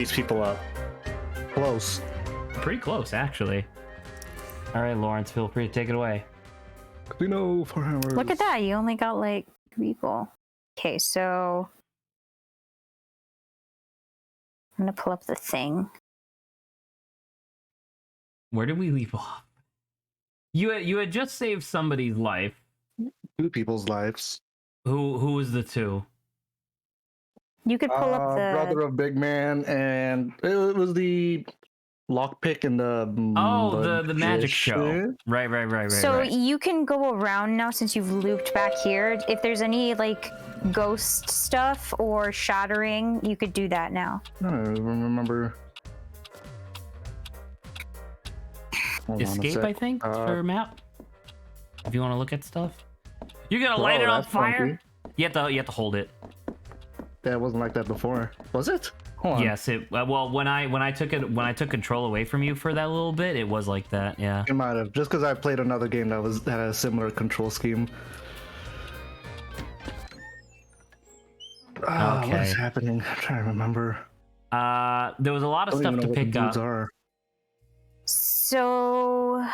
these people up. Close. Pretty close, actually. All right, Lawrence, feel free to take it away. Casino for hours. Look at that. You only got like 3 people. Okay, so I'm gonna pull up the thing. Where did we leave off? You had just saved somebody's life. 2 people's lives. Who was the 2? You could pull up the brother of Big Man, and it was the lockpick and the magic show. Right. So you can go around now since you've looped back here. If there's any like ghost stuff or shattering, you could do that now. I don't remember. Hold on a Escape, sec. I think, for map. If you want to look at stuff, you're gonna light it on that's fire. funky. You have to hold it. Yeah, it wasn't like that before. Was it? Hold on. Yes, it. Well, when I took control away from you for that little bit, it was like that. Yeah. It might have, just because I played another game that had a similar control scheme. What Okay. is happening? I'm trying to remember. There was a lot of I don't stuff even to know what pick the dudes up. are. So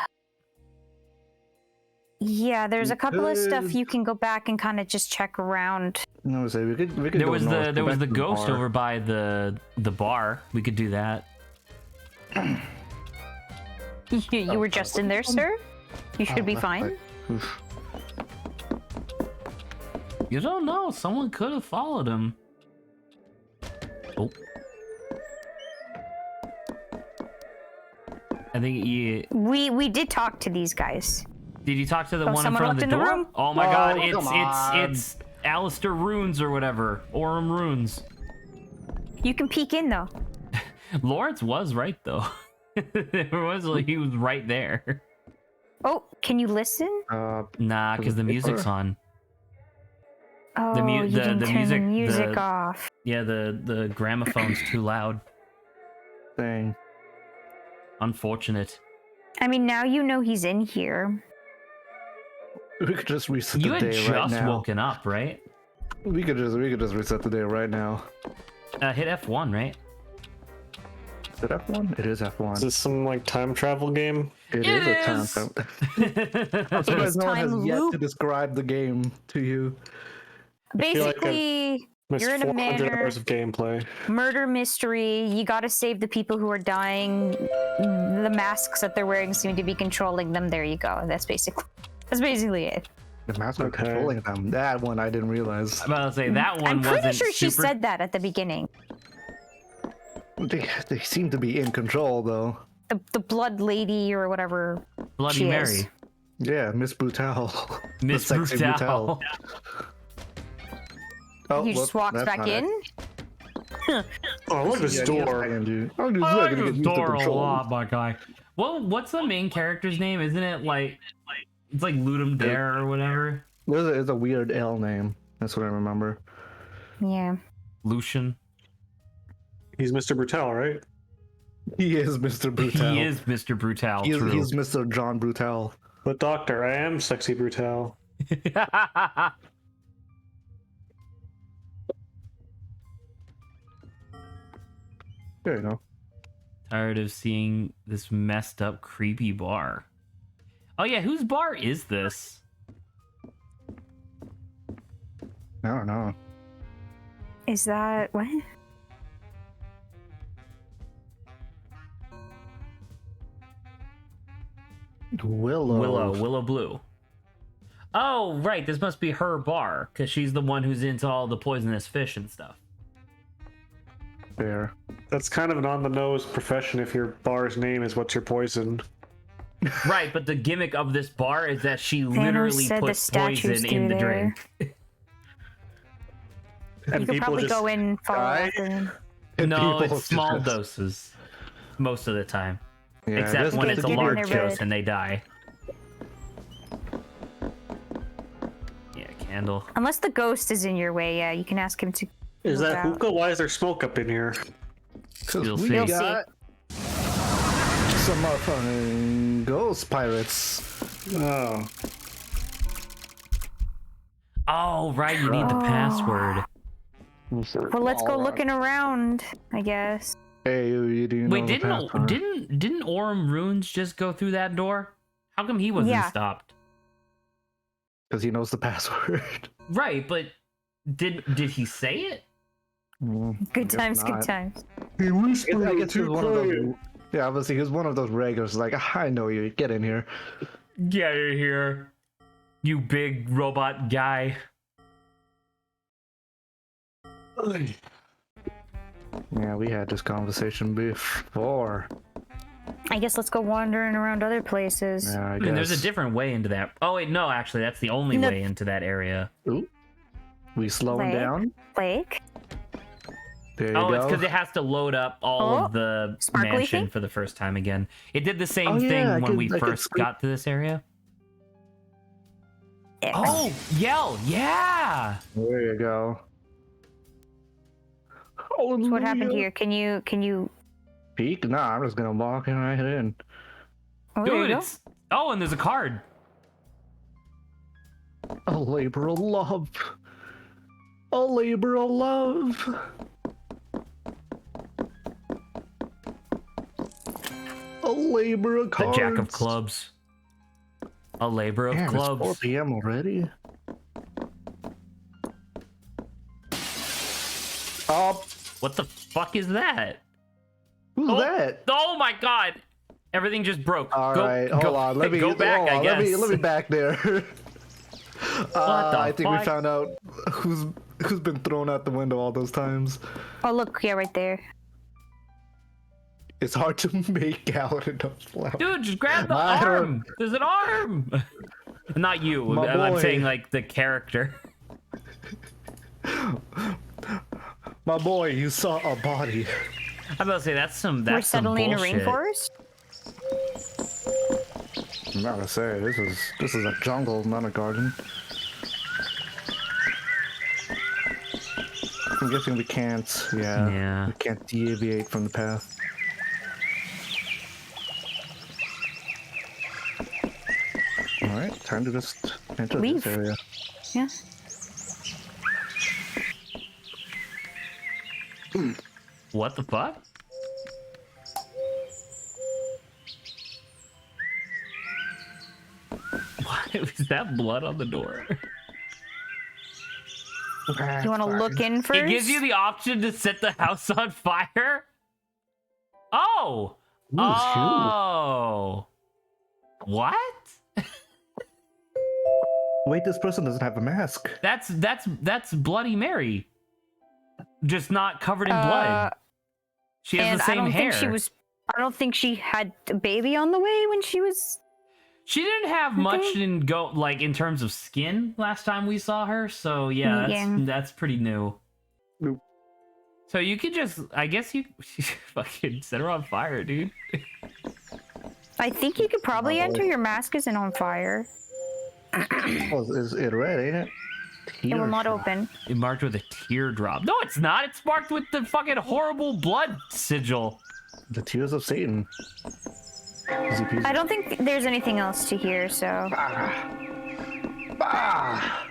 yeah, there's a couple of stuff you can go back and kind of just check around. No, we could There go was north, the go back to ghost bar. over by the bar. We could do that. You were just in there, sir. You should be left fine. side. Oof. You don't know. Someone could have followed him. Oh. I think he... We did talk to these guys. Did you talk to the one in someone front of left the in the door? room? Oh my Oh, god, come on. it's Alistair Runes or whatever. Orem Runes. You can peek in though. Lawrence was right though. He was right there. Oh, can you listen? Nah, because the music's on. Oh, mu- you the- didn't the turn music- the music the- off. Yeah, the gramophone's too loud. Dang. Unfortunate. I mean, now you know he's in here. We could just reset You the had day right just now. woken up, right? We could just reset the day right now. Hit F1, right? Is it F1? It is F1. Is this some like time travel game? It is a time travel. I'm surprised no one has time yet to loop. describe the game to you. feel like Basically, Missed you're in a 400 manor, hours of gameplay. murder mystery. You got to save the people who are dying. The masks that they're wearing seem to be controlling them. There you go. That's basically it. The masks are Okay. controlling them. That one I didn't realize. I'm about to say that one I'm pretty wasn't sure she super... said that at the beginning. They seem to be in control though. The blood lady or whatever. Bloody she Mary. is. Yeah, Miss Brutale. The Miss sexy Brutale. Oh, He just walks that's back not it. in. Oh, look at this Yeah, door. I'm just I not like gonna get this used to door a control. lot, my guy. Well, what's the main character's name? Isn't it like... It's like Ludum Dare or whatever? It's a weird L name. That's what I remember. Yeah. Lucian. He's Mr. Brutale, right? He is Mr. Brutale. He is Mr. Brutale, true. He's Mr. John Brutale. But Doctor, I am sexy Brutale. There you go. Tired of seeing this messed up, creepy bar. Oh yeah, whose bar is this? I don't know. Is that what? Willow Blue. Oh, right, this must be her bar, because she's the one who's into all the poisonous fish and stuff. Fair. That's kind of an on-the-nose profession if your bar's name is What's Your Poison. Right, but the gimmick of this bar is that she literally said the puts statues poison do in the there. drink. And You could people probably just go in and follow die. after him. And No, people it's small just- doses. Most of the time. Yeah, Except just when get it's the a get in large there, dose bud. and they die. Yeah, candle. Unless the ghost is in your way, yeah, you can ask him to. Is look that out. hookah? Why is there smoke up in here? 'Cause You'll we see. You'll got some motherfucking ghost pirates. Oh. Oh, right, you need the Oh. password. Well, let's go looking around, I guess. Hey, you do know Wait, the password. didn't Orem Runes just go through that door? How come he wasn't Yeah. stopped? Because he knows the password. Right, but did he say it? Good guess times, good not. times. He whispered I it guess he too was one of those. quiet. Yeah, obviously he was one of those regulars. Like, I know you. Get in here. Get in here, you big robot guy. Yeah, we had this conversation before. I guess let's go wandering around other places. Yeah, I I mean, there's a guess. different way into that. Oh wait, no, actually, that's the only No. way into that area. Ooh. We slowing Lake. down. Lake. There you Oh, go. it's because it has to load up all Oh, of the sparkly mansion thing? for the first time again. It did the same Oh, yeah, thing I when could- we I could first scrape- got to this area. X. Oh, yell, yeah. There you go. So what happened here? Can you? Peek? Nah, I'm just gonna walk in right in. Oh, there you Dude, go. it's... Oh, and there's a card. A labor of love. A labor of love. A labor of The cards. Jack of Clubs. A labor of Damn, it's 4 clubs. p.m. already. Oh, What the fuck is that? who's Oh, that? Oh my god. Everything just broke. All right, hold on. Let me go back, hold I on, guess. Let me back there. the I think we fuck? found out who's been thrown out the window all those times. Oh, look, yeah, right there. It's hard to make out in the flower. Dude, just grab the I don't- arm. There's an arm. Not you. My I'm boy. saying like the character. My boy, you saw a body. I'm about to say that's some. That's We're suddenly in a some bullshit. rainforest. I'm about to say this is a jungle, not a garden. I'm guessing we can't. Yeah. We can't deviate from the path. All right, time to just enter Leave. this area. Yeah. What the fuck? Why was that blood on the door? You want to look in first? It gives you the option to set the house on fire. Oh. Ooh, Oh. What? Wait, this person doesn't have a mask. That's Bloody Mary. Just not covered in blood. She has And the same I don't hair. think she was. I don't think she had a baby on the way when she was. She didn't have much in terms of skin last time we saw her, so yeah, Yeah. that's pretty new. Nope. So you could just, I guess you fucking set her on fire, dude. I think you could probably enter. Your mask isn't on fire. Oh, is it red, ain't it? It will not Teardrop. open. It marked with a teardrop. No, it's not. It's marked with the fucking horrible blood sigil. The tears of Satan. Easy peasy. I don't think there's anything else to hear, so. Ah!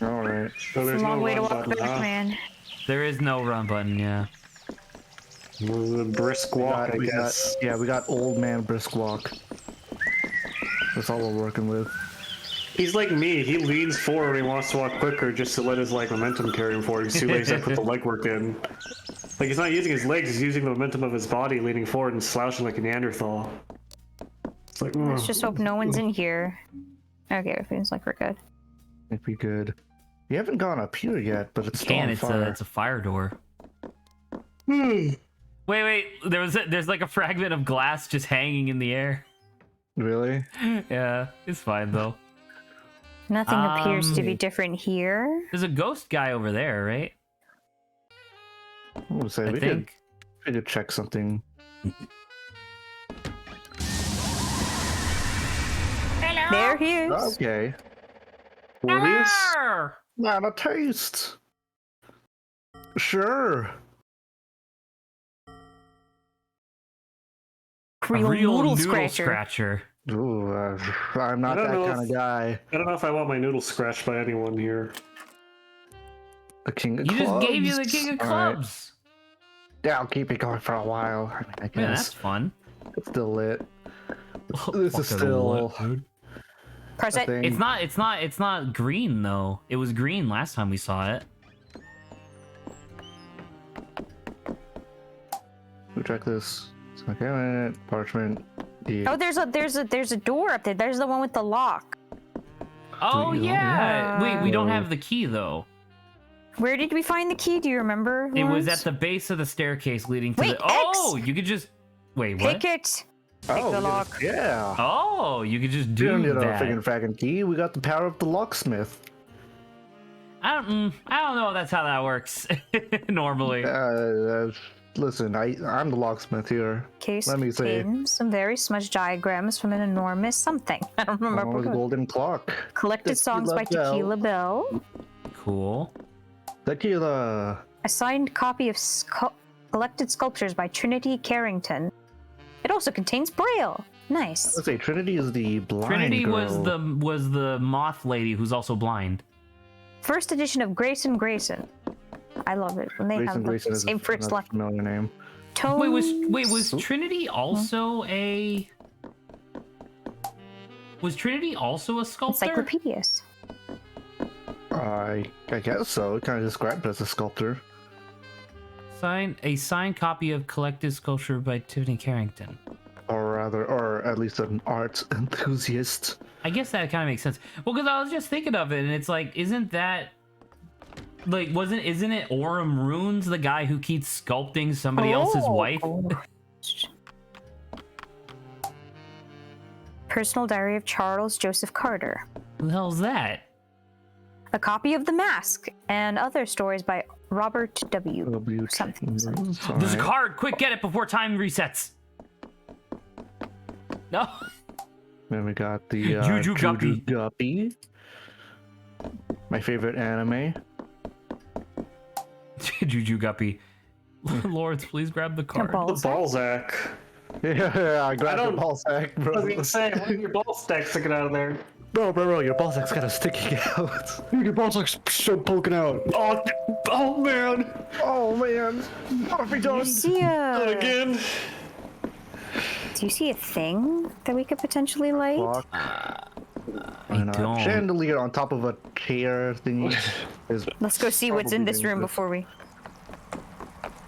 All right. So It's there's a long no way to run walk button, back, huh? man. There is no run button, yeah. A brisk walk, I guess. We got old man brisk walk. That's all we're working with. He's like me. He leans forward when he wants to walk quicker just to let his like momentum carry him forward. He's too lazy to put the legwork in. Like he's not using his legs. He's using the momentum of his body, leaning forward and slouching like a Neanderthal. It's like, Let's just hope no one's in here. Okay, it feels like we're good. If we could. We haven't gone up here yet, but it's still on fire. It's a fire door. Wait, there's like a fragment of glass just hanging in the air. Really? Yeah, it's fine though. Nothing appears to be Um, different here. There's a ghost guy over there, right? I would say I we think. could check something. There he is. Okay. Morbius? Arr! Not a taste. Sure. A real noodle noodle scratcher. scratcher. Ooh, I'm not I don't that know kind of if- guy. I don't know if I want my noodles scratched by anyone here. The king of He clubs. just gave you the king of All right. clubs. Yeah, I'll keep it going for a while. I mean, I Man, guess that's fun. it's still lit. Oh, This is fucking still what, dude? Press a it. thing. It's not green though. It was green last time we saw it. Who check this? Okay, parchment. Yeah. Oh, there's a door up there. There's the one with the lock. Oh you- yeah. Wait, we don't Yeah. have the key though. Where did we find the key? Do you remember? It was Lawrence? at the base of the staircase leading to Wait, the. Oh, X! you could just wait. What? Pick it. Oh, the we got lock. a- yeah. Oh, you could just We don't do need a that. friggin' fracking key. We got the power of the locksmith. I don't know if that's how that works normally. Listen, I'm the locksmith here. Case Let me see. contains some very smudged diagrams from an enormous something. I don't remember. Oh, the golden clock. Collected songs by Tequila Bell. Tequila Bell. Cool. Tequila. A signed copy of collected sculptures by Trinity Carrington. It also contains Braille. Nice. Let's say Trinity is the blind Trinity girl. was the moth lady who's also blind. First edition of Grayson Grayson. I love it when they have Grayson the is same first not a last familiar name. tone. Was Trinity also a? Was Trinity also a sculptor? Encyclopedias. I guess so. It kind of described as a sculptor. A signed copy of collected sculpture by Tiffany Carrington. Or at least an art enthusiast. I guess that kind of makes sense. Well, because I was just thinking of it, and it's like, isn't that like isn't it Orem Runes, the guy who keeps sculpting somebody else's wife? Personal Diary of Charles Joseph Carter. Who the hell's that? A copy of The Mask and other stories by Robert W. Something. There's a card! Quick, get it before time resets! No! Then we got the Juju Guppy. Guppy. My favorite anime. Juju Guppy. Lords, please grab the card. The Balls. Balzac. Yeah, I grabbed don't- the ball sack, I bro. was gonna say, look at your ball stack sticking out of there. Bro, your ball sack's kind of sticking out. Your ball stack's so poking out. Oh man. Oh man, what have we Do done? you see Not a again. Do you see a thing that we could potentially light? Clock. I And a don't. chandelier on top of a chair thingy. is Let's go see what's in probably this room dangerous. before we.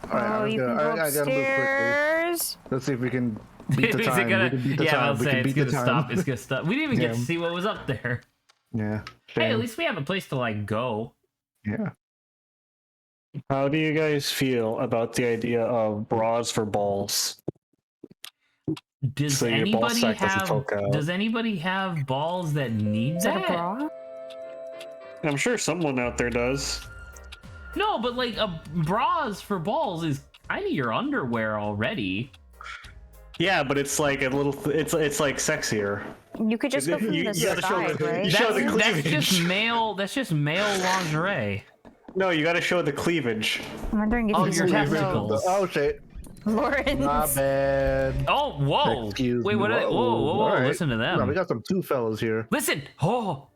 Alright, Oh, I'm you can gonna- go I gotta move quickly. upstairs. Let's see if we can beat the Is it time. gonna- We can beat the yeah, time. I'll We say can it's beat the gonna time. stop. It's gonna stop. We didn't even get to Damn. see what was up there. Yeah. Hey, at shame. least we have a place to like go. Yeah. How do you guys feel about the idea of bras for balls? Does So your ball anybody sack doesn't have? poke out. Does anybody have balls that need Is that a bra? I'm sure someone out there does. No, but like bras for balls is kind of your underwear already. Yeah, but it's like a little. It's like sexier. You could just go from You- the you gotta show side, the- right? you show the That's just cleavage. male. That's just male lingerie. No, you got to show the cleavage. I'm wondering if Oh, you your can testicles. Oh shit. My Lawrence. bad. Oh, whoa! Excuse Wait, me. what? Whoa! Alright. Listen to Yeah, we them. got some two fellas here. Listen. Oh,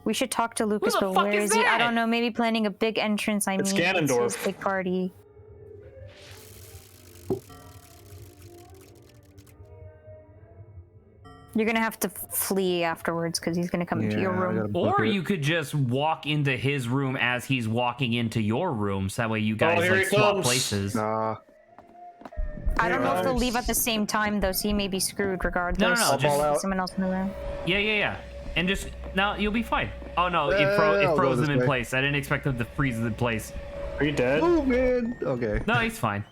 We should talk to Lucas, the but fuck where is is he? I that? don't know. Maybe planning a big entrance. It's It's Ganondorf. his big party. You're gonna have to flee afterwards because he's gonna come into your Yeah, I room. gotta book or it. you could just walk into his room as he's walking into your room, so that way you guys here like he swap comes. places. Nah. I don't know if they'll Nice. leave at the same time though, so he may be screwed regardless. No, I'll ball out. Someone else in the room. Yeah. And just now you'll be fine. Oh no, it I'll go froze this him in way. place. I didn't expect them to freeze him in place. Are you dead? Oh man. Okay. No, he's fine.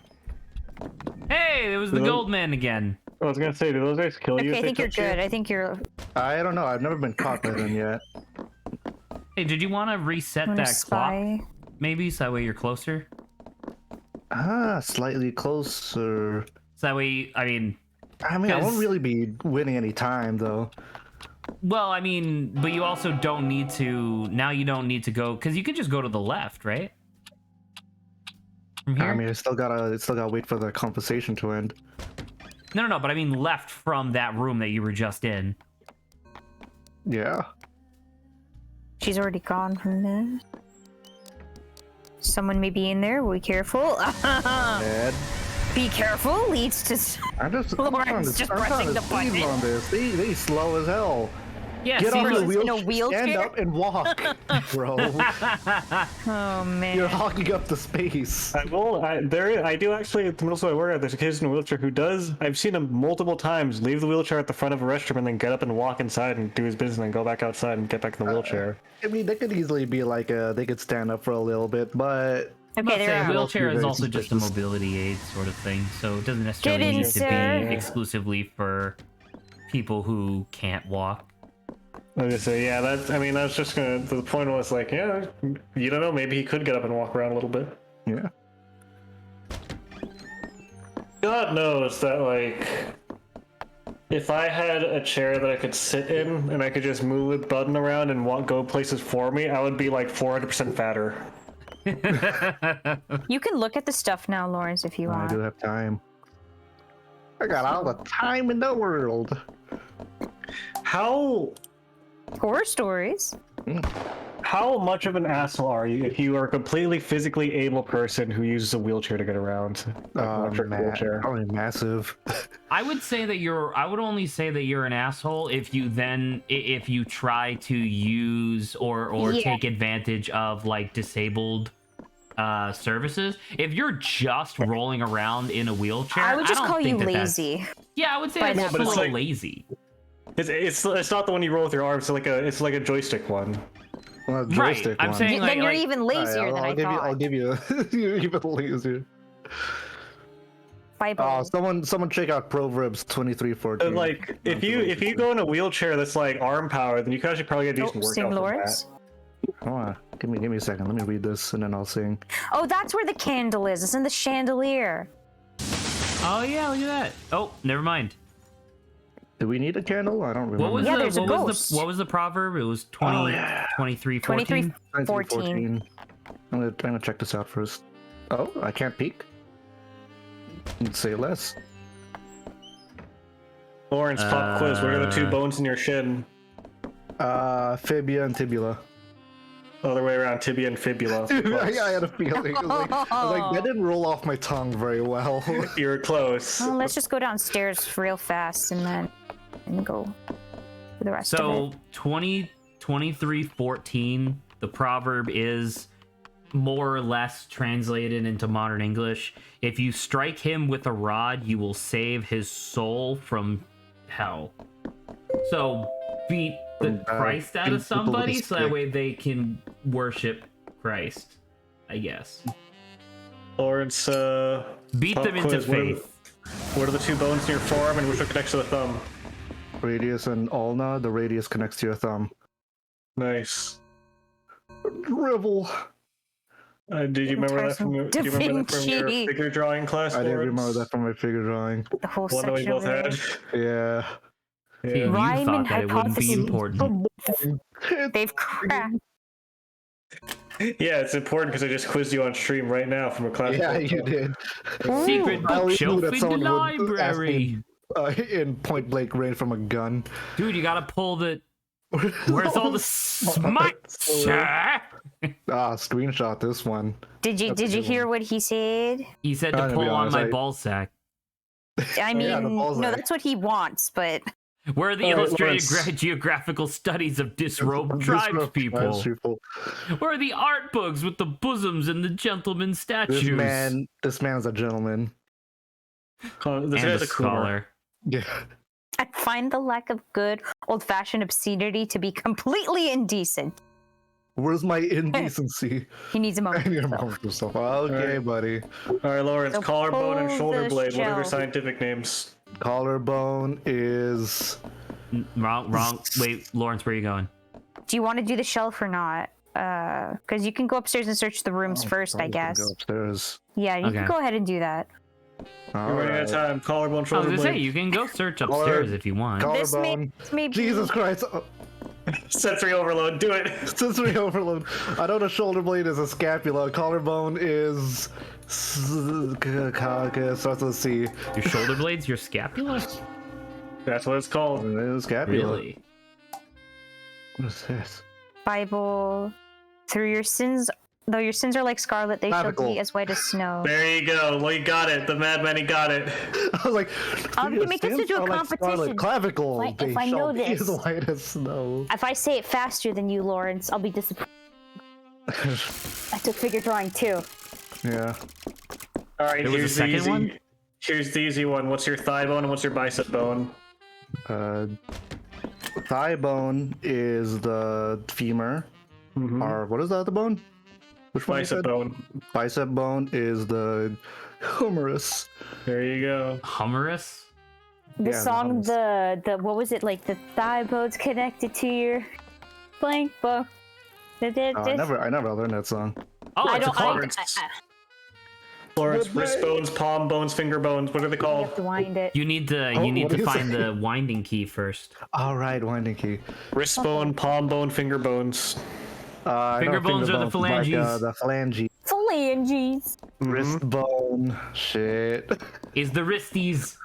Hey, it was the Hello? gold man again. I was gonna say, do those guys kill you? Okay, I if they think you're touch you? good. I think you're. I don't know. I've never been caught by them yet. Hey, did you want to reset I'm gonna that clock? spy. Maybe so that way you're closer. Slightly closer. So that way, I mean, I won't 'Cause- really be winning any time though. well, I mean, but you also don't need to. Now you don't need to go because you could just go to the left, right? From here? I mean, I still gotta wait for the conversation to end. No, but I mean left from that room that you were just in. Yeah. She's already gone from this. Someone may be in there. Be careful. Dead. Be careful leads to. I'm just Lawrence just pressing the button. on this. They slow as hell. Yeah, Get see, off the in a wheelchair, stand wheelchair? up and walk, bro. Oh man. You're hogging up the space. I do actually, at the middle school I work at, there's a kid in a wheelchair who does, I've seen him multiple times leave the wheelchair at the front of a restroom and then get up and walk inside and do his business and then go back outside and get back in the wheelchair. I mean, they could easily be like, they could stand up for a little bit, but Okay, Say, there a are. wheelchair is Very also just a suspicious. mobility aid sort of thing, so it doesn't necessarily in, need to sir. be exclusively for people who can't walk. I was gonna say, yeah, that's just gonna, the point was like, yeah, you don't know, maybe he could get up and walk around a little bit. yeah. God knows that, like, if I had a chair that I could sit in and I could just move the button around and go places for me, I would be like 400% fatter. You can look at the stuff now, Lawrence, if you I want. do have time. I got all the time in the world. How Horror stories. much of an asshole are you if you are a completely physically able person who uses a wheelchair to get around? Like an electric wheelchair. Probably massive. I would only say that you're an asshole if you try to use or Yeah. take advantage of like disabled services. If you're just rolling around in a wheelchair, I would just don't call you think that's- lazy. Yeah, I would say By that's that a point. little But it's lazy. It's not the one you roll with your arms. It's like a joystick one. Well, Right, joystick I'm one. saying Then you're like- even Alright, lazier than I thought. I'll give you. You're even lazier. Bible. Someone check out Proverbs 23:14. But like, if you go in a wheelchair that's like arm power, then you can actually probably get a decent Sing workout from Lawrence. Hold on. Give me a second. Let me read this and then I'll sing. Oh, that's where the candle is. It's in the chandelier. Oh yeah, look at that. Oh, never mind. Do we need a candle? I don't remember. What was Yeah, the there's a what was ghost. the what was the proverb? It was 20, 23, 14? 23:14. I'm gonna check this out first. Oh, I can't peek. Say less. Lawrence, pop quiz. What are the two bones in your shin? Fibia and tibula. Other way around, tibia and fibula. I had a feeling. I was like, that didn't roll off my tongue very well. You were close. Well, let's just go downstairs real fast and then go for the rest of So it. 23:14, the proverb is more or less translated into modern English. If you strike him with a rod, you will save his soul from hell. So beat the Christ out beat of people with a somebody so that stick. way they can worship Christ, I guess. Lawrence, Beat pop them into quiz. faith. What are the two bones in your forearm and which one connects to the thumb? Radius and ulna. The radius connects to your thumb. Nice. Drivel. Did you remember that from your, Da do you remember that from your Vinci. figure drawing class? I didn't Lawrence? remember that from my figure drawing. The whole One that we section both over there. had. Yeah. See, Yeah. you Rhyme thought and that it wouldn't be hypothesis. important. They've cracked. Yeah, it's important because I just quizzed you on stream right now from a class. Yeah, you did. Secret I always knew bookshelf that in the someone would ask library. me, in point blank range from a gun. Dude, you gotta pull the. Where's all the smut, sir? Screenshot this one. Did you hear what he said? He said I'm to gonna pull be on honest, my I- ball sack. I mean, yeah, the balls no, are- that's what he wants, but Where are the Alright, illustrated Lawrence. geographical studies of disrobed tribespeople? Tribespeople. Where are the art books with the bosoms and the gentleman statues? This man's a gentleman. This and guy's the a cooler. scholar. Yeah. I find the lack of good old-fashioned obscenity to be completely indecent. Where's my indecency? He needs a moment. And your himself. mouth yourself. Okay, Alright. buddy. All right, Lawrence, So collarbone and pull shoulder the blade. What are their shell. scientific names? Collarbone is. Wrong. Wait, Lawrence, where are you going? Do you want to do the shelf or not? Because you can go upstairs and search the rooms first, I Probably can guess. Go upstairs. Yeah, you Okay. can go ahead and do that. You're running out of time. Collarbone, I was shoulder gonna say blade. you can go search upstairs if you want. This may, Collarbone. this may be... Jesus Christ. Sensory overload. Do it. Sensory overload. I know the shoulder blade is a scapula. Collarbone is. Starts with a C. Your shoulder blades, your scapula? That's what it's called. It is scapula. Really? What is this? Bible. Through your sins Though your sins are like scarlet, they shall Clavicle. be as white as snow. There you go. Well, you got it. The madman, he got it. I was like, You make this into a competition. Clavicle. If They I shall know be this. as white as snow. If I say it faster than you, Lawrence, I'll be disappointed. I took figure drawing too. Yeah. All right, There was a here's the second easy. one? Here's the easy one. What's your thigh bone and what's your bicep bone? Thigh bone is the femur. Or what is the other bone? Which one? You Bicep said? bone. Bicep bone is the humerus. There you go. Humerus? The Yeah, the song, hummus. the what was it like? The thigh bone's connected to your blank book. Oh, I never learned that song. Oh, I it's a don't. chorus. Lawrence, Good wrist night. bones, palm bones, finger bones. What are they You called? have to wind it. You need to Oh, what do you find say? the winding key first. All right, winding key. Wrist bone, palm bone, finger bones. I know Finger bones are the phalanges. the phalange. Phalanges. Wrist bone. Shit. Is the wristies.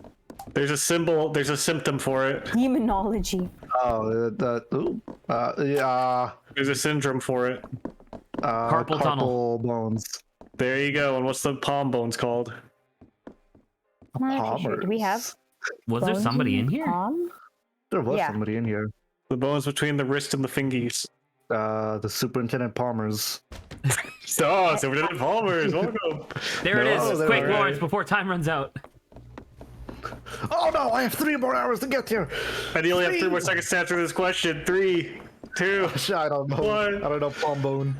There's a symbol. There's a symptom for it. Demonology. Oh, yeah. There's a syndrome for it. Carpal tunnel. bones. There you go. And what's the palm bones called? I'm not sure. Do we have? Was there bones somebody in the here? palm? There was Yeah. somebody in here. The bones between the wrist and the fingies. The Superintendent Palmer's. Oh, Superintendent Palmer's. Welcome. There it No, is. they're Quick, alright. Lawrence, before time runs out. Oh no! I have 3 more hours to get here. And you only have 3 more seconds to answer this question. 3, 2. I don't know. What? I don't know. Palm bone.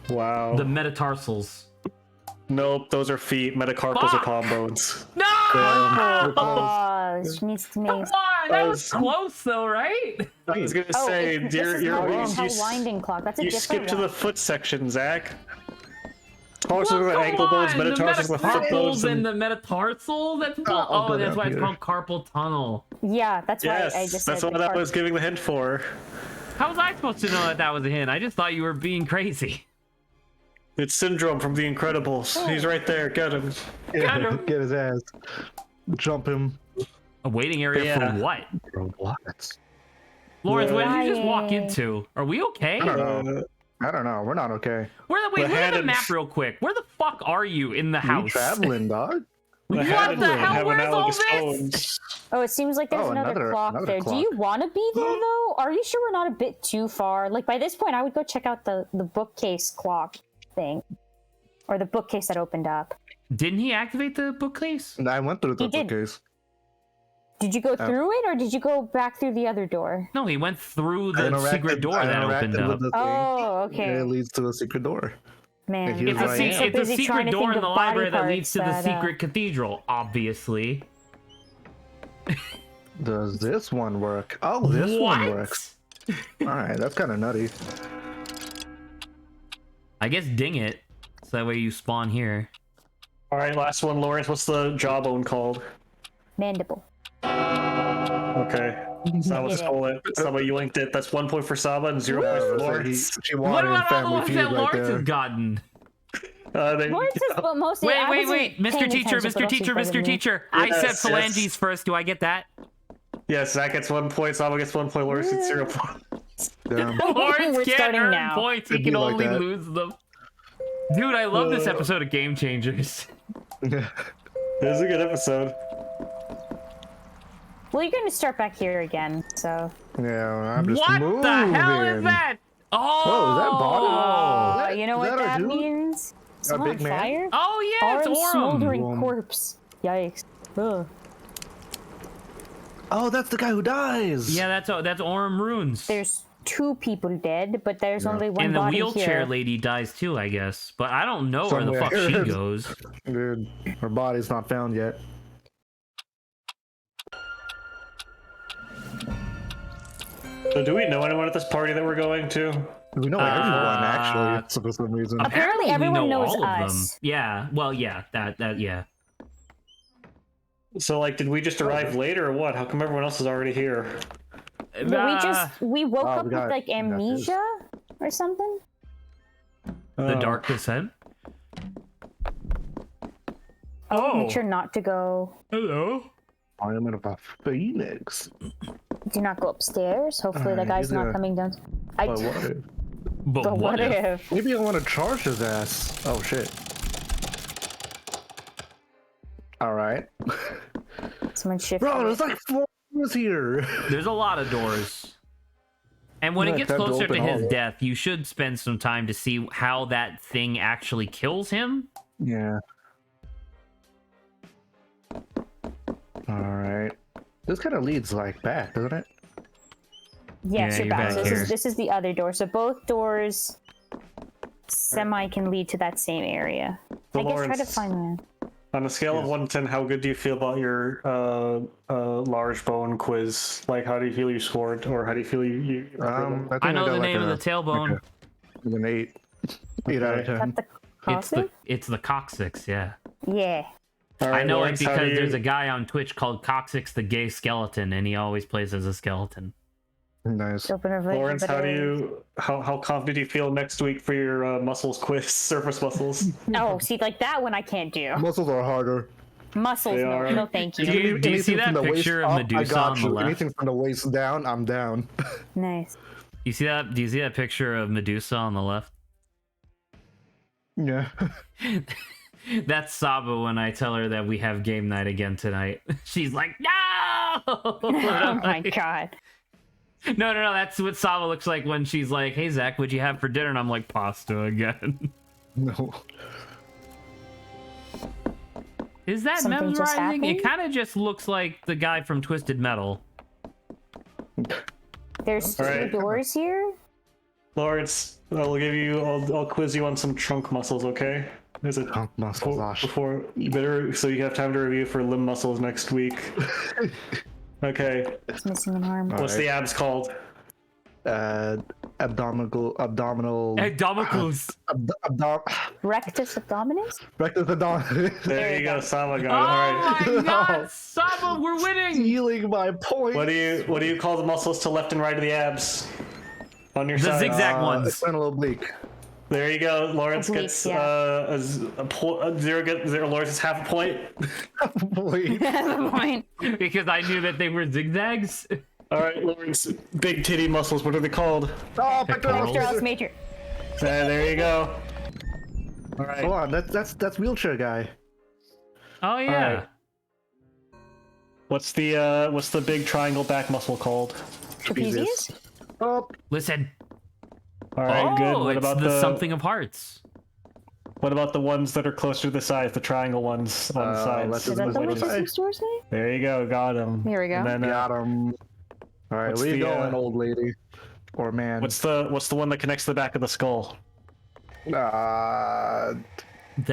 Wow. The metatarsals. Nope, those are feet. Metacarpals Fuck! are palm bones. No! Oh, she needs to Come make. on, that was close though, right? I was gonna Oh, say, this you're is not wrong. a winding clock. That's a You different skipped to one. the foot section, Zach. Tarsals Well, are the come ankle bones, on, the metatarsals are the foot bones. and the metatarsal. That's I'll go that's down why it's here. called carpal tunnel. Yeah, that's why I Yes, just that's said what the I was giving the hint for. How was I supposed to know that that was a hint? I just thought you were being crazy. It's Syndrome from The Incredibles. He's right there. Get him. Got him. Get his ass. Jump him. A waiting area Yeah. for what? Bro, what? Lawrence, what did you just walk Dying. into? Are we okay? I don't know. I don't know. We're not okay. Where the wait, The look at the head map and- real quick. Where the fuck are you in the We house? traveling, dog. What had the to hell? have Where's all analogous this? phones. Oh, it seems like there's Oh, another clock another there. Do clock. you want to be there though? Are you sure we're not a bit too far? Like by this point, I would go check out the bookcase clock thing, or the bookcase that opened up. Didn't he activate the bookcase? And I went through the He did. bookcase. Did you go through it, or did you go back through the other door? No, he went through I the interacted- secret door I that interacted opened with up. the thing, Oh, and okay. it leads to a secret door. Man, And he was It's a, right. se- so it's a busy trying secret to door think in the of body library that leads to the parts that, secret cathedral, obviously. Does this one work? Oh, this one What? works. All right, that's kind of nutty. I guess ding it. So that way you spawn here. All right, last one, Lawrence. What's the jawbone called? mandible. Okay. Saba stole it. Saba, you linked it. That's 1 point for Saba and 0 points for Lawrence. She What wanted about all the Family ones Feud that right Lawrence there. has gotten? Lawrence is but mostly. I Wait, wasn't Mr. paying Teacher, attention, but Mr. also Teacher, better Mr. than me. Teacher. I said Yes, phalanges yes. first. Do I get that? Yes, Zach gets 1 point. Saba gets 1 point. Lawrence gets 0 points. Damn. Lawrence We're can't starting earn now. points. He It'd can be like only that. lose them. Dude, I love this episode of Game Changers. This is a good episode. Well, you're going to start back here again, so. Yeah, I'm just What moving. the hell is that? Oh, Whoa, is that body? You know Is what our that dude? means? Is Our it on big man? fire? Oh yeah, it's Orange Orem. smoldering Orem. corpse. Yikes. Ugh. Oh, that's the guy who dies. Yeah, that's Orem runes. There's 2 people dead, but there's only one And the body wheelchair here. lady dies too, I guess. But I don't know where the Somewhere. fuck she goes. Dude, her body's not found yet. So do we know anyone at this party that we're going to? We know everyone, actually, so for some reason. Apparently we everyone know knows all of them. us. Yeah, well, yeah, that yeah. So, like, did we just arrive later or what? How come everyone else is already here? We woke up we got- with like we got this. amnesia or something. The Oh. Dark Descent. Oh, make sure not to go. Hello. I am in a phoenix. Do not go upstairs. Hopefully that guy's he's not a- coming down. I But what? But what if? Maybe I want to charge his ass. Oh shit. All right. Someone shift. Bro, there's like 4 doors here. There's a lot of doors. And when it gets time to closer to open his all. death, you should spend some time to see how that thing actually kills him. Yeah. All right. This kind of leads like back, doesn't it? Yes, Yeah, you're you're back. back So here. this is the other door. So both doors semi can lead to that same area. So I guess try to Lawrence, find one. on a scale of 1 to 10, how good do you feel about your large bone quiz? Like, how do you feel you scored, or how do you feel you? I know got the like name of the tailbone. an 8. 8 out of Is that 10. the It's the coccyx? it's the coccyx, yeah. Yeah. All right, I know Lawrence, it how do because you- there's a guy on Twitch called Coccyx the Gay Skeleton, and he always plays as a skeleton. Nice. Open a Lawrence, how confident do you feel next week for your muscles quiz, surface muscles? Oh, see, like that one I can't do. Muscles are harder. Muscles, They no, are. no, thank Do you. you- see Anything that from the waist picture of up, I Medusa got on the you. left? Anything from the waist down, I'm down. Nice. You see that? Do you see that picture of Medusa on the left? Yeah. That's Saba when I tell her that we have game night again tonight. She's like, no! Oh my god. No, that's what Saba looks like when she's like, hey, Zach, what'd you have for dinner? And I'm like, pasta again. No. Is that Something just mesmerizing? It happened? kind of just looks like the guy from Twisted Metal. There's two Alright. doors here. Lawrence, I'll quiz you on some trunk muscles, okay? There's a Trunk muscles, Ash. before you better, so you have time to review for limb muscles next week. Okay, It's missing an arm. what's the abs called? Abdominal. Hey, Domicles! Rectus abdominis? Rectus abdominal. There you go, Sama got it. Oh All right. my god! Saba, we're winning! Healing my point. What do you call the muscles to left and right of the abs? On your The side. zigzag ones. External oblique. There you go. Lawrence Oblique, gets yeah. zero. Lawrence is half a point. Wait. The point. Because I knew that they were zigzags. All right, Lawrence. Big titty muscles. What are they called? Oh, pectoralis Pectoralis major. major. There you go. All right. Hold on, that's wheelchair guy. Oh yeah. Alright. What's the big triangle back muscle called? Trapezius? Oh, Listen. All right, good. Oh, What it's about the something of hearts. What about the ones that are closer to the sides, the triangle ones on the sides? let's Is that the Wait, witches wait. in stores name? There you go. Got him. Here we go. And then, got him. All right, what's where you the, going, old lady or man? what's the one that connects to the back of the skull? The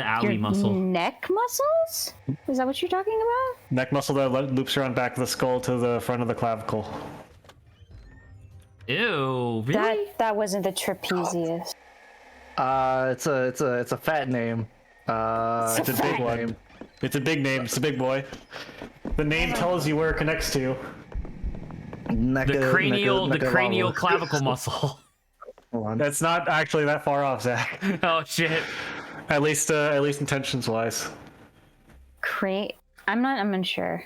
alley Your muscle. neck muscles? Is that what you're talking about? Neck muscle that loops around back of the skull to the front of the clavicle. Ew, really? That wasn't the trapezius. It's a fat name. It's a big one. It's a big name. It's a big boy. The name tells you where it connects to. The cranial clavicle muscle. Hold on. That's not actually that far off, Zach. Oh shit. At least intentions wise. I'm unsure.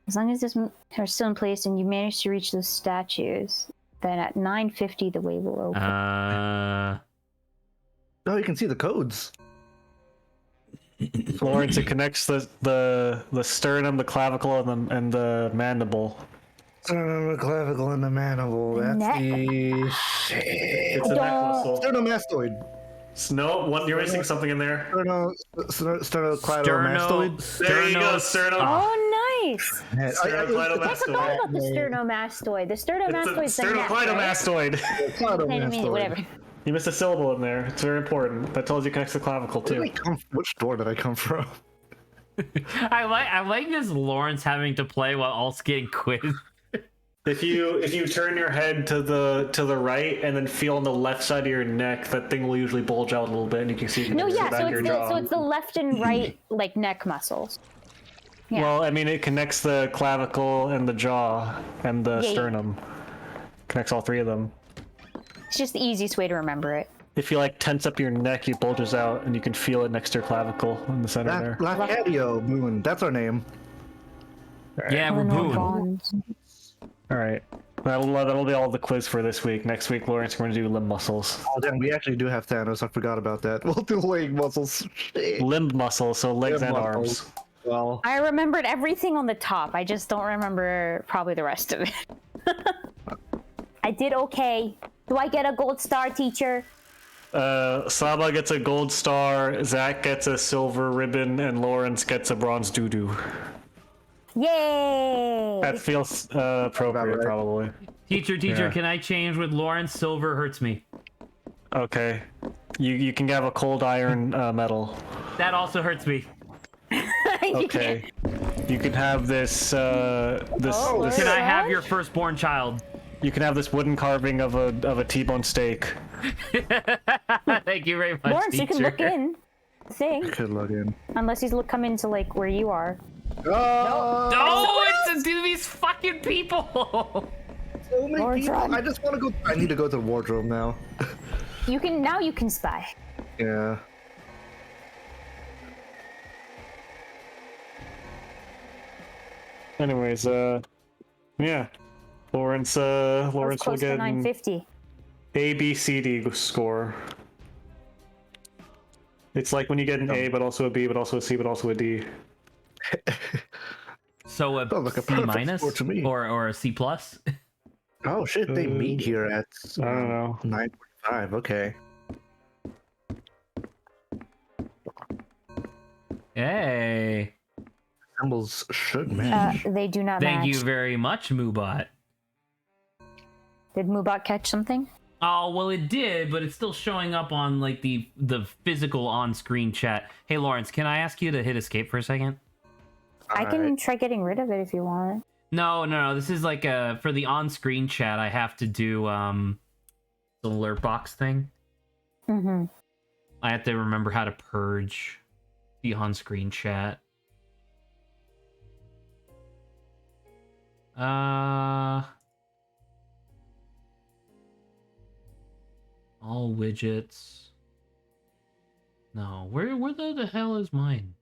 As long as this are still in place and you manage to reach those statues, then at 9:50 the way will open. Oh, you can see the codes. Lawrence, it connects the sternum, the clavicle, and the mandible. The clavicle and the mandible. That's Neck. the shit. It's a neck muscle. Sternomastoid. No, what, you're missing something in there. Sternocleidomastoid. There you go, sternum. Oh, nice! Man, I forgot Sternocleidomastoid. about the sternomastoid. The sternomastoid's the neck, right? Sternocleidomastoid. Wait a minute, whatever. You missed a syllable in there. It's very important. That tells you it connects to the clavicle too. Which door did I come from? I like this Lawrence having to play while also getting quizzed. If you turn your head to the right and then feel on the left side of your neck, that thing will usually bulge out a little bit, and you can see. No, yeah, so your it's jaw. the left and right like neck muscles. Yeah. Well, I mean, it connects the clavicle and the jaw and the Yeah. sternum. Connects all three of them. It's just the easiest way to remember it. If you like tense up your neck, it bulges out, and you can feel it next to your clavicle in the center there. Lafcadio Moon. That's our name. Yeah, we're Colonel booing. Bonds. All right. That'll be all the quiz for this week. Next week, Lawrence, we're gonna do limb muscles. Oh, damn, we actually do have Thanos. I forgot about that. We'll do leg muscles. Shit. Limb muscles, so legs Limb and muscles. arms. Well, I remembered everything on the top. I just don't remember probably the rest of it. I did okay. Do I get a gold star, teacher? Saba gets a gold star, Zach gets a silver ribbon, and Lawrence gets a bronze doo-doo. Yay! That feels appropriate, right. probably. Teacher, Yeah. can I change with Lawrence? Silver hurts me. Okay. You can have a cold iron medal. That also hurts me. Okay. You can have this Oh, Can I have your firstborn child? you can have this wooden carving of a T-bone steak. Thank you very much, Lawrence, teacher. you can look in. Thing. could log in. Unless he's come into like where you are. Oh, Oh, it's these fucking people. so many Lord, people. run. I just want to go. I need to go to the wardrobe now. You can spy. Yeah. Anyways, yeah. Lawrence That was will close to get an 950. A, B, C, D score. It's like when you get an A, but also a B, but also a C, but also a D. So a Sounds like a C perfect minus score to me. or a C plus? Oh shit! They meet here at I don't know. 9:45. Okay. Hey, Symbols should match. They do not thank match. you very much, Moobot. Did Moobot catch something? Oh well, it did, but it's still showing up on like the physical on-screen chat. Hey, Lawrence, can I ask you to hit escape for a second? I can Alright. try getting rid of it if you want. No. This is like for the on-screen chat. I have to do the alert box thing. Mm-hmm. I have to remember how to purge the on-screen chat. All widgets. No, where the hell is mine?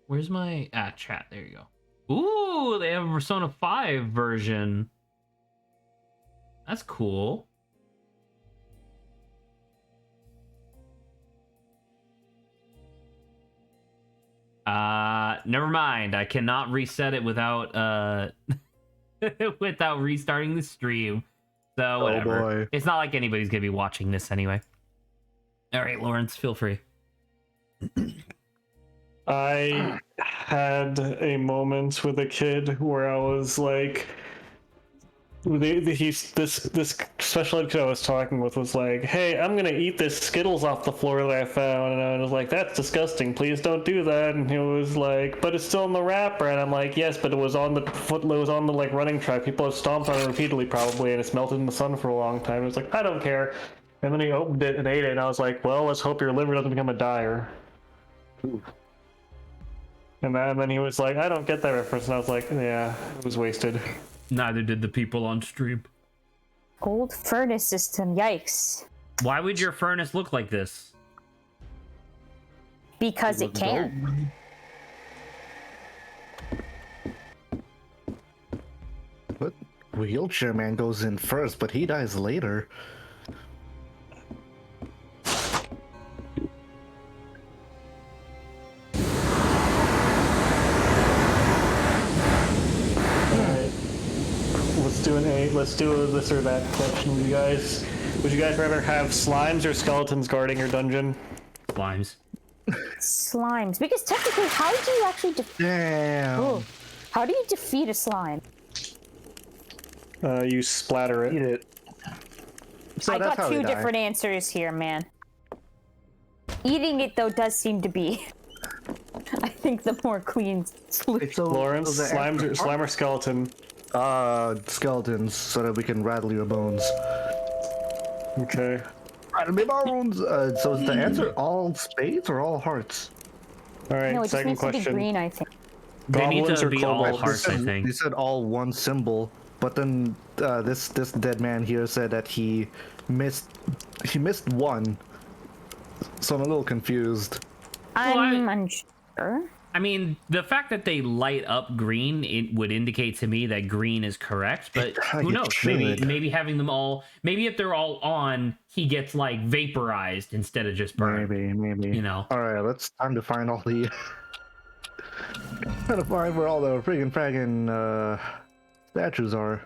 Where's my chat? There you go. Ooh, they have a Persona 5 version. That's cool. Never mind. I cannot reset it without without restarting the stream. So whatever. boy. It's not like anybody's gonna be watching this anyway. All right, Lawrence, feel free. I had a moment with a kid where I was like, this special ed kid I was talking with was like, "Hey, I'm gonna eat this Skittles off the floor that I found," and I was like, "That's disgusting. Please don't do that." And he was like, "But it's still in the wrapper," and I'm like, "Yes, but it was on the like running track. People have stomped on it repeatedly, probably, and it's melted in the sun for a long time." It was like, "I don't care." And then he opened it and ate it, and I was like, "Well, let's hope your liver doesn't become a dyer." Ooh. And then he was like, "I don't get that reference," and I was like, "Yeah, it was wasted." Neither did the people on stream. Gold furnace system. Yikes. Why would your furnace look like this? Because it can. What? Wheelchair Man goes in first, but he dies later. Alright. Let's do a this or that question, you guys. Would you guys rather have slimes or skeletons guarding your dungeon? Slimes. Slimes. Because technically, how do you actually Damn. how do you defeat a slime? You splatter Eat it. it. So I that's got how two they die. different answers here, man. Eating it, though, does seem to be, I think, the more clean solution. So, Lawrence, so the slime or skeleton? skeletons, so that we can rattle your bones. Okay. Rattle my bones. So is the answer all spades or all hearts? Alright, No, it just second needs to be question. green, I think. They need Goblins to or be all kobolds? hearts, I think. They said all one symbol, but then this dead man here said that he missed one. So I'm a little confused. I'm unsure. I mean, the fact that they light up green, it would indicate to me that green is correct, but who knows? Maybe having them all, maybe if they're all on, he gets like vaporized instead of just burned. Maybe. You know. All right, let's time to find all the. Trying to find where all the friggin' statues are.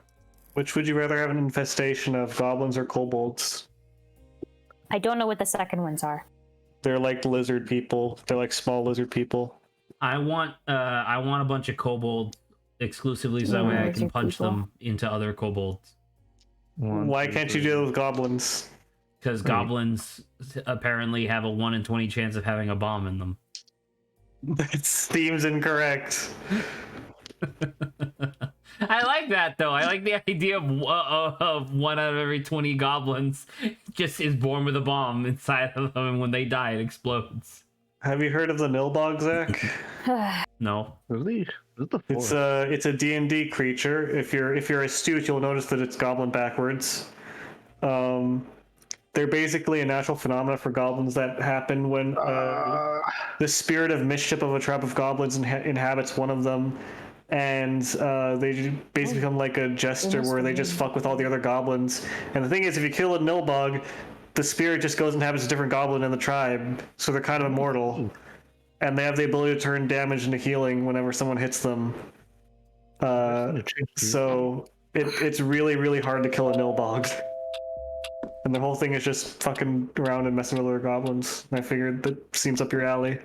Which would you rather have an infestation of, goblins or kobolds? I don't know what the second ones are. They're like lizard people. They're like small lizard people. I want a bunch of kobold exclusively so that way I can punch them into other kobolds. Why can't you do it with goblins? Because goblins apparently have a 1 in 20 chance of having a bomb in them. That seems incorrect. I like that though. I like the idea of 1 out of every 20 goblins just is born with a bomb inside of them, and when they die, it explodes. Have you heard of the Nilbog, Zach? No. Really? It's a D&D creature. If you're astute, you'll notice that it's goblin backwards. They're basically a natural phenomena for goblins that happen when the spirit of mischief of a tribe of goblins inhabits one of them, and they basically become like a jester where they just fuck with all the other goblins. And the thing is, if you kill a Nilbog, the spirit just goes and inhabits a different goblin in the tribe, so they're kind of immortal. And they have the ability to turn damage into healing whenever someone hits them. So it's really, really hard to kill a Nilbog. And the whole thing is just fucking around and messing with other goblins. And I figured that seems up your alley.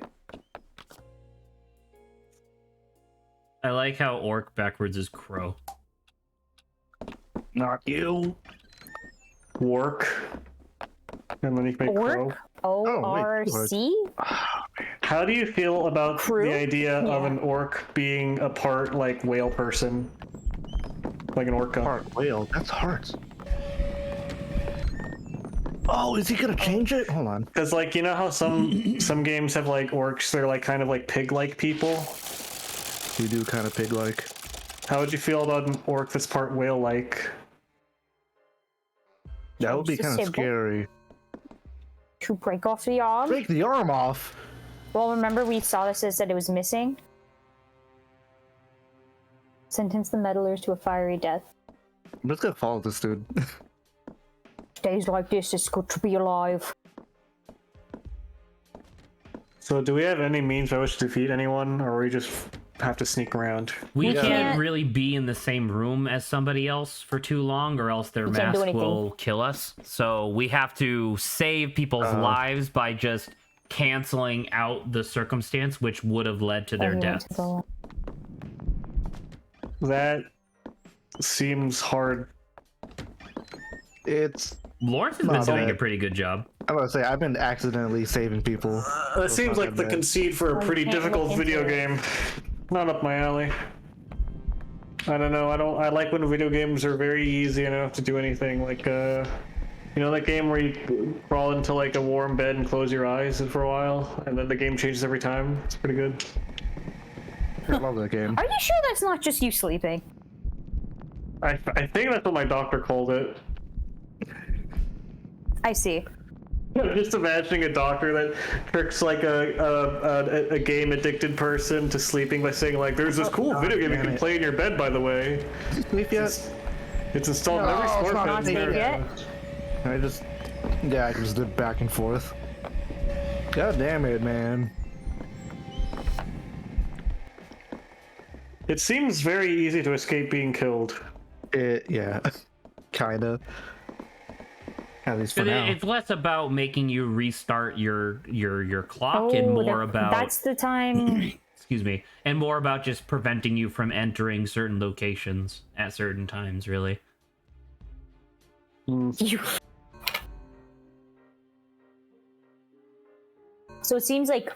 I like how orc backwards is crow. Not you. Work. And then you can make crow. O-R-C? How do you feel about Crew? the idea of an orc being a part like whale person? Like an orca. Part whale. That's hearts. Oh, is he gonna change it? Hold on. Because like, you know how some games have like orcs, they're like kind of like pig-like people? You do kind of pig-like. How would you feel about an orc that's part whale-like? That would be kind of scary. To break off the arm? Break the arm off? Well, remember we saw this as that it was missing? Sentence the meddlers to a fiery death. I'm just gonna follow this dude. Days like this, it's good to be alive. So do we have any means by which to defeat anyone, or we just have to sneak around? We Yeah. can't really be in the same room as somebody else for too long, or else their We can't do mask anything. will kill us. So we have to save people's lives by just canceling out the circumstance which would have led to their Oh, he went deaths. to go. That seems hard. It's. Lawrence has been doing a pretty good job. I'm gonna say I've been accidentally saving people. That seems like the conceit for a pretty can't difficult look video into game. Not up my alley. I don't know. I like when video games are very easy and I don't have to do anything. Like you know that game where you crawl into like a warm bed and close your eyes for a while, and then the game changes every time. It's pretty good. I love that game. Are you sure that's not just you sleeping? I think that's what my doctor called it. I see. Just imagining a doctor that tricks like a game addicted person to sleeping by saying like, "There's this cool video game you can play in your bed, by the way." Sleep yet? It's installed in No, every it's not smartphone. Not sleep yet? I just did back and forth. God damn it, man. It seems very easy to escape being killed. Yeah, kinda. At least for But now. it's less about making you restart your clock and more about That's the time. excuse me, and more about just preventing you from entering certain locations at certain times, really. You. So it seems like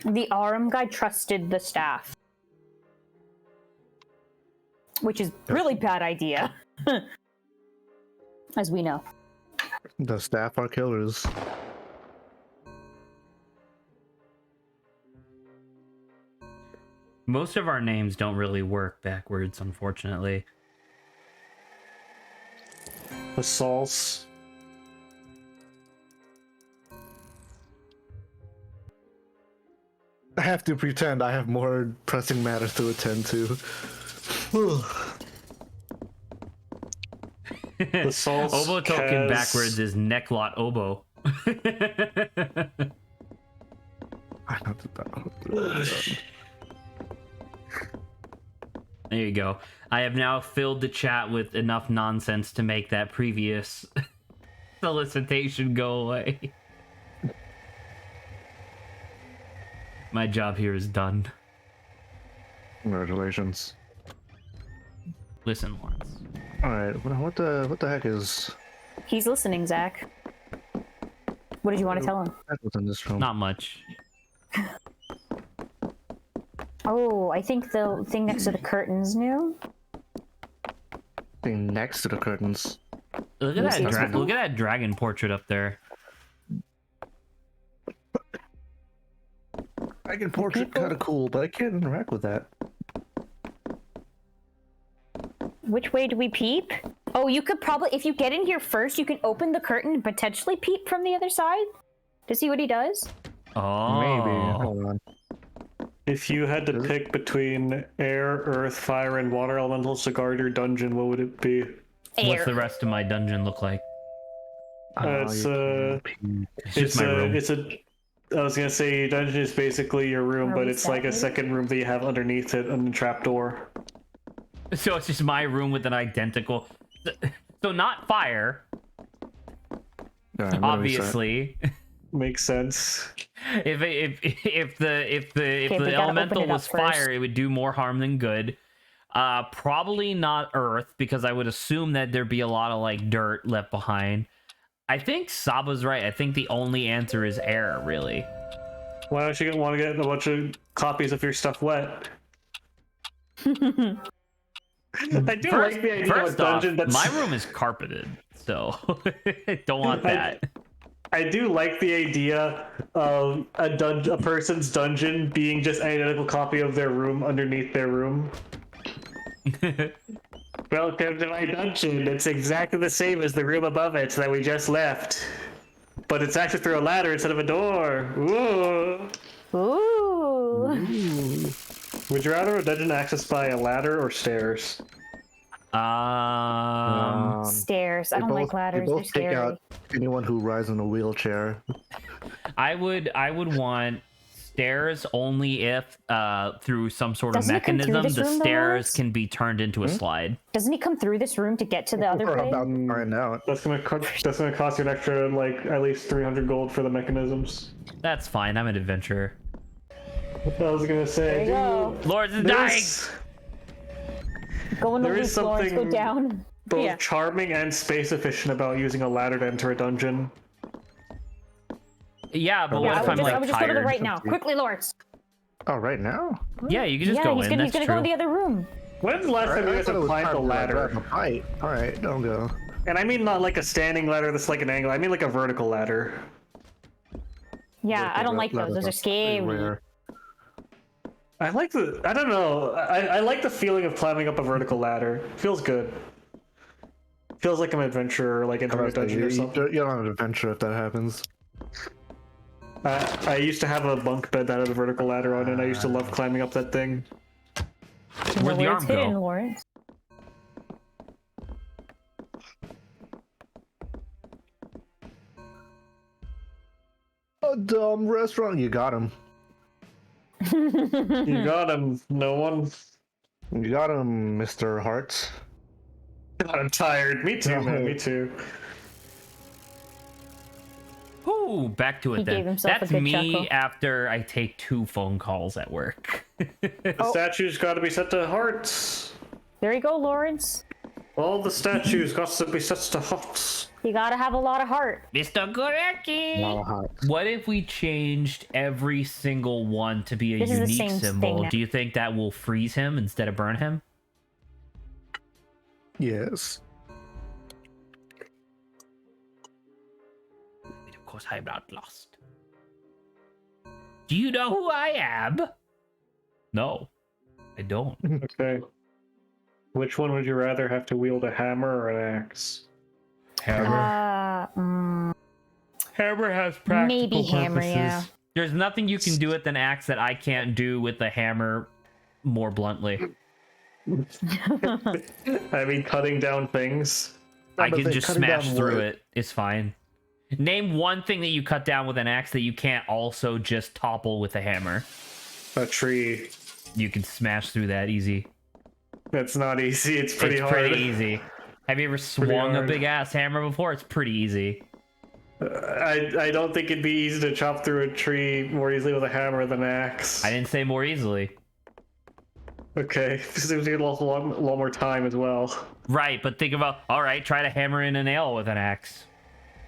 the Aram guy trusted the staff, which is really bad idea, as we know. The staff are killers. Most of our names don't really work backwards, unfortunately. The sauce. I have to pretend I have more pressing matters to attend to. The salt's Obo token Kaz- backwards is necklot oboe. I don't do that. There you go. I have now filled the chat with enough nonsense to make that previous solicitation go away. My job here is done. Congratulations. Listen, Lawrence. All right, what the heck is? He's listening, Zach. What did you want to tell him? What's in this room? Not much. Oh, I think the thing next to the curtains new. Thing next to the curtains. Look at look at that dragon portrait up there. Dragon portrait kind of cool, but I can't interact with that. Which way do we peep? Oh, you could probably, if you get in here first, you can open the curtain and potentially peep from the other side to see what he does. Oh, Maybe. Hold on. If you had to pick between air, earth, fire, and water elementals to guard your dungeon, what would it be? What's the rest of my dungeon look like? It's just my room. I was gonna say your dungeon is basically your room, Are but we it's like a separated? second room that you have underneath it on the trapdoor. So it's just my room with an identical. So not fire, obviously. Makes sense. If the we gotta elemental open it up was fire, first. it would do more harm than good. Probably not earth, because I would assume that there'd be a lot of like dirt left behind. I think Saba's right. I think the only answer is air, really. Why don't you want to get a bunch of copies of your stuff wet? I do like the idea of a First off, dungeon that's. my room is carpeted, so don't want that. I do like the idea of a person's dungeon being just an identical copy of their room underneath their room. Welcome to my dungeon. It's exactly the same as the room above it that we just left. But it's actually through a ladder instead of a door. Ooh. Ooh. Would you rather a dungeon accessed by a ladder or stairs? Stairs. I don't like ladders. They're Take scary. out anyone who rides in a wheelchair. I would want stairs only if through some sort of Doesn't it come through mechanism this the room, though, stairs Lawrence? can be turned into a slide. Doesn't he come through this room to get to the other We're way? about to find out. That's gonna cost you an extra like at least 300 gold for the mechanisms. That's fine. I'm an adventurer. I was gonna say. There you go. Lords is dying. There's Go in the there loop, is Lawrence. Go something down. both Yeah. charming and space efficient about using a ladder to enter a dungeon. Yeah, but Yeah, what I if would I'm just, I like would just go to the tired? right now. Quickly, Lawrence. Oh, right now? Yeah, you can just Yeah, go he's in. gonna, That's he's gonna true. go to the other room. When's the last time you guys thought it have was climbed a time to, like, grab ladder? a fight. All right, don't go. And I mean not like a standing ladder that's like an angle. I mean like a vertical ladder. Yeah, I don't like those. Those are Pretty scary. rare. I like the. I don't know. I like the feeling of climbing up a vertical ladder. Feels good. Feels like I'm an adventurer, like entering a dungeon or something. You don't have an adventure if that happens. I used to have a bunk bed that had a vertical ladder on it, and I used to love climbing up that thing. Where'd the Where arm it's hidden, go? Lawrence. A dumb restaurant. You got him. You got him. No one. You got him, Mr. Hearts. God, I'm tired. Me too, man. Me too. Ooh, back to it He then. gave himself a That's good me chuckle. after I take 2 phone calls at work. The statue's got to be set to hearts. There you go, Lawrence. All the statues got to be set to hearts. You gotta have a lot of heart. Mr. Goreki! What if we changed every single one to be a This is the unique same thing symbol? now. Do you think that will freeze him instead of burn him? Yes. Of course, I'm not lost. Do you know who I am? No, I don't. Okay. Which one would you rather have to wield, a hammer or an axe? Hammer. Mm, Hammer has practical maybe purposes. hammer, yeah. There's nothing you can do with an axe that I can't do with a hammer more bluntly. I mean, cutting down things. I but can then just cutting smash down through wood- it. It's fine. Name one thing that you cut down with an axe that you can't also just topple with a hammer. A tree. You can smash through that easy. That's not easy. It's pretty hard. Pretty easy. Have you ever swung a hard. big ass hammer before? It's pretty easy. I don't think it'd be easy to chop through a tree more easily with a hammer than an axe. I didn't say more easily. Okay, seems to get a lot more time as well. Right, but think about, all right, try to hammer in a nail with an axe.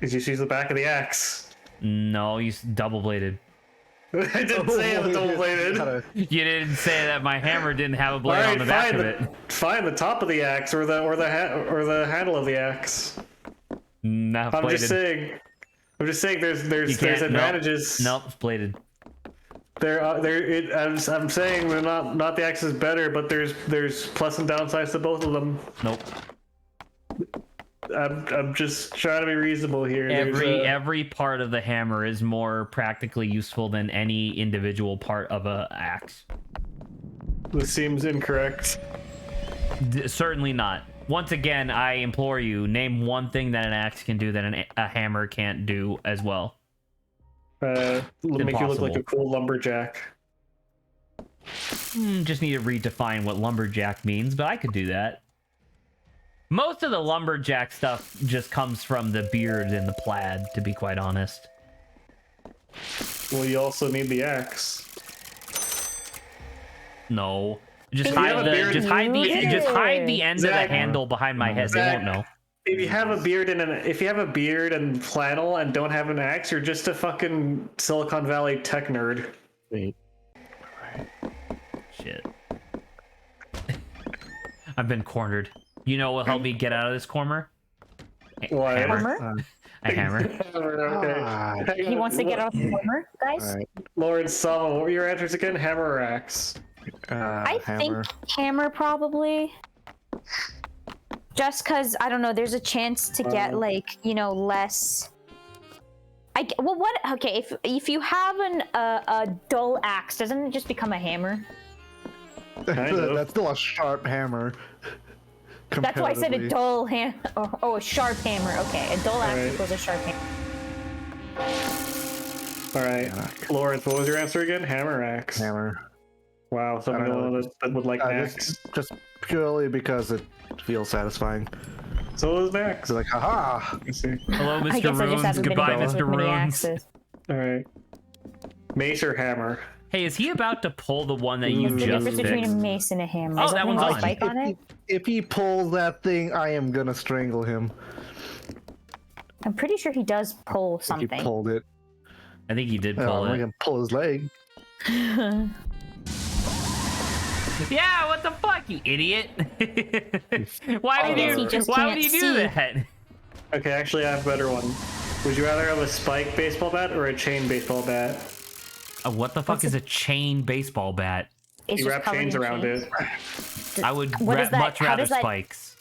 You just use the back of the axe. No, you double bladed. I didn't say it was double bladed. You didn't say that my hammer didn't have a blade All on right, the back of it. fine. The top of the axe or the handle of the axe. Not I'm bladed. just saying. There's Nope. advantages. Nope, it's bladed. I'm saying they're not the axe is better, but there's plus and downsides to both of them. Nope. I'm just trying to be reasonable here. Every part of the hammer is more practically useful than any individual part of a axe. This seems incorrect. Certainly not. Once again, I implore you, name one thing that an axe can do that a hammer can't do as well. Make you look like impossible. a cool lumberjack. Just need to redefine what lumberjack means, but I could do that. Most of the lumberjack stuff just comes from the beard and the plaid, to be quite honest. Well, you also need the axe. No. Just you have hide a beard- just hide the end of the Zach- handle behind my head. They Zach- won't know. If you have a beard and flannel and don't have an axe, you're just a fucking Silicon Valley tech nerd. Wait. Shit. I've been cornered. You know what will help me get out of this corner? What? Hammer? A hammer. Okay. He wants to get out of the corner, guys. Alright. Lauren, Sama, what were your answers again? Hammer or axe? I hammer. think hammer probably. Just because I don't know, there's a chance to get less. Okay, if you have a dull axe, doesn't it just become a hammer? Kind of. That's still a sharp hammer. That's why I said a comparatively. dull ham. Oh, a sharp hammer. Okay, a dull axe Alright. equals a sharp hammer. All right, Lawrence, what was your answer again? Hammer or axe? Hammer. Wow, someone I don't know. that would like an axe. Just purely because it feels satisfying. So is an axe. It's like, haha! I see. Hello, I Mr. guess I just Runes. haven't been Goodbye, involved Mr. with many Runes. axes. All right. Mace or hammer? Hey, is he about to pull the one that you What's the just difference between a fixed? mace and a hammer? Oh, Is that one one's with a on. spike on it? If he pulls that thing, I am gonna strangle him. I'm pretty sure he does pull If he something. pulled it. I think he did Oh, pull I'm it. gonna pull his leg. Yeah, what the fuck, you idiot? Why I would guess he you? just Why would can't you do see. that? Okay, actually, I have a better one. Would you rather have a spike baseball bat or a chain baseball bat? What the fuck What's is a chain baseball bat? It's You just wrap covered chains in around chains. it. I would What is that? much How rather does that- spikes.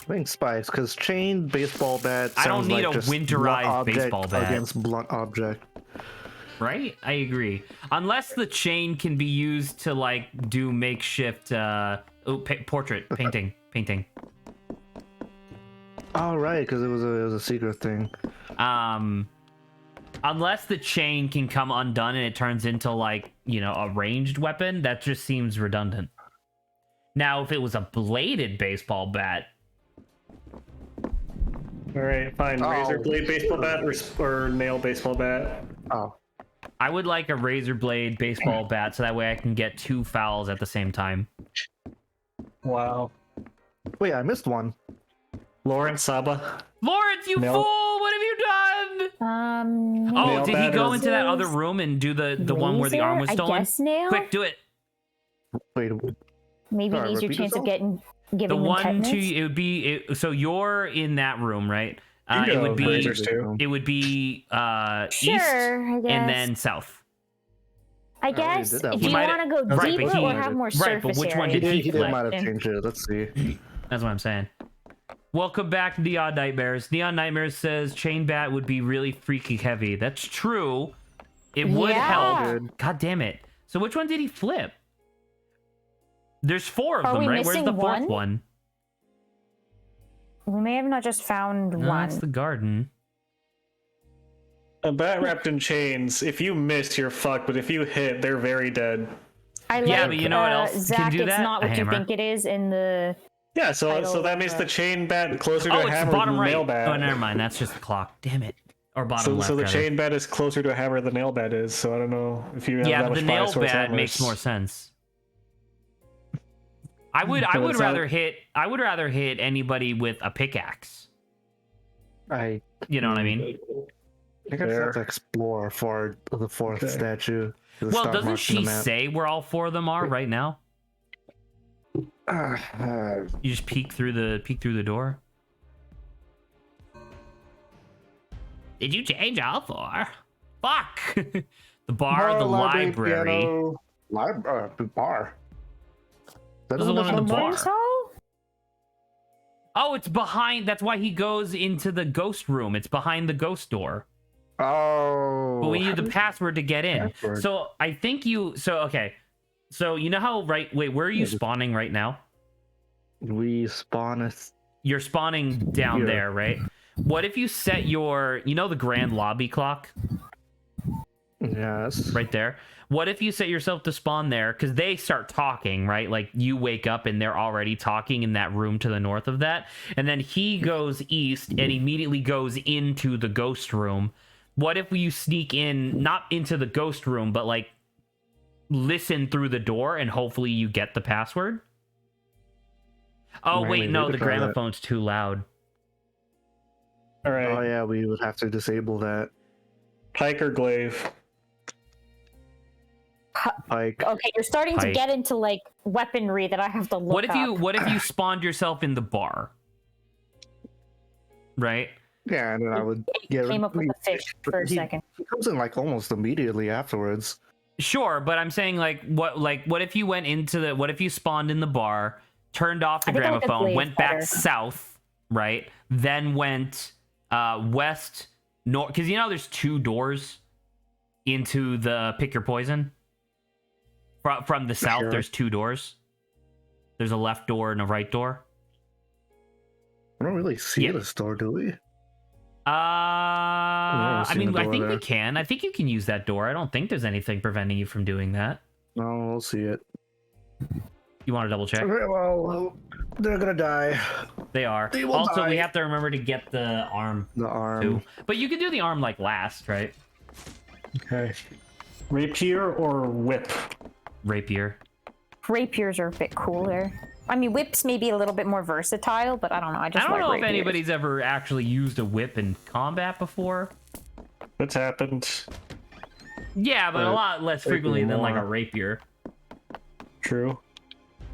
I think spikes, because chain baseball bat. I don't sounds need like a just winterized blunt object baseball bat. against blunt object. Right? I agree. Unless the chain can be used to like do makeshift portrait painting. Oh right, because it was a secret thing. Unless the chain can come undone and it turns into like, you know, a ranged weapon, that just seems redundant. Now, if it was a bladed baseball bat, All right, fine. Oh. Razor blade baseball bat or nail baseball bat? Oh, I would like a razor blade baseball bat so that way I can get 2 fouls at the same time. Wow. wait, I missed one. Lawrence Saba. Lawrence, you Nail- fool! What have you done? Oh, Nail did he bat go or- into that other room and do the one where the arm was Razor? stolen? I guess nail? Quick, do it. Wait, Maybe Sorry, an easier repeat chance of yourself? giving The them one, tetanus. two, it would be. So you're in that room, right? You It know would be. razors too. It would be east Sure, I guess. and then south. I already guess did that if one. you He want to go right, but deeper he- or have more right, surface but which one area. did he flip? might have changed it. Let's see. That's what I'm saying. Welcome back, Neon Nightmares. Neon Nightmares says chain bat would be really freaky heavy. That's true, It would Yeah. help. God damn it. So which one did he flip? There's 4 of Are them, we right? Where's missing the 4th one? one? We may have not just found No, one. that's the garden. A bat wrapped in chains. If you miss, you're fucked. But if you hit, they're very dead. I Yeah, like, but you know what else Zach, can do it's that? not A what you hammer. think it is in the... Yeah, so Title that of makes a- the chain bat closer to Oh, a it's hammer bottom than the right. nail bat. Oh, never mind. That's just the clock. Damn it. Or bottom left, So the rather. chain bat is closer to a hammer than the nail bat is. So I don't know if you have Yeah, that but the much nail bias towards bat makes hammers. more sense. I would But it's rather not- hit anybody with a pickaxe. I You know what I mean? think I just Fair. have to explore for the 4th Okay. statue. The Well, star doesn't marked in the she map. say where all 4 of them are right now? Uh, You just peek through the door. Did you change all 4? Fuck! The bar, the library. Bar. That's the one in the bar. Children's hall? Oh, it's behind. That's why he goes into the ghost room. It's behind the ghost door. Oh. But we need the password to get in. Password. So I think you. So okay. So you know how right? Wait, where are you spawning right now? We spawn a... You're spawning down Here. there, right? What if you set your, you know, the grand lobby clock Yes. right there? What if you set yourself to spawn there? Because they start talking, right? Like you wake up and they're already talking in that room to the north of that. And then he goes east and immediately goes into the ghost room. What if you sneak in, not into the ghost room, but like listen through the door and hopefully you get the password? Oh, Maybe wait, we no, could the try that. gramophone's too loud. All right, Oh yeah, we would have to disable that. pike or glaive. Like, Okay, you're starting to Pike. get into like weaponry that I have to look What if you up. what if you spawned yourself in the bar? Right? yeah, and then I would get... Came up with a fish for a he- second. He comes in like almost immediately afterwards. Sure, but I'm saying what if you went into the what if you spawned in the bar, turned off the I think I like the gramophone, glaive went back better. south, right? Then went west north, because you know there's 2 doors into the pick your poison. From the south, Sure. there's 2 doors. There's a left door and a right door. I don't really see Yeah. this door, do we? I seen mean, the I door think we there. can. I think you can use that door. I don't think there's anything preventing you from doing that. No, we'll see it. You want to double check? Okay, well, they're gonna die. They are. They will Also, we die. have to remember to get the arm The arm. too. But you can do the arm like last, right? Okay. Rapier or whip? Rapier. Rapiers are a bit cooler. I mean, whips may be a little bit more versatile, but I don't know. I I just don't like know if rapiers. anybody's ever actually used a whip in combat before. That's happened. Yeah, but a lot less frequently than like a more. rapier. True.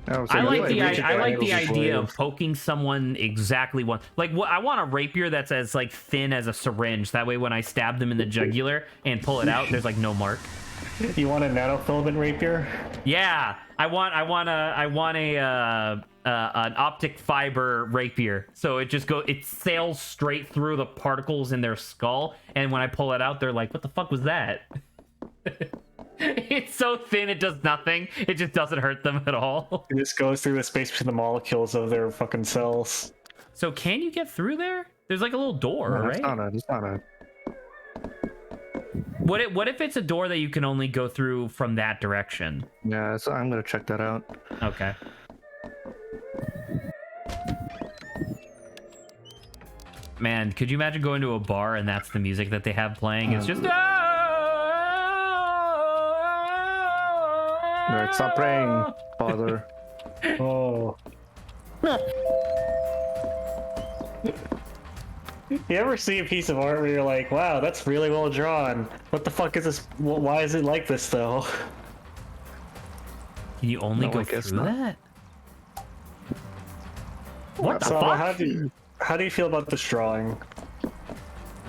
I like the Reaching I like angles the is idea brave. of poking someone exactly one. Like what I want a rapier that's as like thin as a syringe. That way, when I stab them in the jugular and pull it out, there's like no mark. You want a nanofilament rapier? Yeah, I want a an optic fiber rapier. So it sails straight through the particles in their skull, and when I pull it out, they're like, "What the fuck was that?" It's so thin, it does nothing. It just doesn't hurt them at all. It just goes through the space between the molecules of their fucking cells. So can you get through there? There's like a little door, No, right? it's not a. What if it's a door that you can only go through from that direction? Yeah, so I'm gonna check that out. Okay. Man, could you imagine going to a bar and that's the music that they have playing? It's just Alright, stop praying, Father. Oh. You ever see a piece of art where you're like, wow, that's really well drawn. What the fuck is this? Why is it like this, though? Can you only No, go I guess through not. that? What the So, fuck? how do you feel about this drawing?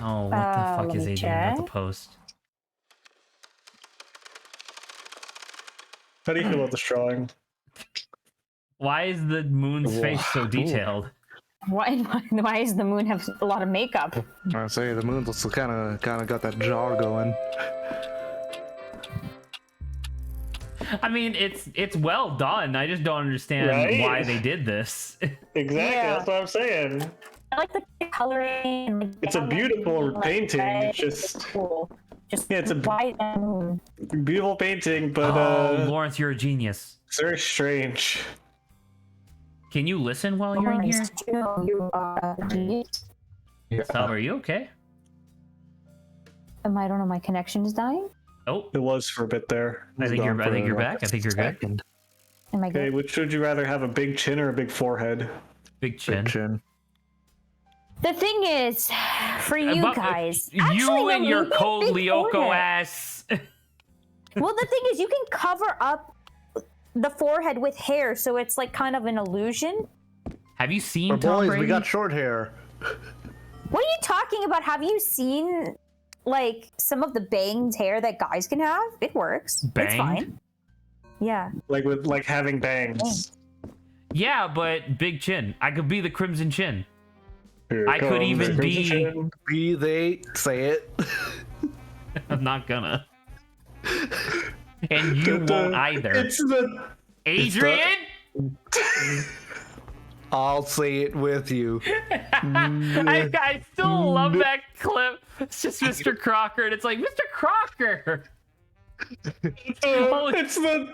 Oh, what the fuck let is me AJ about to check. post? How do you feel about this drawing? Why is the moon's face so Ooh. detailed? Why does the moon have a lot of makeup? I say the moon's also kind of got that jaw going. I mean, it's well done. I just don't understand Right? why they did this. Exactly, Yeah. that's what I'm saying. I like the coloring. And, like, It's a beautiful painting. It's just cool. Just Yeah, it's a- white and beautiful painting, but Oh, Lawrence, you're a genius. it's very strange. Can you listen while you're in here? You are a genius. Sub, are you okay? I don't know. My connection is dying. Oh, It was for a bit there. I think gone you're for back. I think you're good. Second. Am I Okay, good? which would you rather have, a big chin or a big forehead? Big chin. Big chin. The thing is, for you But, guys, you actually, and no, your maybe a cold big Lyoko forehead. ass. Well, the thing is, you can cover up the forehead with hair, so it's like kind of an illusion. Have you seen For Tom boys, Brady? we got short hair. What are you talking about? Have you seen like some of the banged hair that guys can have? It works. It's Banged? fine. Yeah. Like with having bangs. Yeah, but big chin. I could be the Crimson Chin. Here I could comes even the be- chin. Be they say it. I'm not gonna. And you won't either. It's the Adrian? I'll say it with you. I still love that clip. It's just Mr. Crocker, and it's like, Mr. Crocker! Holy- it's the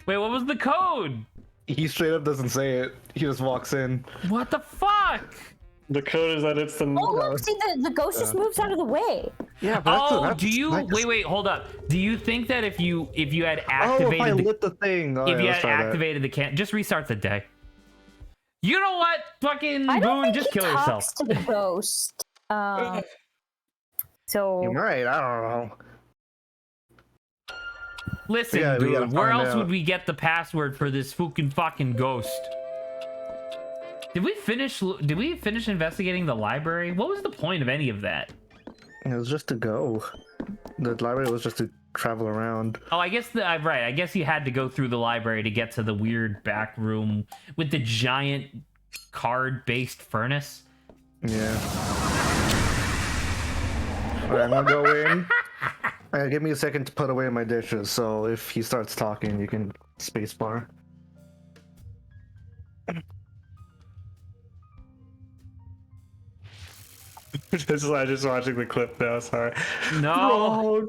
Wait, what was the code? He straight up doesn't say it. He just walks in. What the fuck? code is that it's the Oh, look, see, the ghost just moves out of the way. Yeah, Oh, do you wait, hold up. Do you think that if you had Oh, if I activated the, lit the thing. Oh, if yeah, you let's had try that. activated the can, just restart the day. You know what? Fucking I don't Boone, think just he kill yourself. talks to the ghost. So You're right. I don't know. Listen, Yeah, we gotta dude, where find else out. would we get the password for this fucking ghost? Did we finish investigating the library? What was the point of any of that? It was just to go. The library was just to travel around. Oh, I guess right. I guess you had to go through the library to get to the weird back room with the giant card-based furnace. Yeah. Alright, I'm gonna go in. Give me a second to put away my dishes, so if he starts talking, you can spacebar. I'm just watching the clip now. Sorry. No.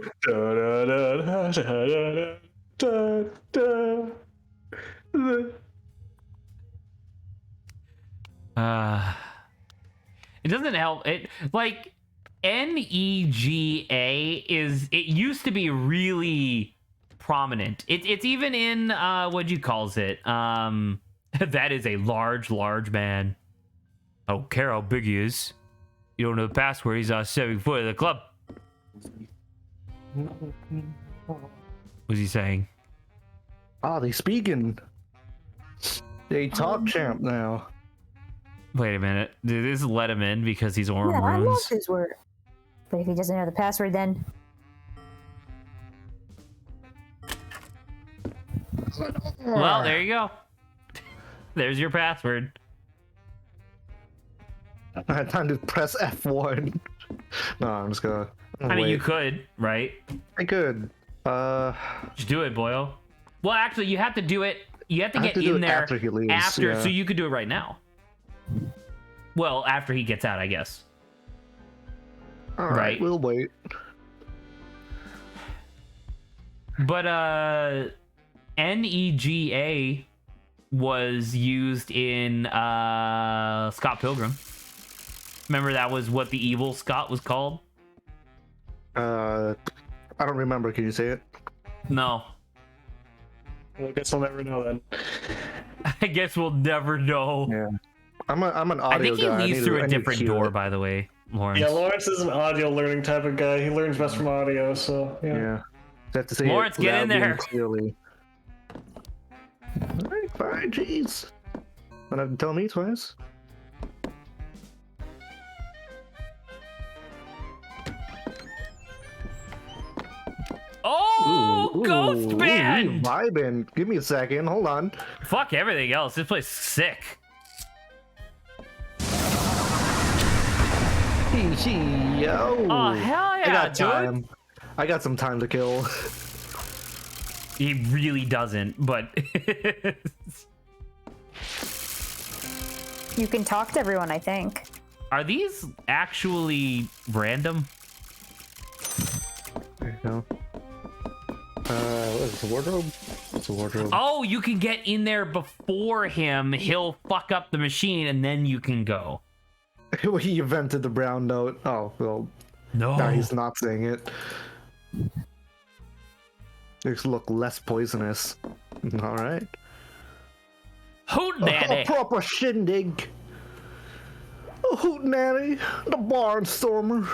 It doesn't help. It like NEGA it used to be really prominent. It's even in what you calls it. That is a large man. I don't care how big he is. You don't know the password. He's 7 foot of the club. What's he saying? Ah, they speaking. They talk champ now. Wait a minute. Did this let him in because he's Orm yeah, I love Runes? his word. But if he doesn't know the password, then Well, there you go. There's your password. I had time to press F1. No, I'm just gonna. I mean, you could, right? I could. Just do it, boyo. Well, actually, you have to do it. You have to I get have to do in it there after he leaves, yeah. so you could do it right now. Well, after he gets out, I guess. All right. right, we'll wait. But NEGA was used in Scott Pilgrim. Remember that was what the evil Scott was called? I don't remember. Can you say it? No. Well, I guess I'll never know then. I guess we'll never know. Yeah. I'm an I audio think he guy. leads through a different door, by the way, Lawrence. Yeah, Lawrence is an audio learning type of guy. He learns best from audio, so yeah. Yeah. You have to say Lawrence, it get in loudly and there. Clearly. All right, fine. Jeez. Don't have to tell me twice. Oh, Ooh, Ghost ooh, Band! Vibing. Give me a second. Hold on. Fuck everything else. This place is sick. Yo. Oh, hell yeah, I got dude. time. I got some time to kill. He really doesn't, but You can talk to everyone, I think. are these actually random? There you go. What is this, a wardrobe? It's a wardrobe. Oh, you can get in there before him. He'll fuck up the machine, and then you can go. He invented the brown note. Oh, well, No. now he's not saying it. Makes it look less poisonous. All right. Hootenanny. A proper shindig. A hootenanny. The barnstormer.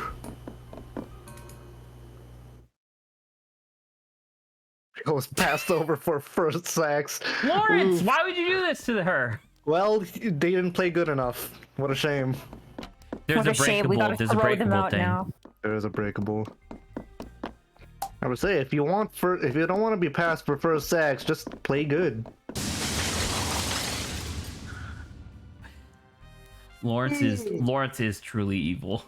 Was passed over for first sex. Lawrence, Oof. why would you do this to her? Well, they didn't play good enough. What a shame. There's What a a shame. We breakable. gotta There's a throw them breakable out thing. now. There is a breakable. I would say if you don't want to be passed for first sex, just play good. Lawrence is truly evil.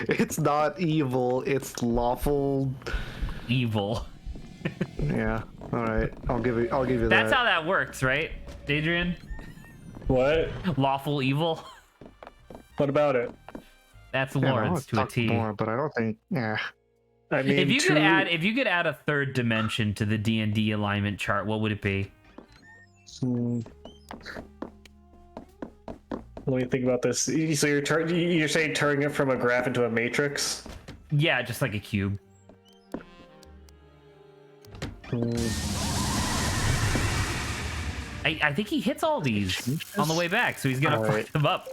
It's not evil. It's lawful. Evil. Yeah. All right. I'll give you that. That's how that works, right, Adrian? What? Lawful evil. What about it? That's Yeah, I Lawrence wanna to a talk T. more, but I don't think. Yeah. I mean, If you could add a third dimension to the D&D alignment chart, what would it be? Let me think about this. So you're saying turning it from a graph into a matrix? Yeah, just like a cube. I think he hits all these on the way back, so he's gonna Alright. fuck them up.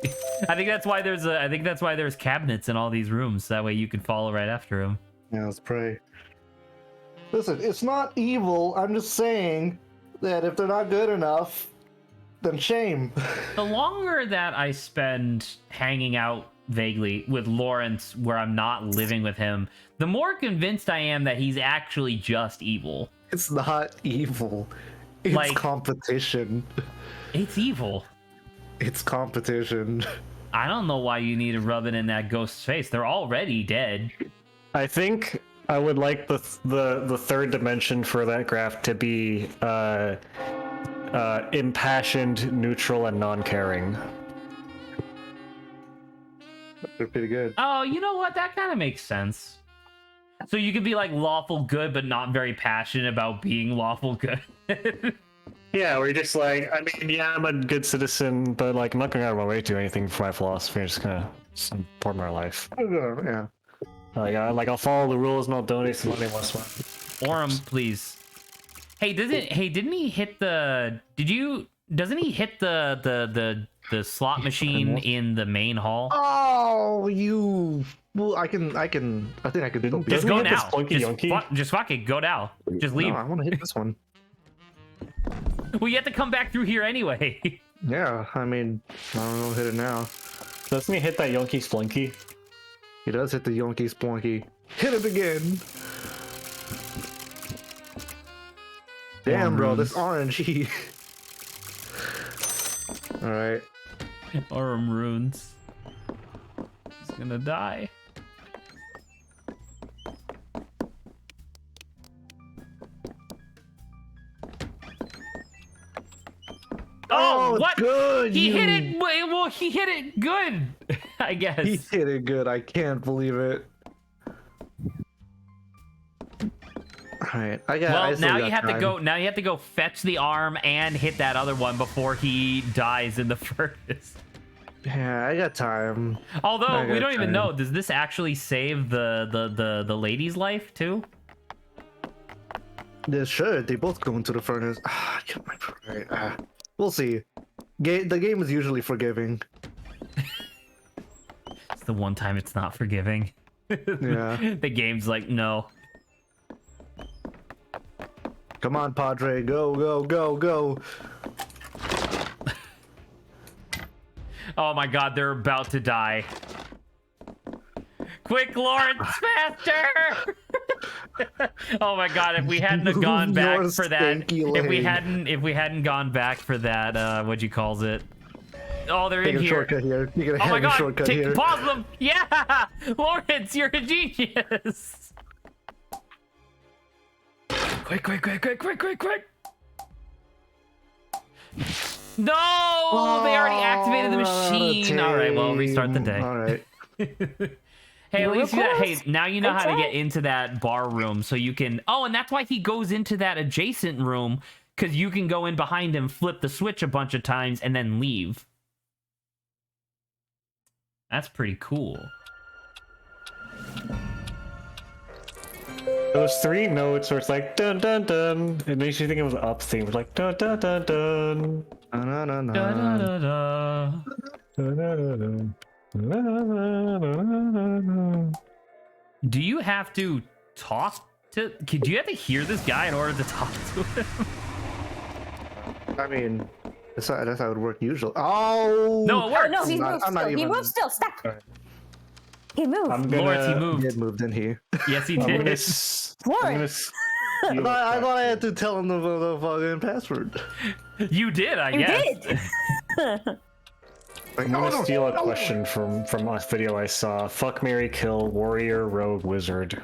I think that's why there's cabinets in all these rooms. That way you can follow right after him. Yeah. Let's pray. Listen, it's not evil. I'm just saying that if they're not good enough, then shame. The longer that I spend hanging out vaguely with Lawrence, where I'm not living with him, the more convinced I am that he's actually just evil. It's not evil. It's Like- competition. It's evil. It's competition. I don't know why you need to rub it in that ghost's face. They're already dead. I think I would like the third dimension for that graph to be impassioned, neutral, and non-caring. They're pretty good. Oh, you know what? That kind of makes sense. So you could be like lawful good, but not very passionate about being lawful good. Yeah, where you're just like, I mean, yeah, I'm a good citizen, but like, I'm not going out of my way to do anything for my philosophy. I'm just gonna support my life. Yeah. I'll follow the rules and I'll donate some money once in a while. Orem, please. Hey, didn't he hit the? Doesn't he hit the slot machine in the main hall? Oh, you. Well, I think I can. Still beat Just it. go hit this now. Plunky Yonky? Just fuck it. Go now. Just leave. No, I want to hit this one. Well, you have to come back through here anyway. Yeah, I mean, I don't know, hit it now. Doesn't he hit that Yonky Splunky? He does hit the Yonky Splunky. Hit it again. Damn, bro, this RNG. All right. Orem runes. He's gonna die. Oh, what? Good. He hit you- it. Well, he hit it good, I guess. He hit it good. I can't believe it. All right, I got. I Well, still now got you have to time. go. Now you have to go fetch the arm and hit that other one before he dies in the furnace. Yeah, I got time. Although I we got don't even time. know. Does this actually save the lady's life too? They should. They both go into the furnace. Ah, I killed my pride. We'll see. The game is usually forgiving. It's the one time it's not forgiving. Yeah. The game's like, no. Come on, Padre. Go, go, go, go. Oh my god, they're about to die. Quick, Lawrence, faster! Oh my god, if we hadn't have gone back Your for that, stanky if we hadn't gone back for that, what'd you calls it? Oh, they're Take in a here. shortcut here. You gotta Oh my have a god, shortcut take here. pause them! Yeah! Lawrence, you're a genius! Quick, quick, quick, quick, quick, quick, quick. No! They already activated the machine. All right, well, restart the day. All right. Hey, at least you got, hey, close. now you know Good how to try. get into that bar room so you can... Oh, and that's why he goes into that adjacent room, because you can go in behind him, flip the switch a bunch of times, and then leave. That's pretty cool. Those 3 notes where it's like dun dun dun. It makes you think it was up theme. It's like dun dun dun dun. Na, na, na, na. Da-da-da-da. Dun, dun, dun, dun. Do you have to talk to... Do you have to hear this guy in order to talk to him? I mean, that's how it would work usually. Oh! No, it Oh works. no, he not- moved I'm not still. He even- moved still. Stop. Alright. He moved. I'm gonna. Lawrence, he He moved. did move, didn't he? Yes, he I'm did. gonna. Lawrence. I thought I had to tell him the fucking password. You did, I You guess. did. Like, I'm gonna steal a question from a video I saw. Fuck, marry, kill, warrior, rogue, wizard.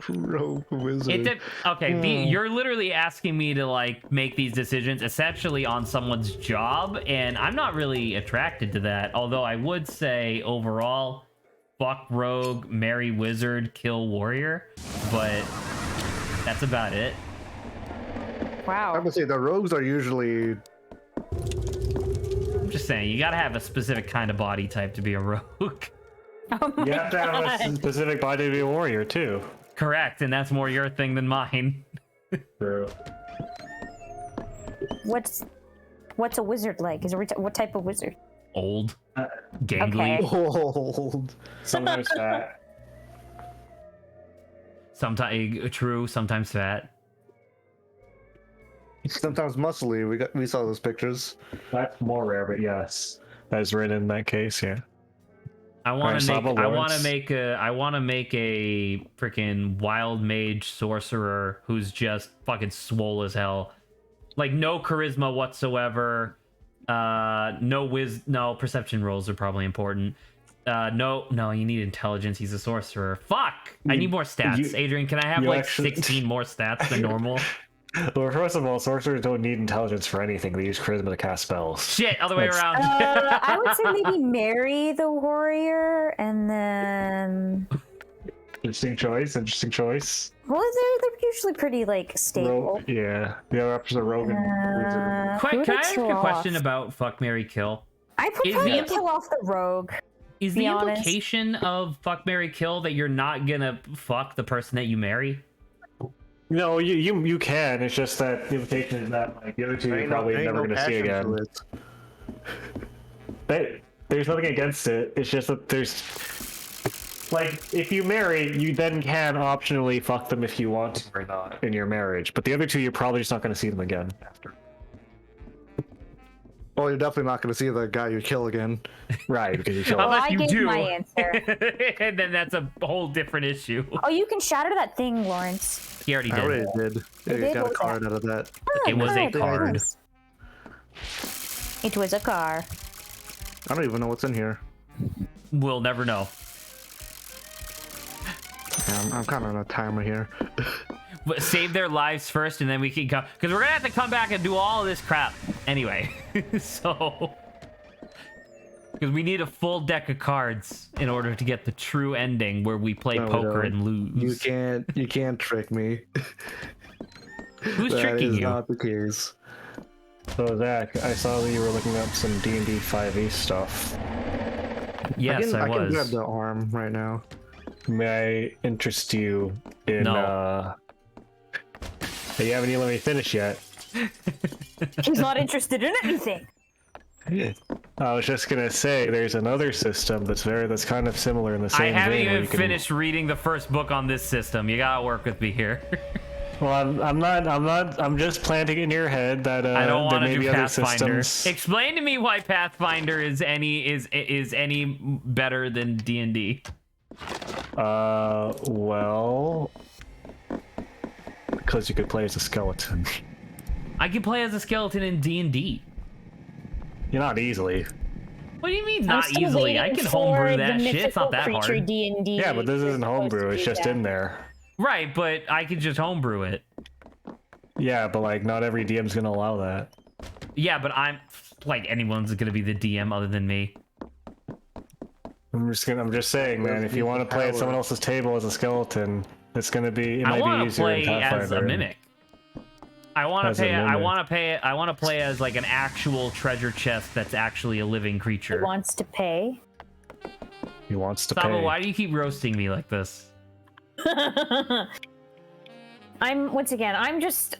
Rogue wizard. Okay, you're literally asking me to like make these decisions essentially on someone's job, and I'm not really attracted to that. Although I would say overall, fuck rogue, marry wizard, kill warrior, but that's about it. I Wow. would say the rogues are usually. I'm just saying, you gotta have a specific kind of body type to be a rogue. Oh my You have to have a God. specific body to be a warrior too. Correct, and that's more your thing than mine. True. What's a wizard like? What type of wizard? Old, gangly, Okay. Old. Sometimes fat. sometimes true, sometimes fat. Sometimes muscly. We saw those pictures. That's more rare, but yes, that is written in that case. Yeah. I want to Alright, make. Saba I want Lawrence. to make a. I want to make a freaking wild mage sorcerer who's just fucking swole as hell, like no charisma whatsoever. No perception rolls are probably important. No, you need intelligence. He's a sorcerer. Fuck! I need more stats. Adrian, can I have you like actually- 16 more stats than normal? Well, first of all, sorcerers don't need intelligence for anything. They use charisma to cast spells. Shit, other way That's- around. I would say maybe marry the warrior, and then Interesting choice. Interesting choice. well, they're usually pretty like stable. Rogue, yeah. The other options are rogue and wizard. Quick, Who can would I ask a kill question off? about fuck, marry, kill? I Is prefer the- to kill off the rogue. Is Be the honest. implication of fuck, marry, kill that you're not gonna fuck the person that you marry? No, you can. It's just that the implication is that like the other two you're probably never going to see again. There's nothing against it. It's just that there's like if you marry, you then can optionally fuck them if you want to or not in your marriage. But the other two, you're probably just not going to see them again after. Well, you're definitely not going to see the guy you kill again. Right, because you kill Well, them. Unless I you gave do. my answer. And then that's a whole different issue. Oh, you can shatter that thing, Lawrence. He already I did. already did. Yeah, You you did? got What a was card out of that. Oh, It was a good. card. Nice. It was a car. I don't even know what's in here. We'll never know. Yeah, I'm kind of on a timer here. But save their lives first, and then we can come. Because we're gonna have to come back and do all of this crap anyway. So, because we need a full deck of cards in order to get the true ending where we play No, we poker don't. and lose. You can't trick me. Who's That tricking is you? not the case. So Zach, I saw that you were looking up some D&D 5e stuff. Yes, I I can grab was. the arm right now. May I interest you in? No. You haven't even let me finish yet. He's not interested in anything. I was just gonna say, there's another system that's kind of similar in the I same haven't vein. where even you can- finished reading the first book on this system. You gotta work with me here. Well, I'm just planting in your head that I don't there want to may do be other Pathfinder. systems. Explain to me why Pathfinder is any better than D&D. Well, because you could play as a skeleton. I can play as a skeleton in D&D. You're not easily. What do you mean I'm not still easily? I waiting can for homebrew the that shit. It's not that mythical creature hard. D&D. Yeah, but this isn't You're supposed homebrew. to It's do just that. in there. Right, but I could just homebrew it. Yeah, but like not every DM's gonna allow that. Yeah, but I'm like anyone's gonna be the DM other than me. I'm just saying, man. If you want to play at someone else's table as a skeleton, it's gonna be. It I might be want to easier in play as a Pathfinder. mimic. I want As to a pay. I mimic. want to pay. I want to play as like an actual treasure chest that's actually a living He creature. wants to pay. He wants to Saba, pay. why do you keep roasting me like this? Once again,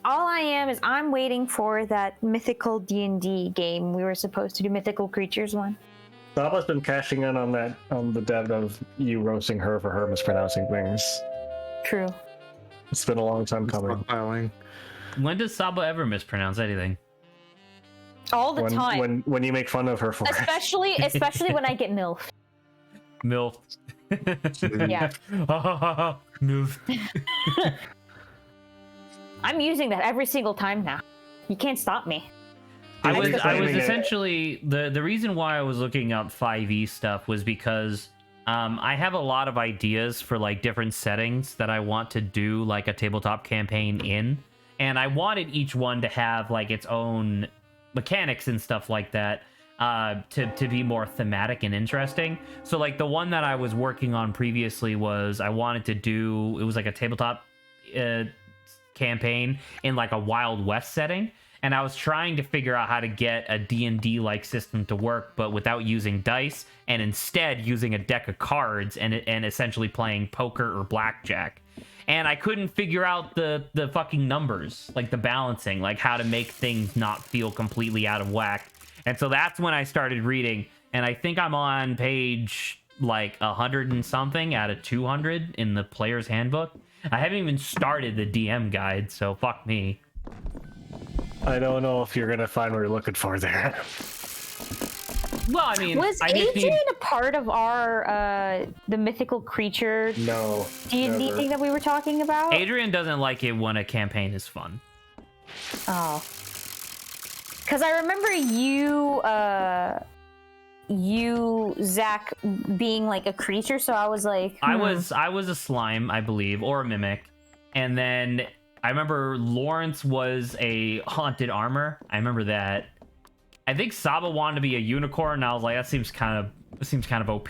all I am is I'm waiting for that mythical D&D game we were supposed to do, mythical creatures one. Saba's been cashing in on that on the dev of you roasting her for her mispronouncing things. True. It's been a long time coming. Stockpiling. When does Saba ever mispronounce anything? All the time. When you make fun of her for it. Especially when I get MILF. MILF. Yeah. MILF. I'm using that every single time now. You can't stop me. I was Explaining it. essentially the reason why I was looking up 5e stuff was because I have a lot of ideas for like different settings that I want to do like a tabletop campaign in, and I wanted each one to have like its own mechanics and stuff like that to be more thematic and interesting. So like the one that I was working on previously was I wanted to do, it was like a tabletop campaign in like a Wild West setting, and I was trying to figure out how to get a D&D like system to work but without using dice, and instead using a deck of cards and essentially playing poker or blackjack. And I couldn't figure out the fucking numbers, like the balancing, like how to make things not feel completely out of whack. And so that's when I started reading, and I think I'm on page like 100 and something out of 200 in the player's handbook. I haven't even started the DM guide, so fuck me. I don't know if you're gonna find what you're looking for there. Well, I mean, Was I just Adrian need... a part of our the mythical creature No. D&D never. thing that we were talking about? Adrian doesn't like it when a campaign is fun. Oh. Because I remember you, Zach, being like a creature, so I was like, I was a slime, I believe, or a mimic. And then I remember Lawrence was a haunted armor. I remember that. I think Saba wanted to be a unicorn, and I was like, that seems kind of OP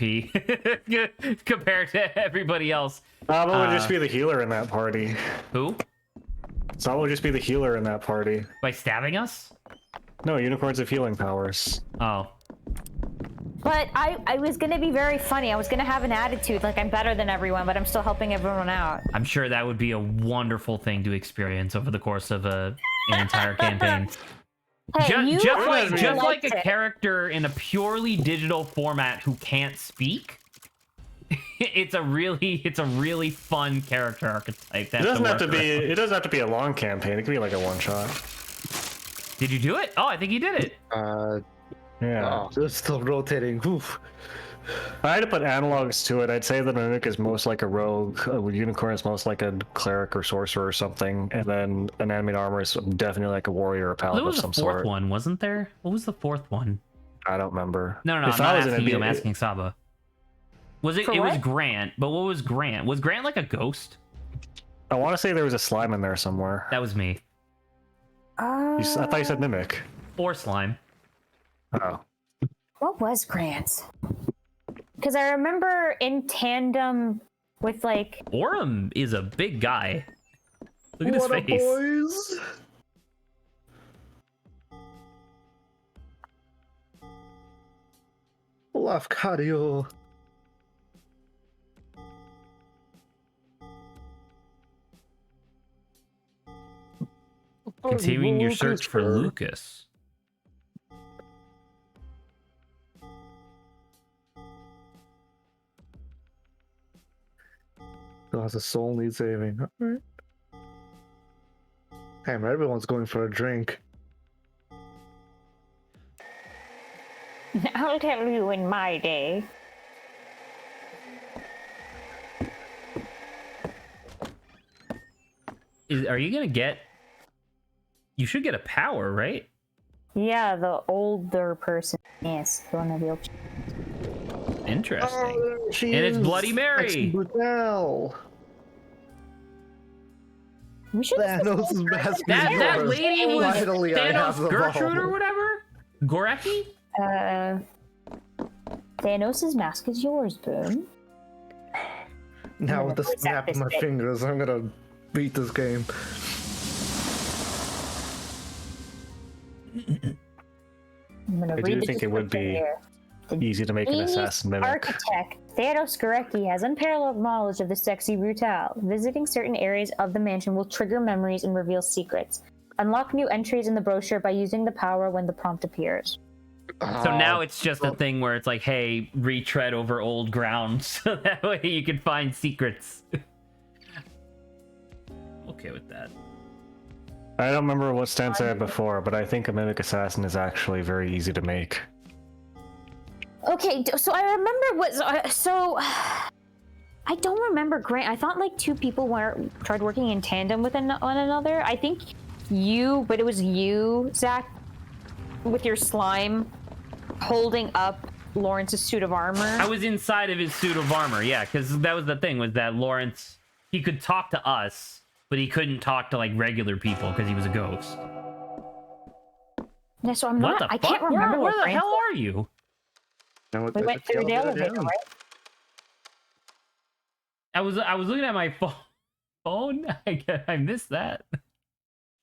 compared to everybody else. Saba would just be the healer in that party. Who? Saba would just be the healer in that party. By stabbing us? No, unicorns have healing powers. Oh. But I was gonna be very funny. I was gonna have an attitude like I'm better than everyone, but I'm still helping everyone out. I'm sure that would be a wonderful thing to experience over the course of an entire campaign. Hey, you Just like liked a it. character in a purely digital format who can't speak. It's a really fun character archetype. It doesn't have to be a long campaign. It could be like a one shot. Did you do it? Oh, I think you did it. Yeah. It's still rotating. Oof. If I had to put analogs to it, I'd say the mimic is most like a rogue, a unicorn is most like a cleric or sorcerer or something, and then an animate armor is definitely like a warrior or There paladin of was a some fourth sort. one, wasn't there? What was the fourth one? I don't remember. No, I'm If not I was in asking it, you. I'm asking Saba. Was it? For It was what? Grant, but what was Grant? Was Grant like a ghost? I want to say there was a slime in there somewhere. That was me. I thought you said mimic. Or slime. Oh. What was Grant? Because I remember in tandem with like Orem is a big guy. Look at his What up, face. boys? Lafcadio. Continuing your search for Lucas. Oh, the soul needs saving. Alright. Damn, everyone's going for a drink. I'll tell you in my day. Are you gonna get? You should get a power, right? Yeah, the older person. Yes, don't have the option. Interesting. Oh, And it's Bloody Mary. Brutale. We should Thanos' mask is That yours. lady was Finally, I have Thanos the Gertrude or ball. whatever? Goreki? Thanos' mask is yours, Boom. Now with the What's snap that of my biscuit? fingers, I'm gonna beat this game. I'm gonna I read do the think it would description be here. easy to make an Genius assassin mimic. architect Thanos Gorecki has unparalleled knowledge of the sexy Brutale. Visiting certain areas of the mansion will trigger memories and reveal secrets. Unlock new entries in the brochure by using the power when the prompt appears. So now it's just a thing where it's like, hey, retread over old ground, so that way you can find secrets. Okay with that. I don't remember what stance I had before, but I think a mimic assassin is actually very easy to make. Okay, so I remember what. So I don't remember Grant. I thought like two people tried working in tandem with one another. I think you, but it was you, Zach, with your slime holding up Lawrence's suit of armor. I was inside of his suit of armor, yeah, because that was the thing, was that Lawrence, he could talk to us, but he couldn't talk to like regular people because he was a ghost. Yeah, so I'm What not. the I fuck? can't remember Where what the Grant hell are you? We went through the elevator, right? I was looking at my phone. I missed that.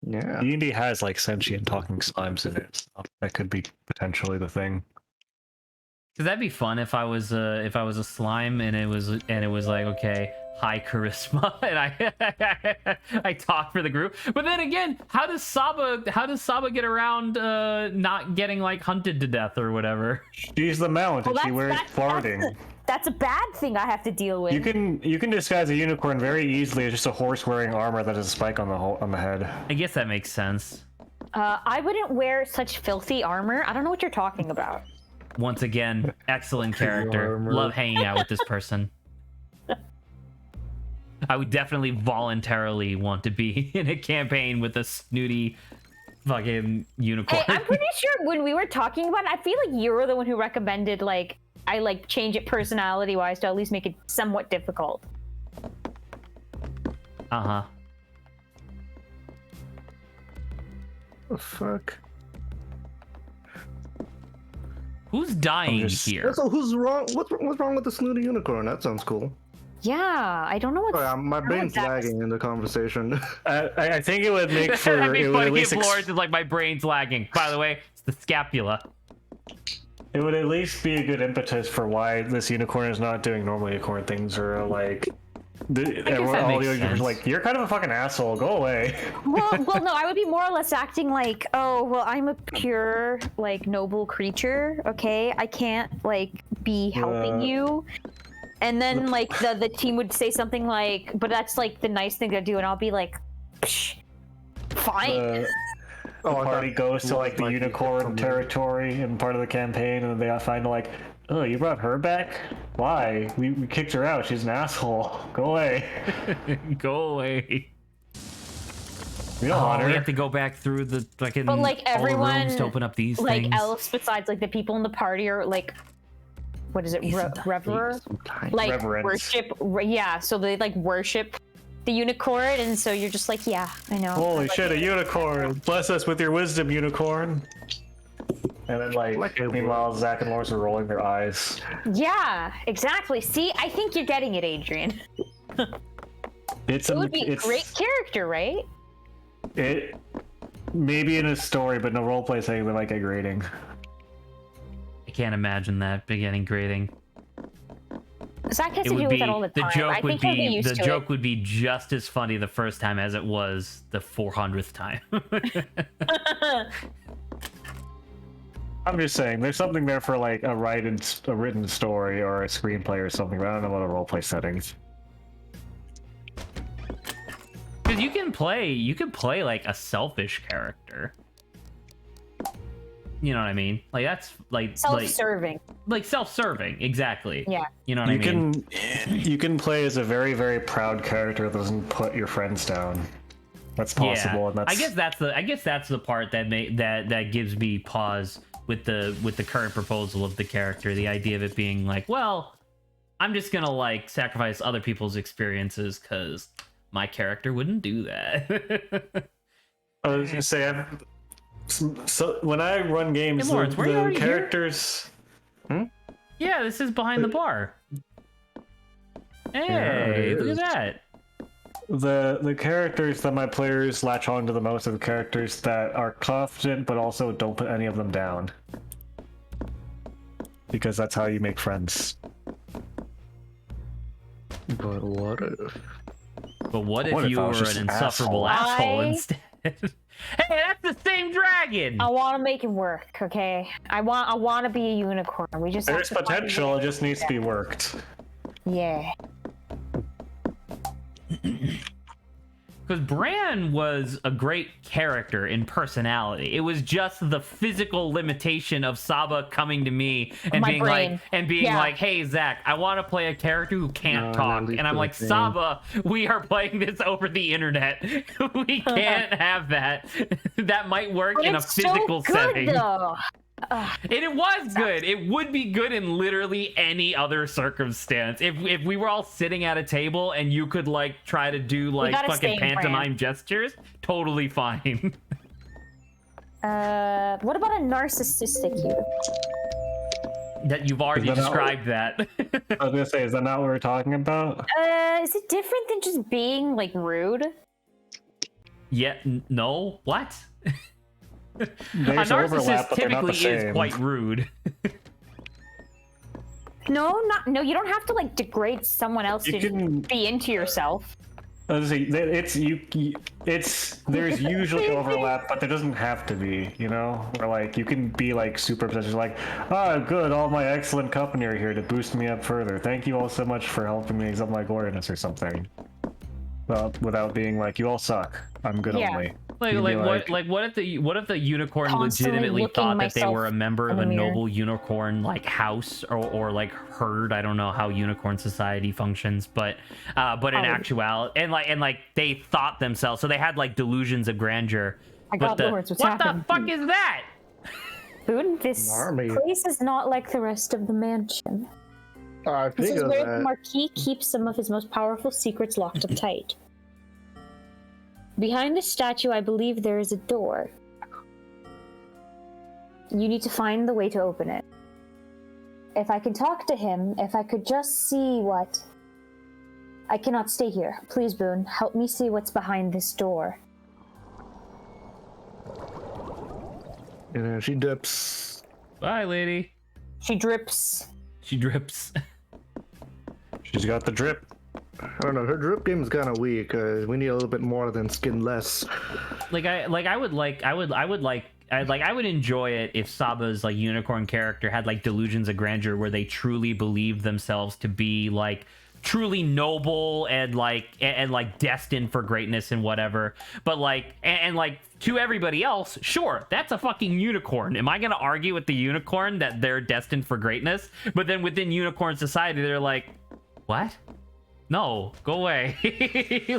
Yeah. D&D has like sentient talking slimes in it. So that could be potentially the thing. Cause that'd be fun if I was a slime and it was like, okay, high charisma and I talk for the group. But then again, how does Saba get around not getting like hunted to death or whatever? She's the mount and she wears farting. That's a bad thing I have to deal with. You can disguise a unicorn very easily as just a horse wearing armor that has a spike on the head. I guess that makes sense. I wouldn't wear such filthy armor. I don't know what you're talking about. Once again, excellent character. Armor. Love hanging out with this person. I would definitely voluntarily want to be in a campaign with a snooty fucking unicorn. Hey, I'm pretty sure when we were talking about it, I feel like you were the one who recommended like I like change it personality wise to at least make it somewhat difficult. Uh-huh. The fuck? Who's dying just- here? So who's wrong? What's wrong with the snooty unicorn? That sounds cool. Yeah, I don't know what. Sorry, my brain's lagging in the conversation. I think it would make for That'd be it would at funny least if Lawrence is like, my brain's lagging. By the way, it's the scapula. it would at least be a good impetus for why this unicorn is not doing normal unicorn things, or like everyone, that all makes the unicorns sense. are like, you're kind of a fucking asshole, go away. well, no, I would be more or less acting like, oh, well, I'm a pure, like, noble creature, okay? I can't, like, be helping you. And then, like, the team would say something like, but that's, like, the nice thing to do, and I'll be like, psh, fine. The I party thought- goes to like the unicorn territory and part of the campaign, and they find like, oh, you brought her back? Why? We kicked her out. She's an asshole. Go away. Go away. We don't want Oh, her. we have to go back through the fucking But, like, all the everyone, rooms to open up these like, things. else besides, like, the people in the party are, like, what is it, reverer? Like, Reverence. worship, yeah, so they, like, worship the unicorn, and so you're just like, yeah, I know. Holy Like, shit, a unicorn! Bless us with your wisdom, unicorn! And then, like meanwhile, Zach and Lawrence are rolling their eyes. Yeah, exactly. See, I think you're getting it, Adrian. It's It would be a it's, great character, right? It maybe in a story, but no roleplay setting, they might get grading. I can't imagine that beginning grading. Zach has It to deal would with be that all the the time. joke I would think he'll be be used the to joke it. would be just as funny the first time as it was the 400th time. I'm just saying, there's something there for like a written story or a screenplay or something, but I don't know about a roleplay settings. Because you can play like a selfish character. You know what I mean? Like that's like Self-serving. like self-serving, exactly. Yeah. You know what I mean? You can play as a very, very proud character that doesn't put your friends down. That's possible, Yeah. and that's I guess that's the part that gives me pause with the current proposal of the character. The idea of it being like, well, I'm just gonna like sacrifice other people's experiences because my character wouldn't do that. I was gonna say, so when I run games, Hey, Lawrence, were you the already here? characters. Yeah, this is behind the bar. Hey, it look at is. that. The characters that my players latch on to the most are the characters that are confident, but also don't put any of them down. Because that's how you make friends. But what if? But what if What if you I were was an just an insufferable asshole? asshole I- instead? Hey, that's the same dragon! I want to make it work, okay? I want to be a unicorn. We just have There's to find a potential, way. it just needs to be worked. Yeah. Because Bran was a great character in personality. It was just the physical limitation of Saba coming to me and My being brain. like, Yeah. "Hey Zach, I want to play a character who can't No, talk." no, And I'm like, thing. "Saba, we are playing this over the internet. We can't have that. That might work But in a it's physical so good, setting." though. And it was good. It would be good in literally any other circumstance. If we were all sitting at a table and you could like try to do like gotta stay fucking in pantomime gestures, totally fine. What about a narcissistic unicorn? That you've already Is that not- described that. I was gonna say, is that not what we're talking about? Is it different than just being like rude? Yeah, no, what? A There's overlap, narcissist but they're not the typically is same. quite rude. No, no. You don't have to like degrade someone else You to can- be into yourself. I was gonna say, there's usually overlap, but there doesn't have to be, you know? Or like, you can be like super obsessed, like, good, all my excellent company are here to boost me up further. Thank you all so much for helping me exalt my gloriness or something. Well, without being like, you all suck. I'm good Yeah. only. Like, You can like, be what if the unicorn Constantly legitimately looking thought that they myself were a member of in a the mirror. noble unicorn like house or like herd? I don't know how unicorn society functions, but in actuality, and like they thought themselves, so they had like delusions of grandeur. I But got the, Lawrence, what's what happening? the fuck is that? Boone, this Army. place is not like the rest of the mansion. I This is figured where the that. Marquis keeps some of his most powerful secrets locked up tight. Behind the statue, I believe there is a door. You need to find the way to open it. If I can talk to him, if I could just see what... I cannot stay here. Please, Boone, help me see what's behind this door. And she dips. Bye, lady. She drips. She drips. She's got the drip. I don't know. Her drip game is kind of weak. We need a little bit more than skinless. I would enjoy it if Saba's like unicorn character had like delusions of grandeur where they truly believed themselves to be like truly noble and like destined for greatness and whatever. But like and like to everybody else, sure, that's a fucking unicorn. Am I gonna argue with the unicorn that they're destined for greatness? But then within unicorn society, they're like, what? No, go away.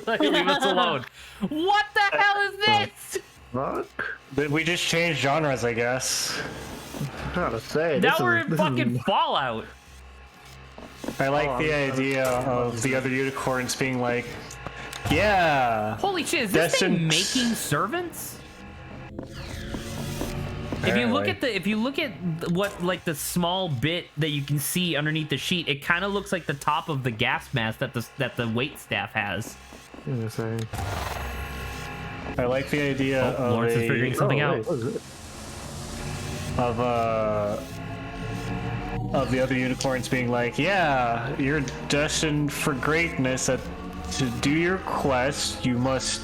Like, leave us alone. What the hell is this? Fuck. We just changed genres, I guess. I'm trying to say. Now we're in fucking Fallout. I like the idea of the other unicorns being like, yeah. Holy shit, is this thing Destined- making servants? If you look at what like the small bit that you can see underneath the sheet, it kind of looks like the top of the gas mask that the wait staff has. I like the idea of Lawrence is figuring something out. of the other unicorns being like, yeah, you're destined for greatness. To do your quest, you must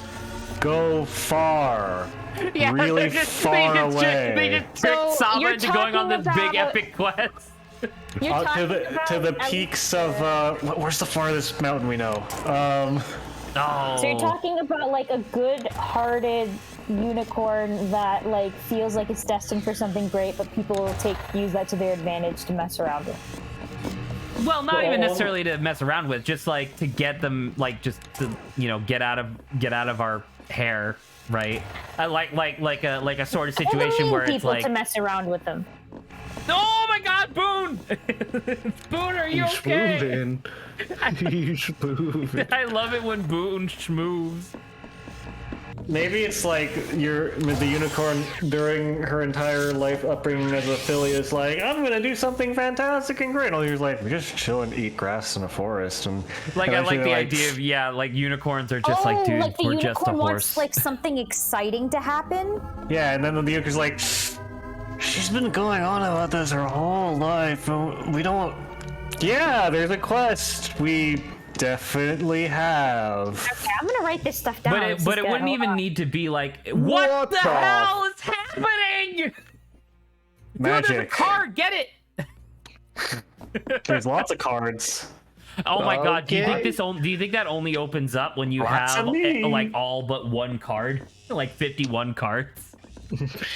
go far. Yeah, really they far away. They just tricked So, Saba you're into going on this talking big about- epic quest. You're talking to the about- peaks of where's the farthest mountain we know? Oh, So you're talking about like a good-hearted unicorn that like feels like it's destined for something great, but people will use that to their advantage to mess around with. well, not even necessarily to mess around with, just like to get them, like just to get out of our hair, right? Like a sort of situation where people it's like to mess around with them. Oh my God, Boone! Boone, are you okay? He's moving. I love it when Boone schmoves. Maybe it's like the unicorn during her entire life upbringing as a filly is like, I'm gonna do something fantastic and great. And all you're like, we just chill and eat grass in a forest. And Like, I like the eventually, idea of, yeah, like unicorns are just like, dude, like the we're just a unicorn horse. wants like something exciting to happen. yeah, and then the unicorn's like, she's been going on about this her whole life. And we don't. Yeah, there's a quest. We definitely have. Okay, I'm gonna write this stuff down. But it wouldn't even need to be like, what the hell is happening? Dude, there's a Magic. card, get it! There's lots of cards. Oh my God, do you think Okay. do you think that only opens up when you Lots have of me. like all but one card? Like 51 cards?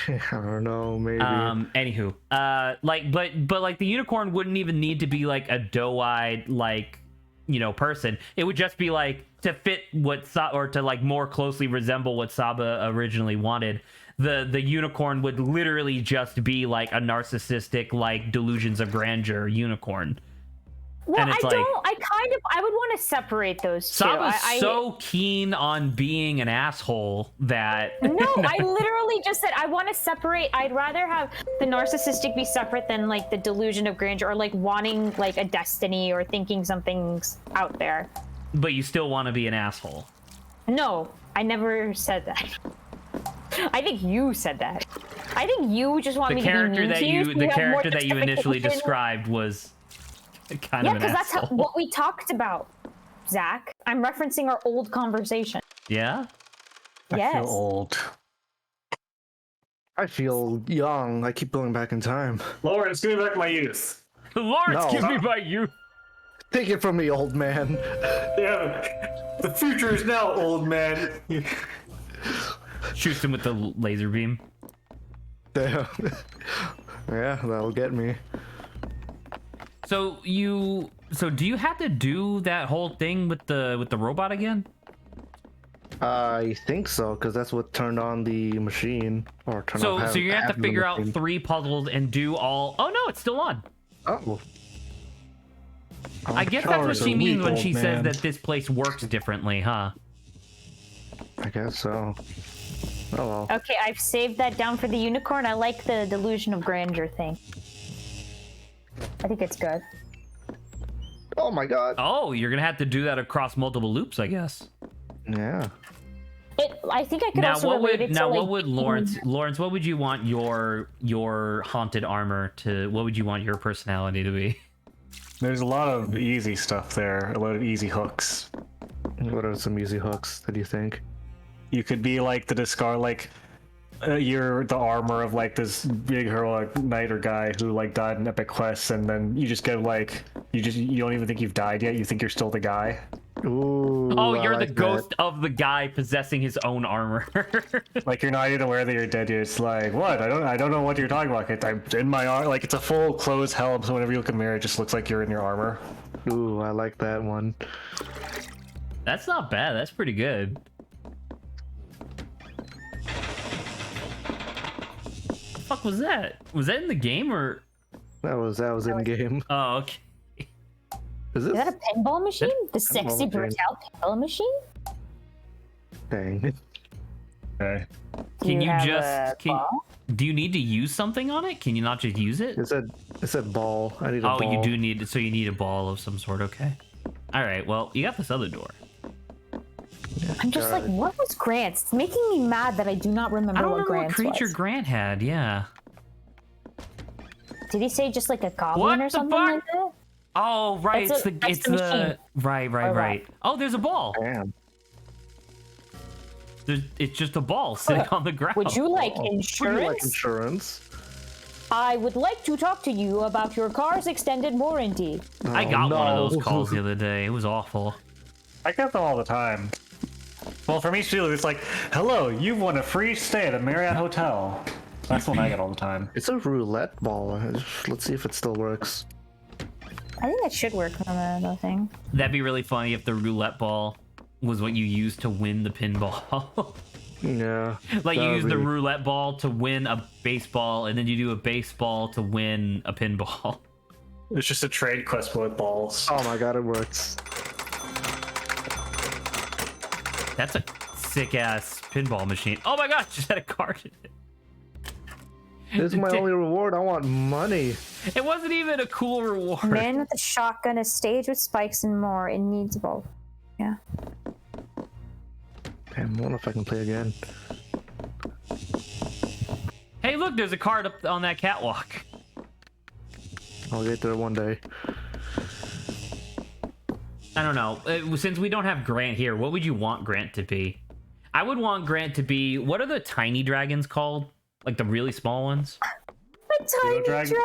I don't know, maybe. Anywho, but like the unicorn wouldn't even need to be like a doe-eyed like, you know, person. It would just be like to fit what or to like more closely resemble what Saba originally wanted. The unicorn would literally just be like a narcissistic, like delusions of grandeur unicorn. Well, and it's I like- I would want to separate those two. Saba's so keen on being an asshole that No, I literally just said I want to separate. I'd rather have the narcissistic be separate than like the delusion of grandeur or like wanting like a destiny or thinking something's out there. but you still want to be an asshole. No, I never said that. I think you said that. I think you just want The me to be character mean that to you so the have more character that you initially justification. described was kind Yeah, of an because that's asshole. what we talked about, Zach. I'm referencing our old conversation. Yeah? I Yes. feel old. I feel young. I keep going back in time. Lawrence, give me back my youth. Lawrence, No. give me my youth. Take it from me, old man. Yeah, the future is now, old man. Shoots him with the laser beam. Damn. Yeah, that'll get me. So do you have to do that whole thing with the robot again? I think so, because that's what turned on the machine. Or turned So on so you have to having the figure out machine. 3 puzzles and do all. Oh no, it's still on. Oh. I guess that's what she means when she says man. that this place works differently, huh? I guess so. Oh well. Okay, I've saved that down for the unicorn. I like the delusion of grandeur thing. I think it's good. Oh my god. Oh, you're gonna have to do that across multiple loops, I guess. Yeah. I think I could Now also what relate would it to like, Lawrence, what would you want your haunted armor to, what would you want your personality to be? There's a lot of easy stuff there, a lot of easy hooks. What are some easy hooks that you think? You could be like the discard, like you're the armor of like this big heroic knight or guy who like died in epic quests, and then you just get like you don't even think you've died yet. You think you're still the guy. Ooh. Oh, I you're like the that. ghost of the guy possessing his own armor. Like you're not even aware that you're dead yet. It's like what? I don't know what you're talking about. I'm in my armor. Like it's a full closed helm, so whenever you look in the mirror, it just looks like you're in your armor. Ooh, I like that one. That's not bad. That's pretty good. The fuck was that? Was that in the game or? That was in game. Oh, okay. Is Is that this? a pinball machine? The sexy machine. Brutale pinball machine? Dang. Okay. Can you have just a ball? do you need to use something on it? Can you not just use it? It said ball. I need a Oh, ball. you do need, so you need a ball of some sort. Okay. All right. Well, you got this other door. I'm just like, what was Grant's? It's making me mad that I do not remember I don't what remember what Grant's creature was. Grant had. Yeah. Did he say just like a goblin What or the something fuck? like that? Oh, right. That's It's the the machine. right. Or what? Right. Oh, there's a ball. Damn. It's just a ball sitting on the ground. Would you like Would you insurance? like insurance? I would like to talk to you about your car's extended warranty. I Oh, got one of no. those calls the other day. It was awful. I get them all the time. Well, from each dealer, it's like, hello, you've won a free stay at a Marriott hotel. That's one I get all the time. It's a roulette ball. Let's see if it still works. I think that should work on the thing. That'd be really funny if the roulette ball was what you used to win the pinball. Yeah. Like you that'd use the be- roulette ball to win a baseball, and then you do a baseball to win a pinball. It's just a trade quest with balls. Oh my god, it works. That's a sick ass pinball machine. Oh my god, just had a card in it. This is my only reward. I want money. It wasn't even a cool reward. Man with a shotgun, a stage with spikes, and more. It needs both. Yeah. Damn, I wonder if I can play again. Hey, look, there's a card up on that catwalk. I'll get there one day. I don't know. Since we don't have Grant here, what would you want Grant to be? I would want Grant to be... What are the tiny dragons called? Like the really small ones? A tiny dragon.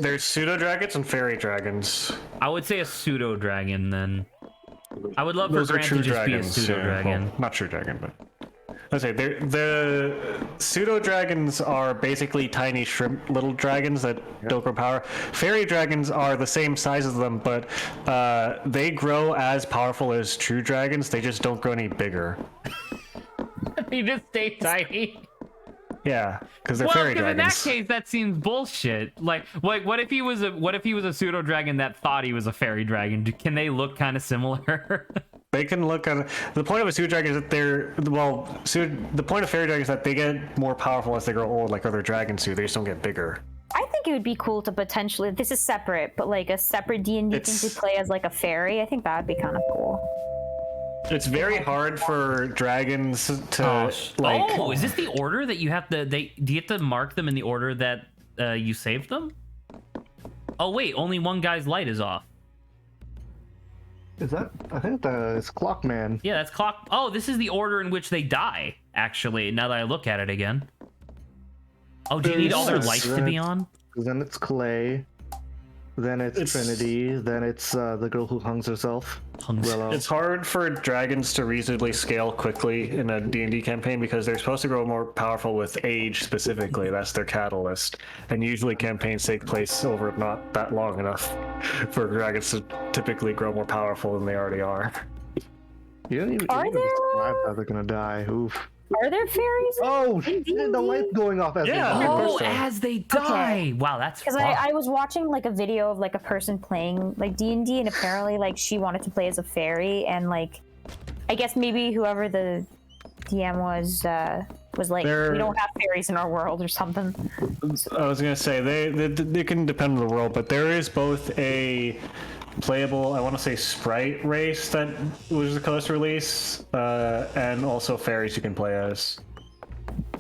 There's pseudo dragons and fairy dragons. I would say a pseudo dragon then. I would love Those for are Grant true to just dragons. be a pseudo yeah. dragon. Well, not true dragon, but let's say the pseudo dragons are basically tiny shrimp little dragons that don't grow power. Fairy dragons are the same size as them, but they grow as powerful as true dragons. They just don't grow any bigger. You just stay tiny. Yeah, because they're Well, fairy because in that dragons. case, that seems bullshit. Like, what if he was a pseudo dragon that thought he was a fairy dragon? Can they look kind of similar? They can look on the point of a pseudo dragon is that the point of fairy dragons is that they get more powerful as they grow old, like other dragons do. They just don't get bigger. I think it would be cool to potentially. This is separate, but like a separate D&D thing to play as like a fairy. I think that would be kind of cool. It's very hard for dragons to Oh, is this the order that you have to? Do you have to mark them in the order that you saved them? Oh wait, only one guy's light is off. Is that? I think it's Clockman. Yeah, that's clock. Oh, this is the order in which they die. Actually, now that I look at it again. Oh, do you need all their lights to be on? Then it's Clay. Then it's Trinity. Then it's the girl who hangs herself. Willow. It's hard for dragons to reasonably scale quickly in a D&D campaign because they're supposed to grow more powerful with age specifically. That's their catalyst. And usually campaigns take place over not that long enough for dragons to typically grow more powerful than they already are. You don't even Are there, describe how they're gonna die. Oof. Are there fairies? Oh shit! The light's going off as Yeah. they die. Oh, as they die. Wow, that's Because fun. I was watching like a video of like a person playing like D&D, and apparently like she wanted to play as a fairy, and like I guess maybe whoever the DM was like, we don't have fairies in our world or something. I was gonna say they can depend on the world, but there is both a playable, I want to say sprite race that was the close release, and also fairies you can play as,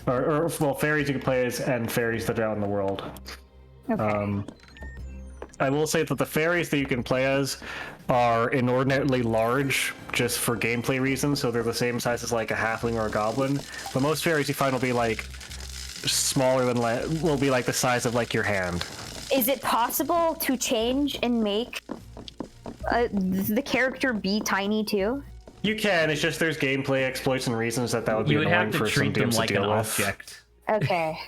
or fairies you can play as and fairies that are out in the world. Okay. I will say that the fairies that you can play as are inordinately large just for gameplay reasons, so they're the same size as like a halfling or a goblin. But most fairies you find will be like smaller than will be like the size of like your hand. Is it possible to change and make the character be tiny too? You can. It's just there's gameplay exploits and reasons that would be You would annoying have to for some treat them DMs like to an deal with. object. Okay.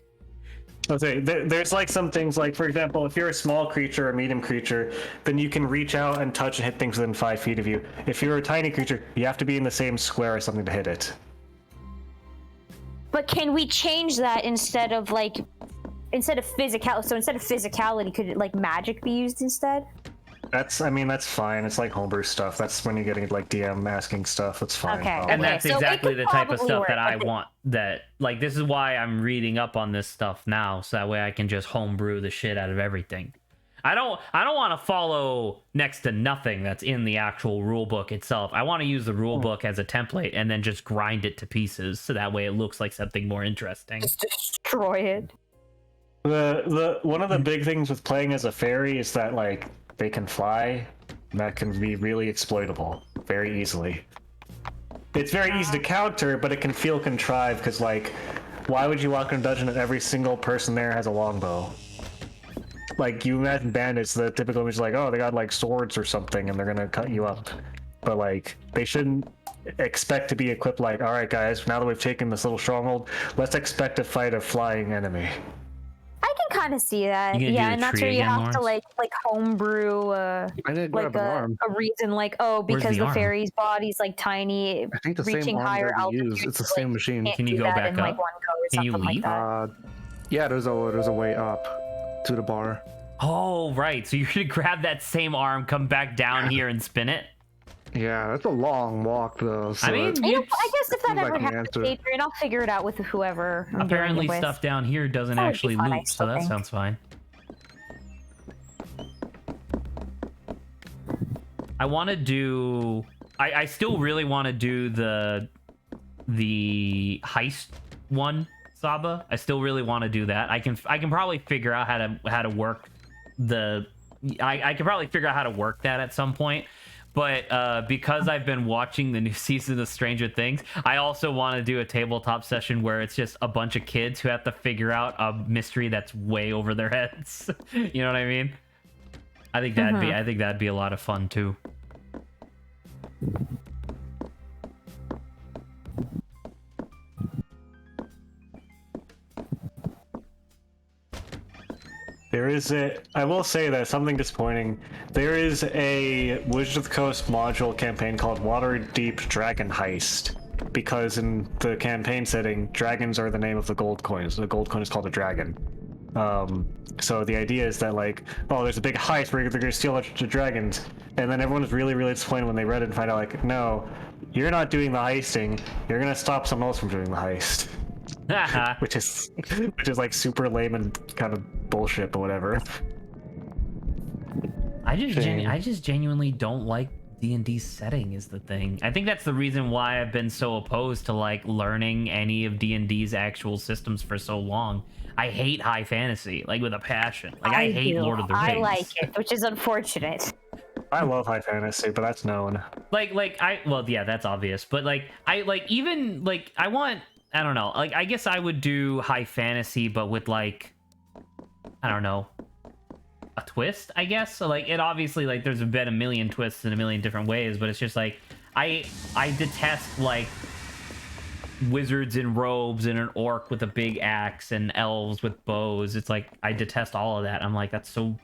Let's say there's like some things like, for example, if you're a small creature or a medium creature, then you can reach out and touch and hit things within 5 feet of you. If you're a tiny creature, you have to be in the same square as something to hit it. But can we change that instead of physical? So instead of physicality, could it like magic be used instead? That's fine. It's like homebrew stuff. That's when you're getting like DM asking stuff. That's fine. Okay. And Okay, that's so it exactly could the type of probably stuff work, that I but want. That, like, this is why I'm reading up on this stuff now, so that way I can just homebrew the shit out of everything. I don't want to follow next to nothing that's in the actual rule book itself. I want to use the rule book as a template and then just grind it to pieces, so that way it looks like something more interesting. Just destroy it. The one of the big things with playing as a fairy is that like they can fly. And that can be really exploitable very easily. It's very easy to counter, but it can feel contrived because, like, why would you walk in a dungeon and every single person there has a longbow? Like, you imagine bandits, the typical image is like, oh, they got like swords or something and they're gonna cut you up. But like, they shouldn't expect to be equipped like, all right, guys, now that we've taken this little stronghold, let's expect to fight a flying enemy. I can kind of see that. You gonna do Yeah, the and that's tree where you again, have to Lawrence? like homebrew I didn't like grab an arm. a reason like, oh, Where's because the the arm? fairy's body's like tiny, I think the reaching same arm higher that we altitudes. use. It's the like, same machine. can't Can you do go that back in, like, up? one go or Can you something leave? like that. Yeah, there's a way up to the bar. Oh, right. So you're gonna grab that same arm, come back down here, and spin it. Yeah, that's a long walk though. So I mean, it- You know, I guess if that seems like ever an happens, answer. Adrian, I'll figure it out with whoever I'm apparently doing it with. stuff down here doesn't That would be actually fun, I loop, so still that think. sounds fine. I want to do. I still really want to do the heist one, Saba. I still really want to do that. I can probably figure out how to work the. I can probably figure out how to work that at some point. But because I've been watching the new season of Stranger Things, I also want to do a tabletop session where it's just a bunch of kids who have to figure out a mystery that's way over their heads. You know what I mean? I think that'd be a lot of fun too. I will say that something disappointing. There is a Wizards of the Coast module campaign called Waterdeep Dragon Heist. Because in the campaign setting, dragons are the name of the gold coins. The gold coin is called a dragon. So the idea is that like, oh, there's a big heist where they're gonna steal a bunch of dragons, and then everyone was really, really disappointed when they read it and find out like, no, you're not doing the heisting. You're gonna stop someone else from doing the heist. which is like super lame and kind of bullshit, but whatever. I just genuinely don't like D&D's setting is the thing. I think that's the reason why I've been so opposed to like learning any of D&D's actual systems for so long. I hate high fantasy, like with a passion. Like I hate do. Lord of the Rings. I like it, which is unfortunate. I love high fantasy, but that's known. That's obvious. But I don't know. Like I guess I would do high fantasy, but with like, I don't know, a twist, I guess. So like it obviously like there's been a million twists in a million different ways, but it's just like I detest like wizards in robes and an orc with a big axe and elves with bows. It's like I detest all of that. I'm like, that's so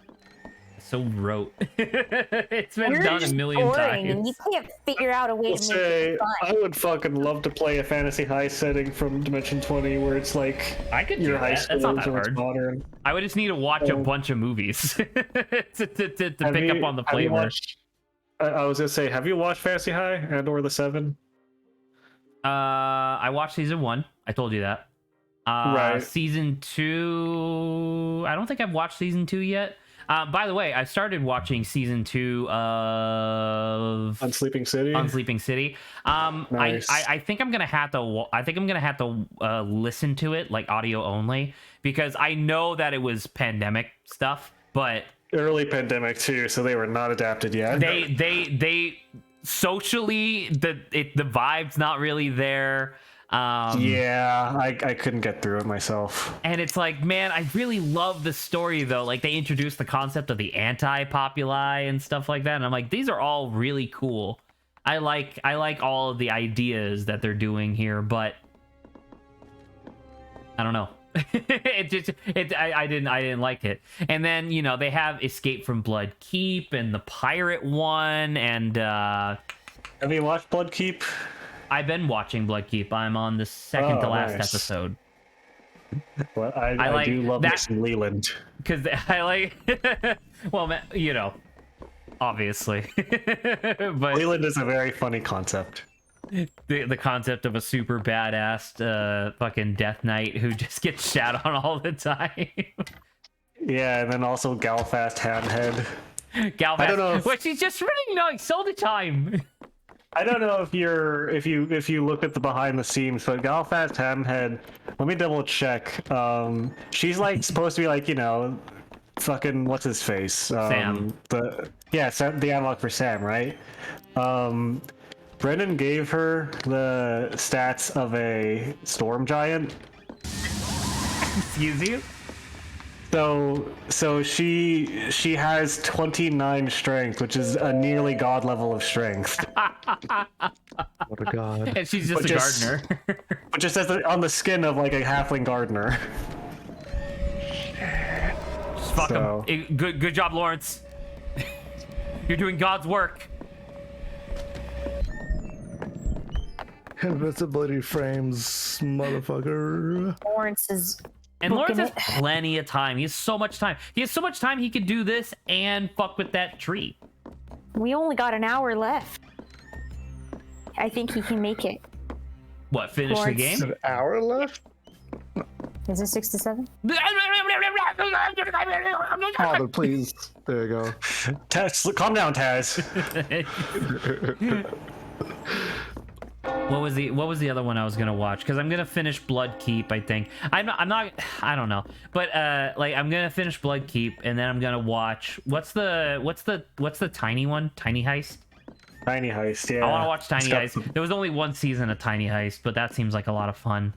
rote. It's been You're done a just million boring, and times. you can't figure out a way I'll to make say, it fun. I would fucking love to play a fantasy high setting from Dimension 20 where it's like I could do your high that. school That's not that or it's hard. modern. I would just need to watch a bunch of movies to pick up on the Have you flavor. watched- I was gonna say, have you watched Fantasy High and or the 7? I watched season 1. I told you that. Right. Season 2. I don't think I've watched season 2 yet. By the way, I started watching season 2 of Unsleeping City. Unsleeping City. Nice. I think I'm gonna have to. I think I'm gonna have to listen to it like audio only because I know that it was pandemic stuff, but Early pandemic too, so they were not adapted yet. they socially the vibe's not really there. Yeah, I couldn't get through it myself. And it's like, man, I really love the story though. Like they introduced the concept of the anti-populi and stuff like that, and I'm like, these are all really cool. I like all of the ideas that they're doing here, but I don't know. I didn't like it. And then they have Escape from Blood Keep and the pirate one, and Have you watched Bloodkeep? I've been watching Blood Keep. I'm on the second to last nice. episode. Well, I like do love that- missing Leland. Because I like, well, obviously. But Leland is a very funny concept. the concept of a super badass fucking Death Knight who just gets shat on all the time. Yeah, and then also Galfast Hamhead. Galvast, I don't know if- well, she's just really nice all the time. I don't know if you look at the behind the scenes, but Galfast Hamhead, let me double check. She's like supposed to be like, fucking what's his face? Sam. The analog for Sam, right? Brendan gave her the stats of a storm giant. Excuse you? So she has 29 strength, which is a nearly god level of strength. What a god. And she's just But a just- gardener. But just as on the skin of like a halfling gardener. fuck So- him. Good job, Lawrence. You're doing God's work. Invincibility frames, motherfucker. Lawrence is And Lawrence booking has it. plenty of time. He has so much time. He has so much time he could do this and fuck with that tree. We only got an hour left. I think he can make it. What, finish the Lawrence. game? An hour left? Is it 6 to 7? Father, please. There you go. Taz, calm down, Taz. What was the other one I was gonna watch? Because I'm gonna finish Blood Keep, I think. I don't know. But like I'm gonna finish Blood Keep and then I'm gonna watch what's the tiny one? Tiny Heist? Tiny Heist, yeah. I wanna watch Tiny It's Heist. There was only one season of Tiny Heist, but that seems like a lot of fun.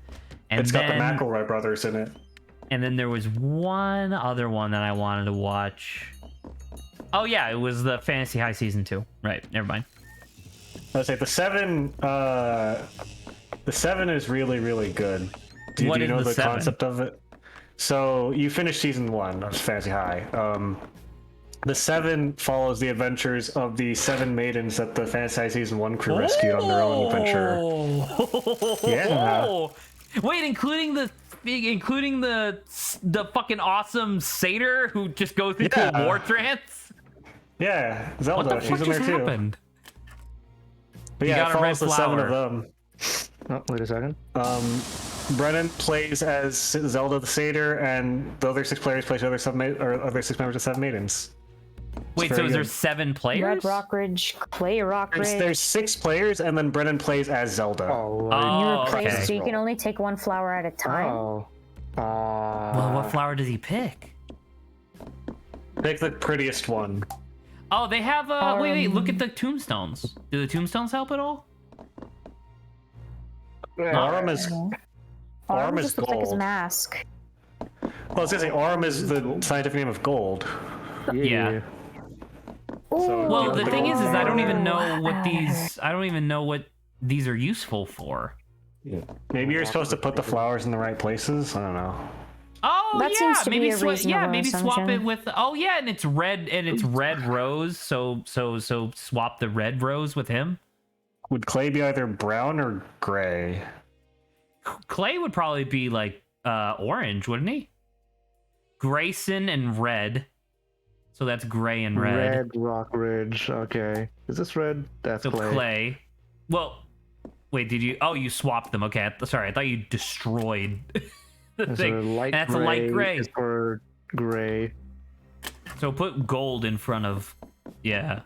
And It's got the then, McElroy brothers in it. and then there was one other one that I wanted to watch. Oh yeah, it was the Fantasy High season 2. Right, never mind. Let's say the 7 is really, really good. Do What you is know the the 7? concept of it? So you finished season 1 of Fantasy High. The 7 follows the adventures of the 7 maidens that the Fantasy High season 1 crew rescued on their own adventure. Yeah. Wait, including the fucking awesome satyr who just goes into Yeah. a war trance? Yeah, What Zelda, the she's fuck in just there too. happened? But You yeah, got it a red follows the 7 of flower. them. Oh, wait a second. Brennan plays as Zelda the satyr, and the other 6 players play other 6 members of 7 maidens. Wait, so very is there good. 7 players? Red Rock Ridge, Clay Rock Ridge. There's 6 players, and then Brennan plays as Zelda. Oh, You Oh, replace, okay. so you can only take one flower at a time. Oh. Well, what flower does he pick? Pick the prettiest one. Oh, they have wait, look at the tombstones. Do the tombstones help at all? Aurum is Arm is just looks like his gold. mask. Well, I was gonna say Aurum is the scientific name of gold. Yeah. Ooh, Well, the thing is I don't even know oh. what these are useful for. Maybe you're supposed to put the flowers in the right places. I don't know. Oh That yeah, seems to be maybe a swap reasonable swap it assumption. with and it's red rose, so swap the red rose with him. Would Clay be either brown or gray? Clay would probably be like orange, wouldn't he? Grayson and red. So that's gray and red. Red Rock Ridge. Okay. Is this red? That's So clay. Clay. Well, wait, did you? Oh, you swapped them. Okay, sorry, I thought you destroyed the And thing. so light And that's a gray light gray. is for gray. So put gold in front of, yeah,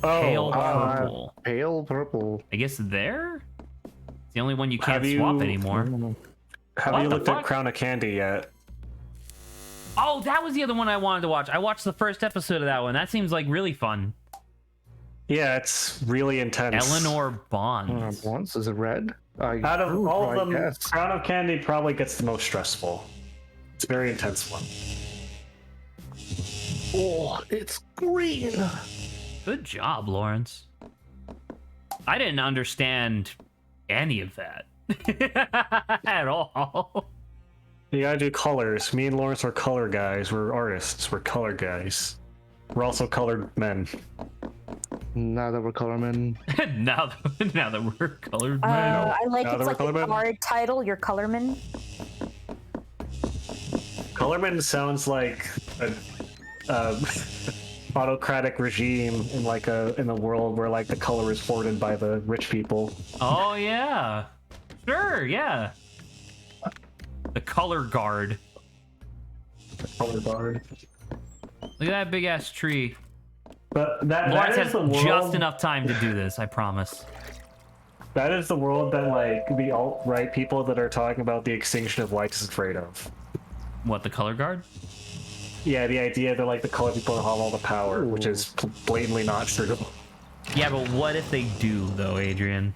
Oh, pale purple. Pale purple. I guess there. It's the only one you Have can't swap you- anymore. have What you the looked fuck? at Crown of Candy yet? Oh, that was the other one I wanted to watch. I watched the first episode of that one. That seems like really fun. Yeah, it's really intense. Eleanor Bonds. Once is it red? Out of all of them, guess. Crown of Candy probably gets the most stressful. It's a very intense one. Oh, it's green. Good job, Lawrence. I didn't understand any of that at all. You gotta do colors. Me and Lawrence are color guys. We're artists. We're color guys. We're also colored men. Now that we're colormen. now that we're colored men. I like Now it's that like we're a colorman? hard title. You're colorman. Colorman sounds like a autocratic regime in in a world where like the color is hoarded by the rich people. Oh yeah, sure, yeah. The color guard. Color guard. Look at that big ass tree. But that Lawrence is has the world. just enough time to do this. I promise. That is the world that like the alt-right people that are talking about the extinction of whites is afraid of. What, the color guard? Yeah, the idea that like the color people have all the power, which is blatantly not true. Yeah, but what if they do though, Adrian?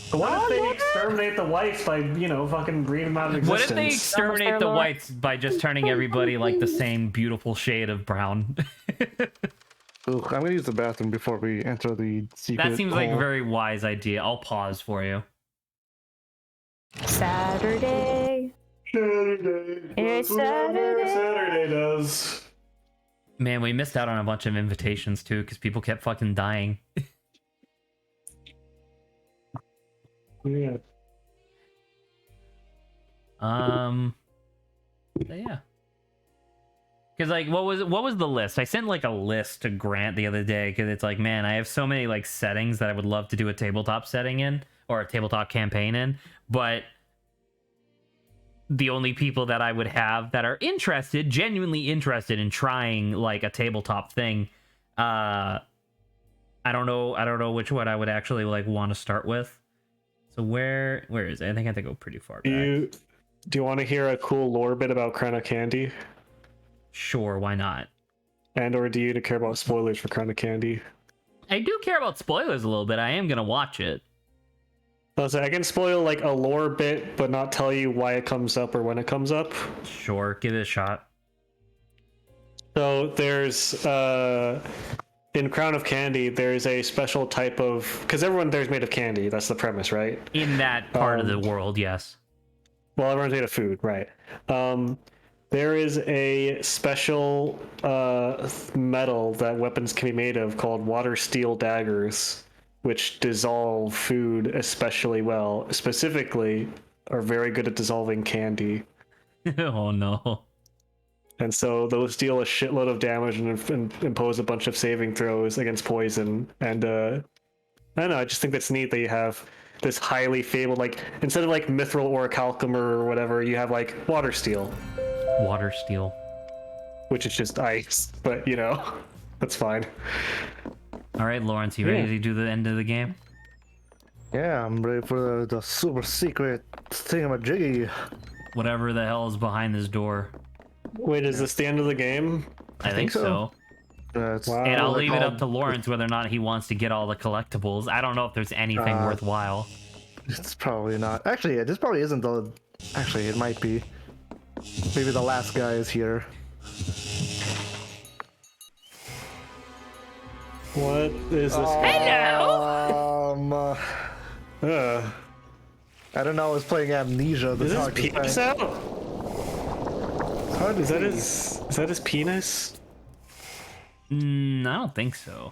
But what if they exterminate the whites by, fucking breeding them out of existence? What if they exterminate fair, the Laura. whites by just turning everybody like the same beautiful shade of brown? Ugh, I'm gonna use the bathroom before we enter the secret. That seems like a hole. very wise idea. I'll pause for you. Saturday. Saturday. It's That's what Saturday. Saturday does. Man, we missed out on a bunch of invitations too because people kept fucking dying. Yeah. But yeah. Because like, what was the list? I sent like a list to Grant the other day because it's like, man, I have so many like settings that I would love to do a tabletop setting in or a tabletop campaign in, but the only people that I would have that are interested, genuinely interested in trying like a tabletop thing, I don't know which one I would actually like want to start with. So where is it? I think I have to go pretty far back. Do you want to hear a cool lore bit about Crown of Candy? Sure, why not? And or do you care about spoilers for Crown of Candy? I do care about spoilers a little bit. I am gonna watch it. So I can spoil like a lore bit, but not tell you why it comes up or when it comes up. Sure, give it a shot. So there's in Crown of Candy, there's a special type of, because everyone there's made of candy. That's the premise, right? In that part of the world, yes. Well, everyone's made of food, right? There is a special metal that weapons can be made of called water steel daggers, which dissolve food especially well. Specifically, are very good at dissolving candy. Oh no. And so those deal a shitload of damage and impose a bunch of saving throws against poison. And I don't know, I just think that's neat that you have this highly fabled, like, instead of like mithril orichalcum or whatever, you have like water steel. Water steel. Which is just ice, but you know, that's fine. All right, Lawrence, you ready to do the end of the game? Yeah, I'm ready for the super secret thingamajiggy. Whatever the hell is behind this door. Wait, is this the end of the game? I think so. That's Wow. And I'll what leave they're it up called. to Lawrence whether or not he wants to get all the collectibles. I don't know if there's anything worthwhile. It's probably not. Actually, yeah, this probably isn't the. Actually, it might be. Maybe the last guy is here. What is this? Hello! I don't know. I was playing Amnesia. Is this penis out? Hard to Is that see. is that his penis? I don't think so.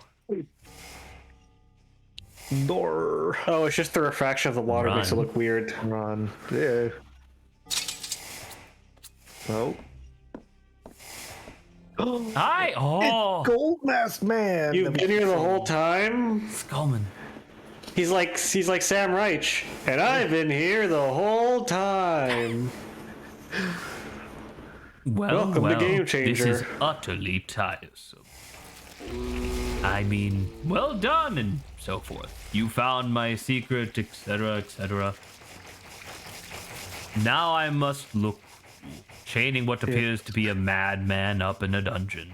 Door. Oh, it's just the refraction of the water makes it Run. look weird. Run. Yeah. Oh. Hi! Oh! Gold Mask Man. You've been here the whole time? Skullman. He's like Sam Reich, and I've been here the whole time. Welcome to Game This Changer. is utterly tiresome. I mean, well done and so forth. You found my secret, etc., etc. Now I must look, chaining what appears to be a madman up in a dungeon.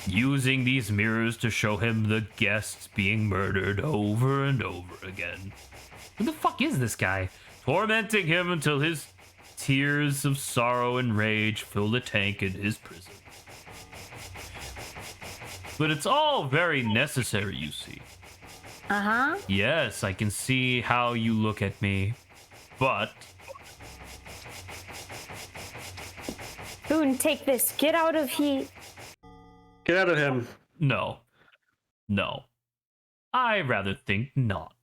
Using these mirrors to show him the guests being murdered over and over again. Who the fuck is this guy? Tormenting him until his tears of sorrow and rage fill the tank in his prison. But it's all very necessary, you see. Uh-huh. Yes, I can see how you look at me. But Boone, take this. Get out of here. Get out of him. no. I rather think not.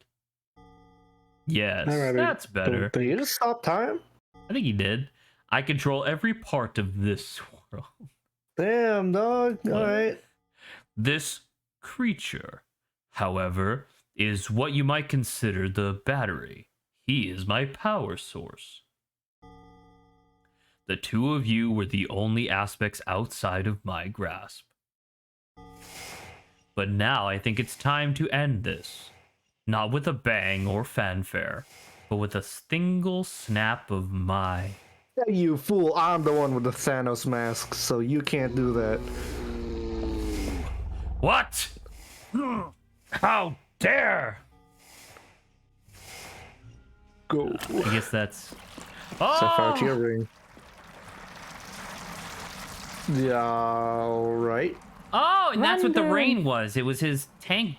Yes, I rather that's better. Did you just stop time? I think he did. I control every part of this world. Damn, dog. All right. This creature, however, is what you might consider the battery. He is my power source. The two of you were the only aspects outside of my grasp. But now I think it's time to end this. Not with a bang or fanfare, but with a single snap of my... Yeah, you fool. I'm the one with the Thanos mask, so you can't do that. What? How dare! Go. I guess that's... Set fire to Oh! your ring. Yeah, alright. Oh, and that's what the Run, rain was. It was his tank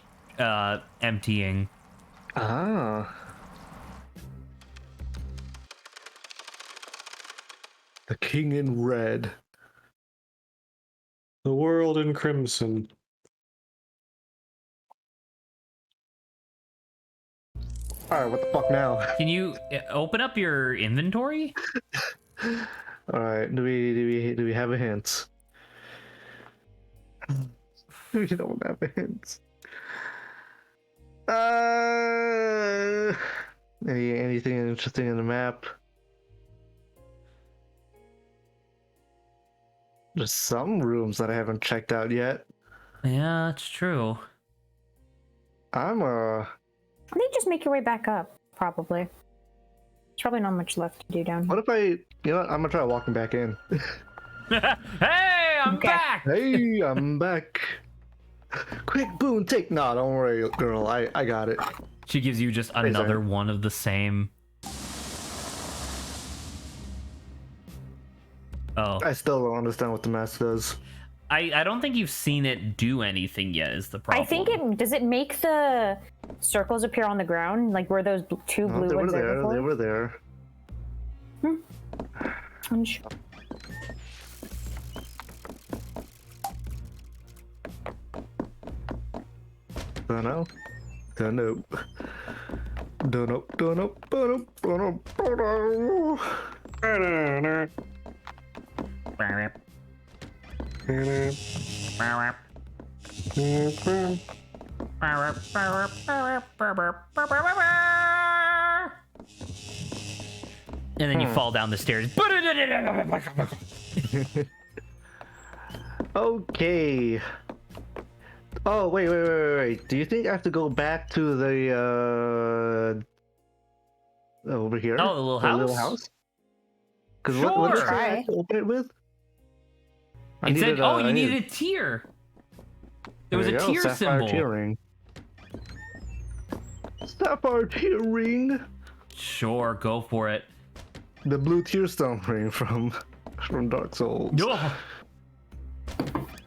emptying. Ah. The king in red. The world in crimson. All right, what the fuck now? Can you open up your inventory? All right, do we have a hint? We don't have a hint. Anything interesting in the map? There's some rooms that I haven't checked out yet. Yeah, it's true. I think just make your way back up, probably. There's probably not much left to do down here. what if I'm gonna try walking back in. Hey, I'm Okay. back. Hey, I'm back. Quick, boom, take. No, don't worry, girl. I got it. She gives you just another one of the same. Oh, I still don't understand what the mask does. I don't think you've seen it do anything yet. Is the problem? I think does it make the circles appear on the ground? Like were those two No, blue they were ones there there. before? They were there. I'm sure. Don't know. Don't know. Don't know. Don't know. Don't know. Don't know. And then you fall down the stairs. Okay. Oh, wait. Do you think I have to go back to the over here? Oh, the little house? Because what did Sure. I have to open it with? It said, needed, "Oh, you needed a tier." There was a you go, tier sapphire symbol. Tier ring. Sapphire tier ring. Sure, go for it. The blue tear stone ring from Dark Souls. Ugh.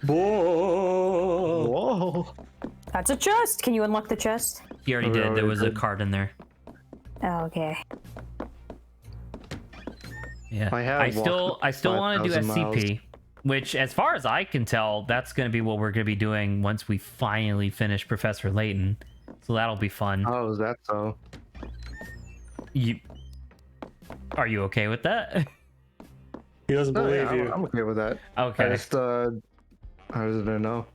Whoa. Whoa. That's a chest. Can you unlock the chest? He already We did. There already was a did. card in there. Oh, okay. Yeah. I have I still walked want to do 5,000 SCP, which, as far as I can tell, that's going to be what we're going to be doing once we finally finish Professor Layton. So that'll be fun. Oh, is that so? Are you okay with that? He doesn't Oh, believe yeah, you. I'm okay with that. Okay. I just I didn't know.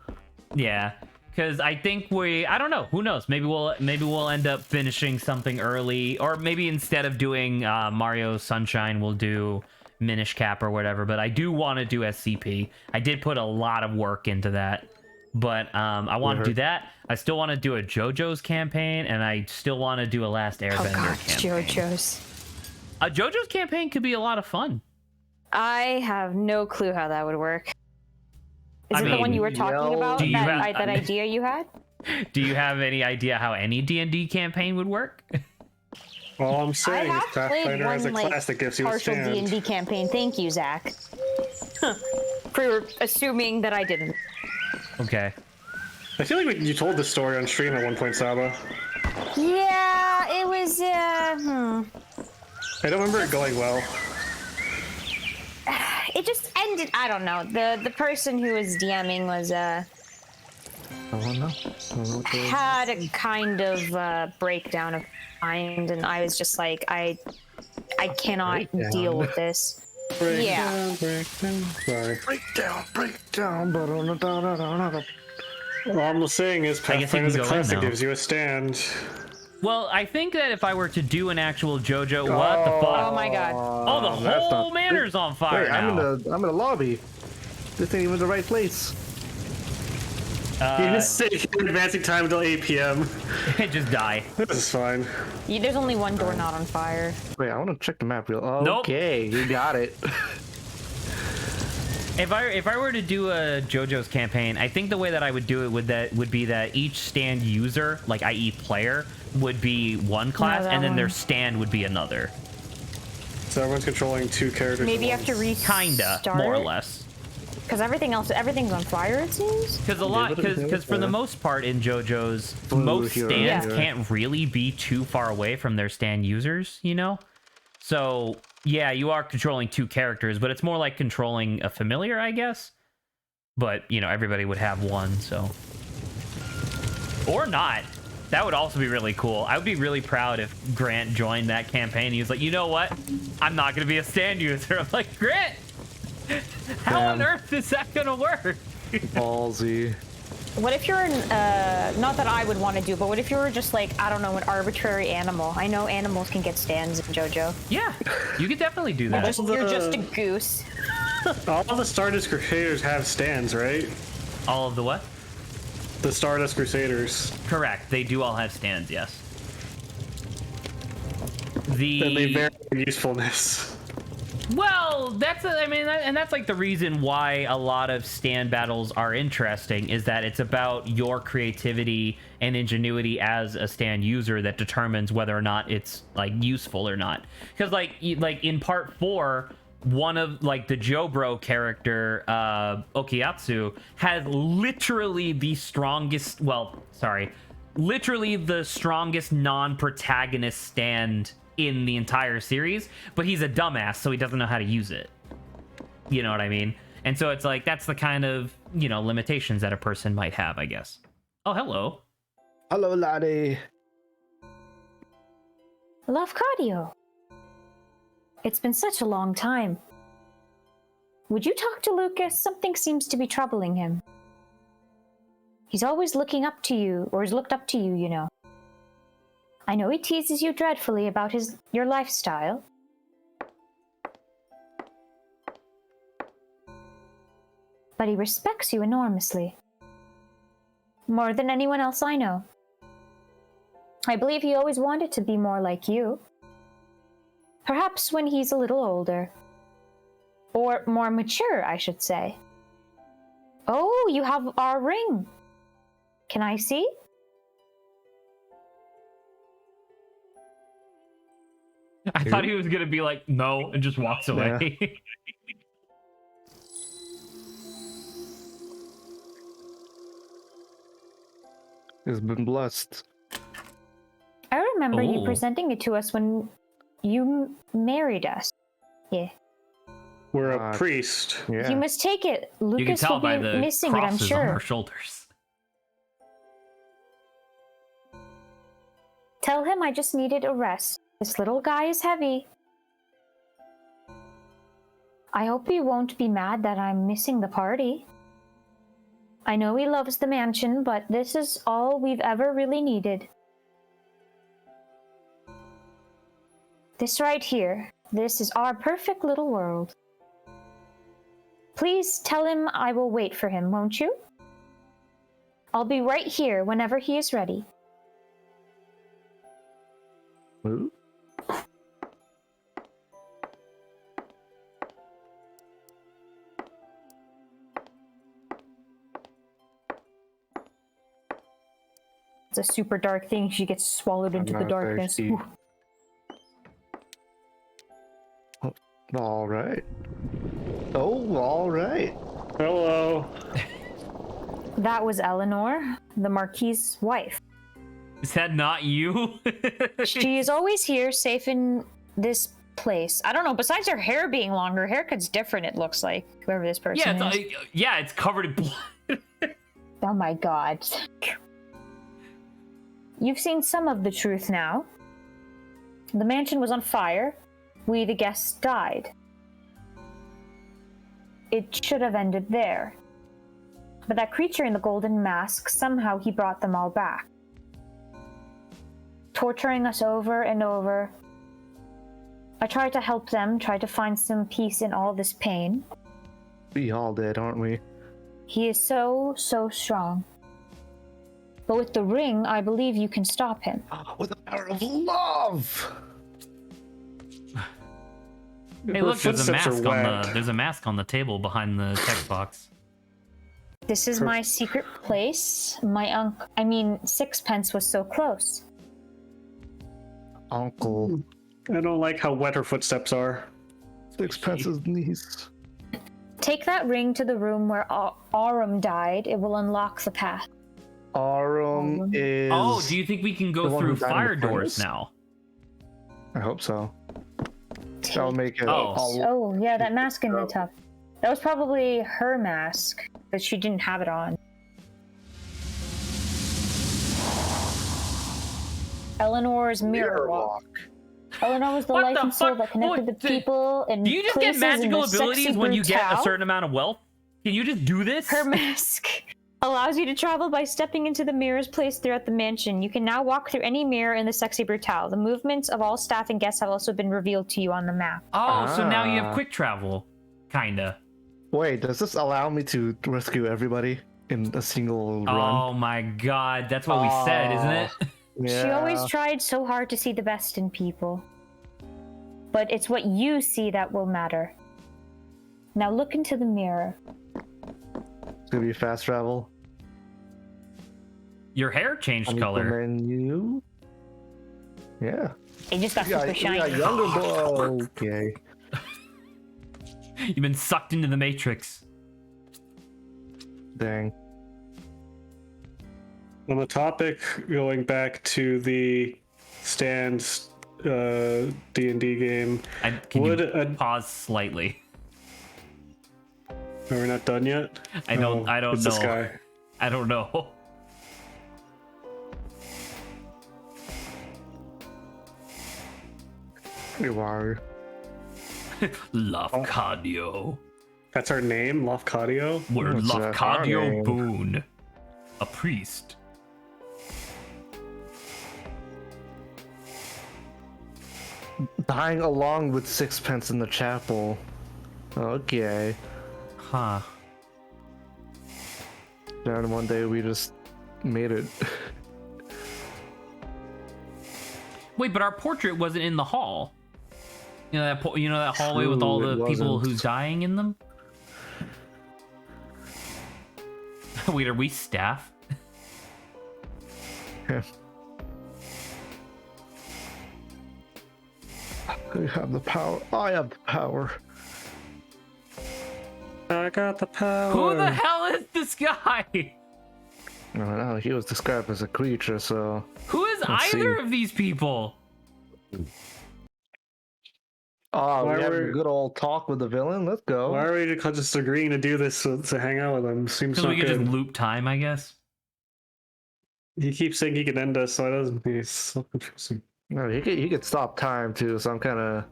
Yeah, because I think I don't know. Who knows? Maybe we'll end up finishing something early, or maybe instead of doing Mario Sunshine, we'll do Minish Cap or whatever. But I do want to do SCP. I did put a lot of work into that, but I want to do that. I still want to do a JoJo's campaign, and I still want to do a Last Airbender Oh god, campaign. JoJo's. A JoJo's campaign could be a lot of fun. I have no clue how that would work. Is I it the mean, one you were talking about? Do you have- That idea you had? Do you have any idea how any D&D campaign would work? All I'm I saying is have played Pathfinder has a one class that gives you a partial stand. D&D campaign. Thank you, Zach. For assuming that I didn't. Okay. I feel like you told this story on stream at one point, Saba. Yeah, it was. I don't remember it going well. It just ended. I don't know. The person who was DMing was I don't know. had a kind of breakdown of mind, and I was just like, I cannot Breakdown? deal with this. Yeah. Sorry. Breakdown. All I'm saying is I guess you Pathfinder is a can go class in that now. gives you a stand. Well, I think that if I were to do an actual JoJo, what the fuck? Oh my god. Oh, the that's whole not- manor's on fire Wait, now. I'm in the lobby. This ain't even the right place. You just say you're advancing time until 8 p.m. Just die. This is fine. There's only one door not on fire. Wait, I want to check the map real. Nope. Okay, you got it. If I were to do a JoJo's campaign, I think the way that I would do it would be that each stand user, like i.e. player, would be one class, that and then their one. stand would be another. So everyone's controlling two characters. Maybe you at have to once. restart. Kinda, more or less. Because everything's on fire, it seems. Because for the most part in JoJo's, most hero, stands yeah. can't really be too far away from their stand users, you know? So yeah, you are controlling two characters, but it's more like controlling a familiar, I guess. But you know, everybody would have one, so or not. That would also be really cool. I would be really proud if Grant joined that campaign. He was like, you know what? I'm not going to be a stand user. I'm like, Grant, how on earth is that going to work? Ballsy. What if you're not that I would want to do, but what if you were just like, I don't know, an arbitrary animal? I know animals can get stands in JoJo. Yeah, you could definitely do that. You're just a goose. All the Stardust Crusaders have stands, right? All of the what? The Stardust Crusaders. Correct. They do all have stands, yes. And they vary in usefulness. Well, that's and that's like the reason why a lot of stand battles are interesting, is that it's about your creativity and ingenuity as a stand user that determines whether or not it's like useful or not. Because like in part 4, one of like the Jobro character, Okiyatsu, has literally the strongest, literally the strongest non-protagonist stand in the entire series, but he's a dumbass, so he doesn't know how to use it. You know what I mean? And so it's like, that's the kind of, you know, limitations that a person might have, I guess. Oh, hello. Hello, laddie. Lafcadio. It's been such a long time. Would you talk to Lucas? Something seems to be troubling him. He's always looking up to you, or has looked up to you, you know. I know he teases you dreadfully about your lifestyle. But he respects you enormously. More than anyone else I know. I believe he always wanted to be more like you. Perhaps when he's a little older. Or more mature, I should say. Oh, you have our ring. Can I see? I thought he was gonna be like, no, and just walks away. Yeah. He's been blessed. I remember you presenting it to us when you married us. Yeah. We're a priest. Yeah. You must take it. You can Lucas tell will by be the missing it, I'm crosses sure. on our shoulders. Tell him I just needed a rest. This little guy is heavy. I hope he won't be mad that I'm missing the party. I know he loves the mansion, but this is all we've ever really needed. This right here. This is our perfect little world. Please tell him I will wait for him, won't you? I'll be right here whenever he is ready. Ooh. It's a super dark thing. She gets swallowed into the darkness. All right. Oh, all right. Hello. That was Eleanor, the Marquis's wife. Is that not you? She is always here, safe in this place. I don't know, besides her hair being longer, her haircut's different, it looks like, whoever this person is. It's covered in blood. Oh my god. You've seen some of the truth now. The mansion was on fire. We, the guests, died. It should have ended there. But that creature in the golden mask, somehow he brought them all back. Torturing us over and over. I tried to help them, tried to find some peace in all this pain. We all did, aren't we? He is so, so strong. But with the ring, I believe you can stop him. With the power of love! Hey, look, there's a mask on the table behind the text box. This is my secret place. My Sixpence was so close. Uncle. I don't like how wet her footsteps are. Sixpence's niece. Take that ring to the room where Aurum died. It will unlock the path. Aurum is... Oh, do you think we can go through fire doors now? I hope so. I'll make it. Oh, yeah, that mask in the top. That was probably her mask, but she didn't have it on. Eleanor's mirror walk. Eleanor was the What life the and soul fuck? that connected What the the- people and Do you just get places in magical the abilities sexy when you get a Brutale. certain amount of wealth? Can you just do this? Her mask allows you to travel by stepping into the mirrors placed throughout the mansion. You can now walk through any mirror in the sexy Brutale. The movements of all staff and guests have also been revealed to you on the map. Oh, so now you have quick travel. Kinda. Wait, does this allow me to rescue everybody in a single run? Oh my god, that's what we said, isn't it? Yeah. She always tried so hard to see the best in people. But it's what you see that will matter. Now look into the mirror. It's gonna be fast travel. Your hair changed On the color. menu. Yeah. It just got We got, super we shiny. got younger boy. Okay. You've been sucked into the Matrix. Dang. On the topic, going back to the Stan's D&D game, Can Would you a- pause slightly? are we not done yet? I don't it's know. This guy. I don't know. You are. Lafcadio. That's our name, Lafcadio. We're That's our Lafcadio name. Boone. A priest. Dying along with sixpence in the chapel. Okay. Huh. Then one day we just made it. Wait, but our portrait wasn't in the hall. You know that hallway with True, all the it people wasn't. who's dying in them? Wait, are we staff? I have the power. I have the power. I got the power. Who the hell is this guy? No, he was described as a creature, so. Who is Let's either see. of these people? Oh, Why we have a were- good old talk with the villain. Let's go. Why are we just agreeing to do this to hang out with him? Seems So not we could good. just loop time, I guess. He keeps saying he can end us, so it doesn't. He's so confusing. No, he could stop time too, so I'm kind of.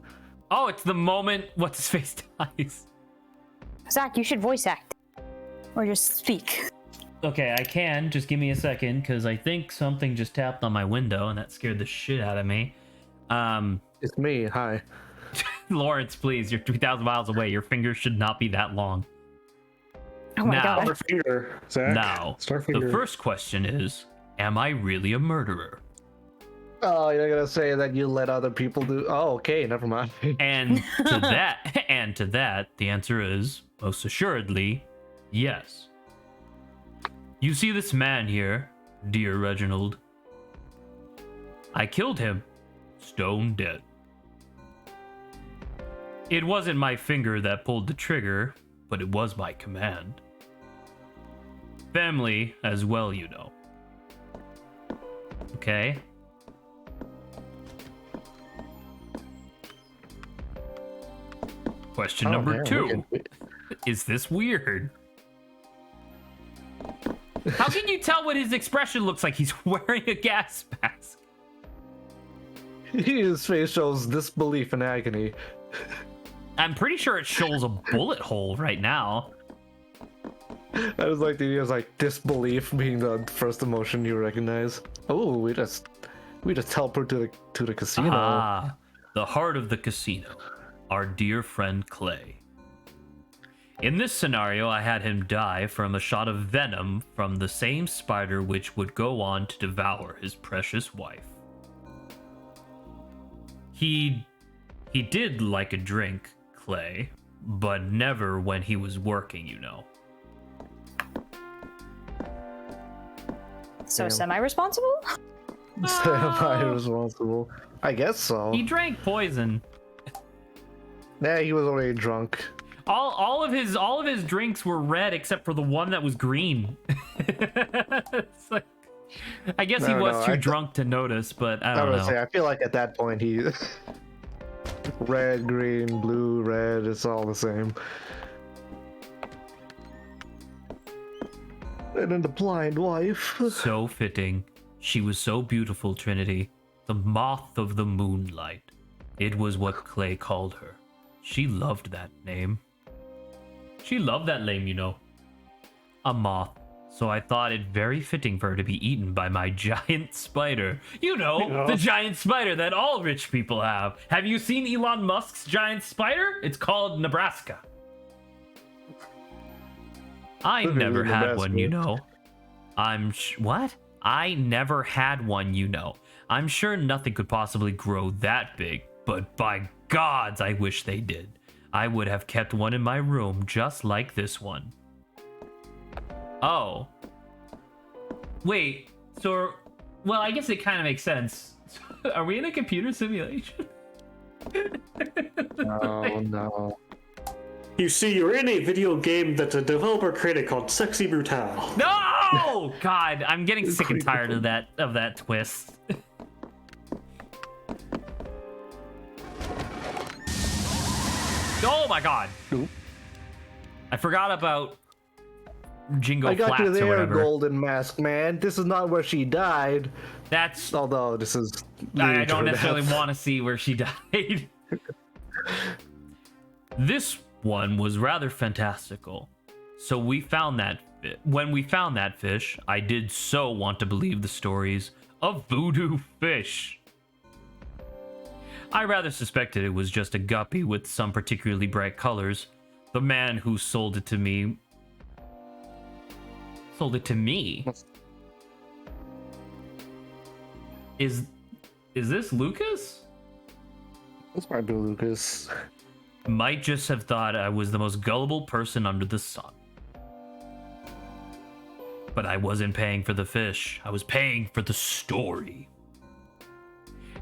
Oh, it's the moment what's his face dies. Zach, you should voice act. Or just speak. Okay, I can. Just give me a second, because I think something just tapped on my window, and that scared the shit out of me. It's me. Hi. Lawrence, please. You're 3,000 miles away. Your fingers should not be that long. Oh my Now- god. Starfinger, Zach. Now, Starfinger. the first question is, am I really a murderer? Oh, you're gonna say that you let other people do? Oh, okay. Never mind. And to that, the answer is most assuredly yes. You see this man here, dear Reginald? I killed him, stone dead. It wasn't my finger that pulled the trigger, but it was my command. Family as well, you know. Okay? Question Oh, number man, 2. we can- Is this weird? How can you tell what his expression looks like? He's wearing a gas mask. His face shows disbelief and agony. I'm pretty sure it shows a bullet hole right now. I was like, the like disbelief being the first emotion you recognize. Oh, we just teleport to the casino. Ah, the heart of the casino. Our dear friend Clay. In this scenario, I had him die from a shot of venom from the same spider which would go on to devour his precious wife. He did like a drink, Clay, but never when he was working, you know. So Damn. semi-responsible? Am I responsible? I guess so. He drank poison. Nah, he was already drunk. All of his drinks were red except for the one that was green. It's like, I guess he No, was no, too I- drunk to notice, but I I don't would know. say I feel like at that point he Red, green, blue, red, it's all the same. And then the blind wife. So fitting. She was so beautiful, Trinity. The moth of the moonlight. It was what Clay called her. She loved that name. She loved that name, you know. A moth. So I thought it very fitting for her to be eaten by my giant spider. You know, the giant spider that all rich people have. Have you seen Elon Musk's giant spider? It's called Nebraska. I never had one, you know. What? I never had one, you know. I'm sure nothing could possibly grow that big, but by gods, I wish they did. I would have kept one in my room just like this one. Oh. Wait, so, well, I guess it kind of makes sense. Are we in a computer simulation? Oh, no. You see, you're in a video game that a developer created called Sexy Brutale. No! God, I'm getting sick and tired of that twist. Oh my god. Oop. I forgot about Jingo I got Flats you or there, whatever. Golden Mask Man. This is not where she died. That's... Although this is... I don't necessarily want to see where she died. This one was rather fantastical. So when we found that fish, I did so want to believe the stories of voodoo fish. I rather suspected it was just a guppy with some particularly bright colors. The man who sold it to me... Is this Lucas? This might be Lucas. Might just have thought I was the most gullible person under the sun. But I wasn't paying for the fish. I was paying for the story.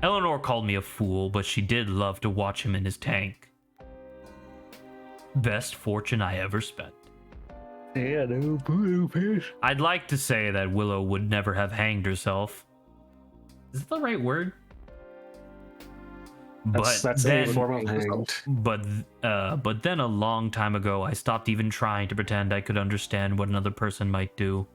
Eleanor called me a fool, but she did love to watch him in his tank. Best fortune I ever spent. Yeah, no blue fish. I'd like to say that Willow would never have hanged herself. Is that the right word? That's a form of hanged. But then a long time ago, I stopped even trying to pretend I could understand what another person might do.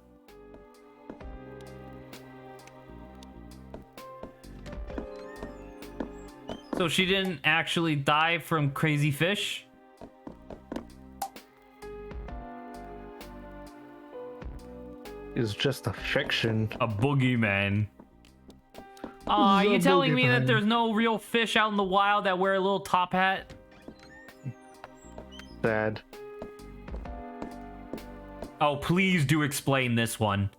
So she didn't actually die from crazy fish? It's just a fiction. A boogeyman. Aw, you telling me that there's no real fish out in the wild that wear a little top hat? Sad. Oh, please do explain this one.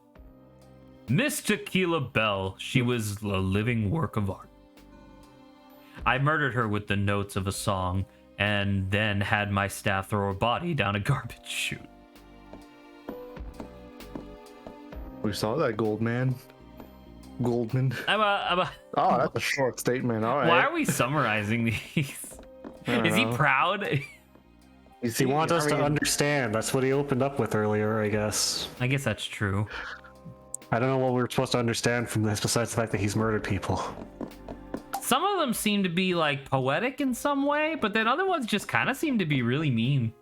Miss Tequila Bell, she was a living work of art. I murdered her with the notes of a song, and then had my staff throw her body down a garbage chute. We saw that, Goldman. Goldman. Oh, that's a short statement. All right. why are we summarizing these? Is he proud? He wants us to understand. That's what he opened up with earlier, I guess. I guess that's true. I don't know what we're supposed to understand from this besides the fact that he's murdered people. Some of them seem to be like poetic in some way, but then other ones just kind of seem to be really mean.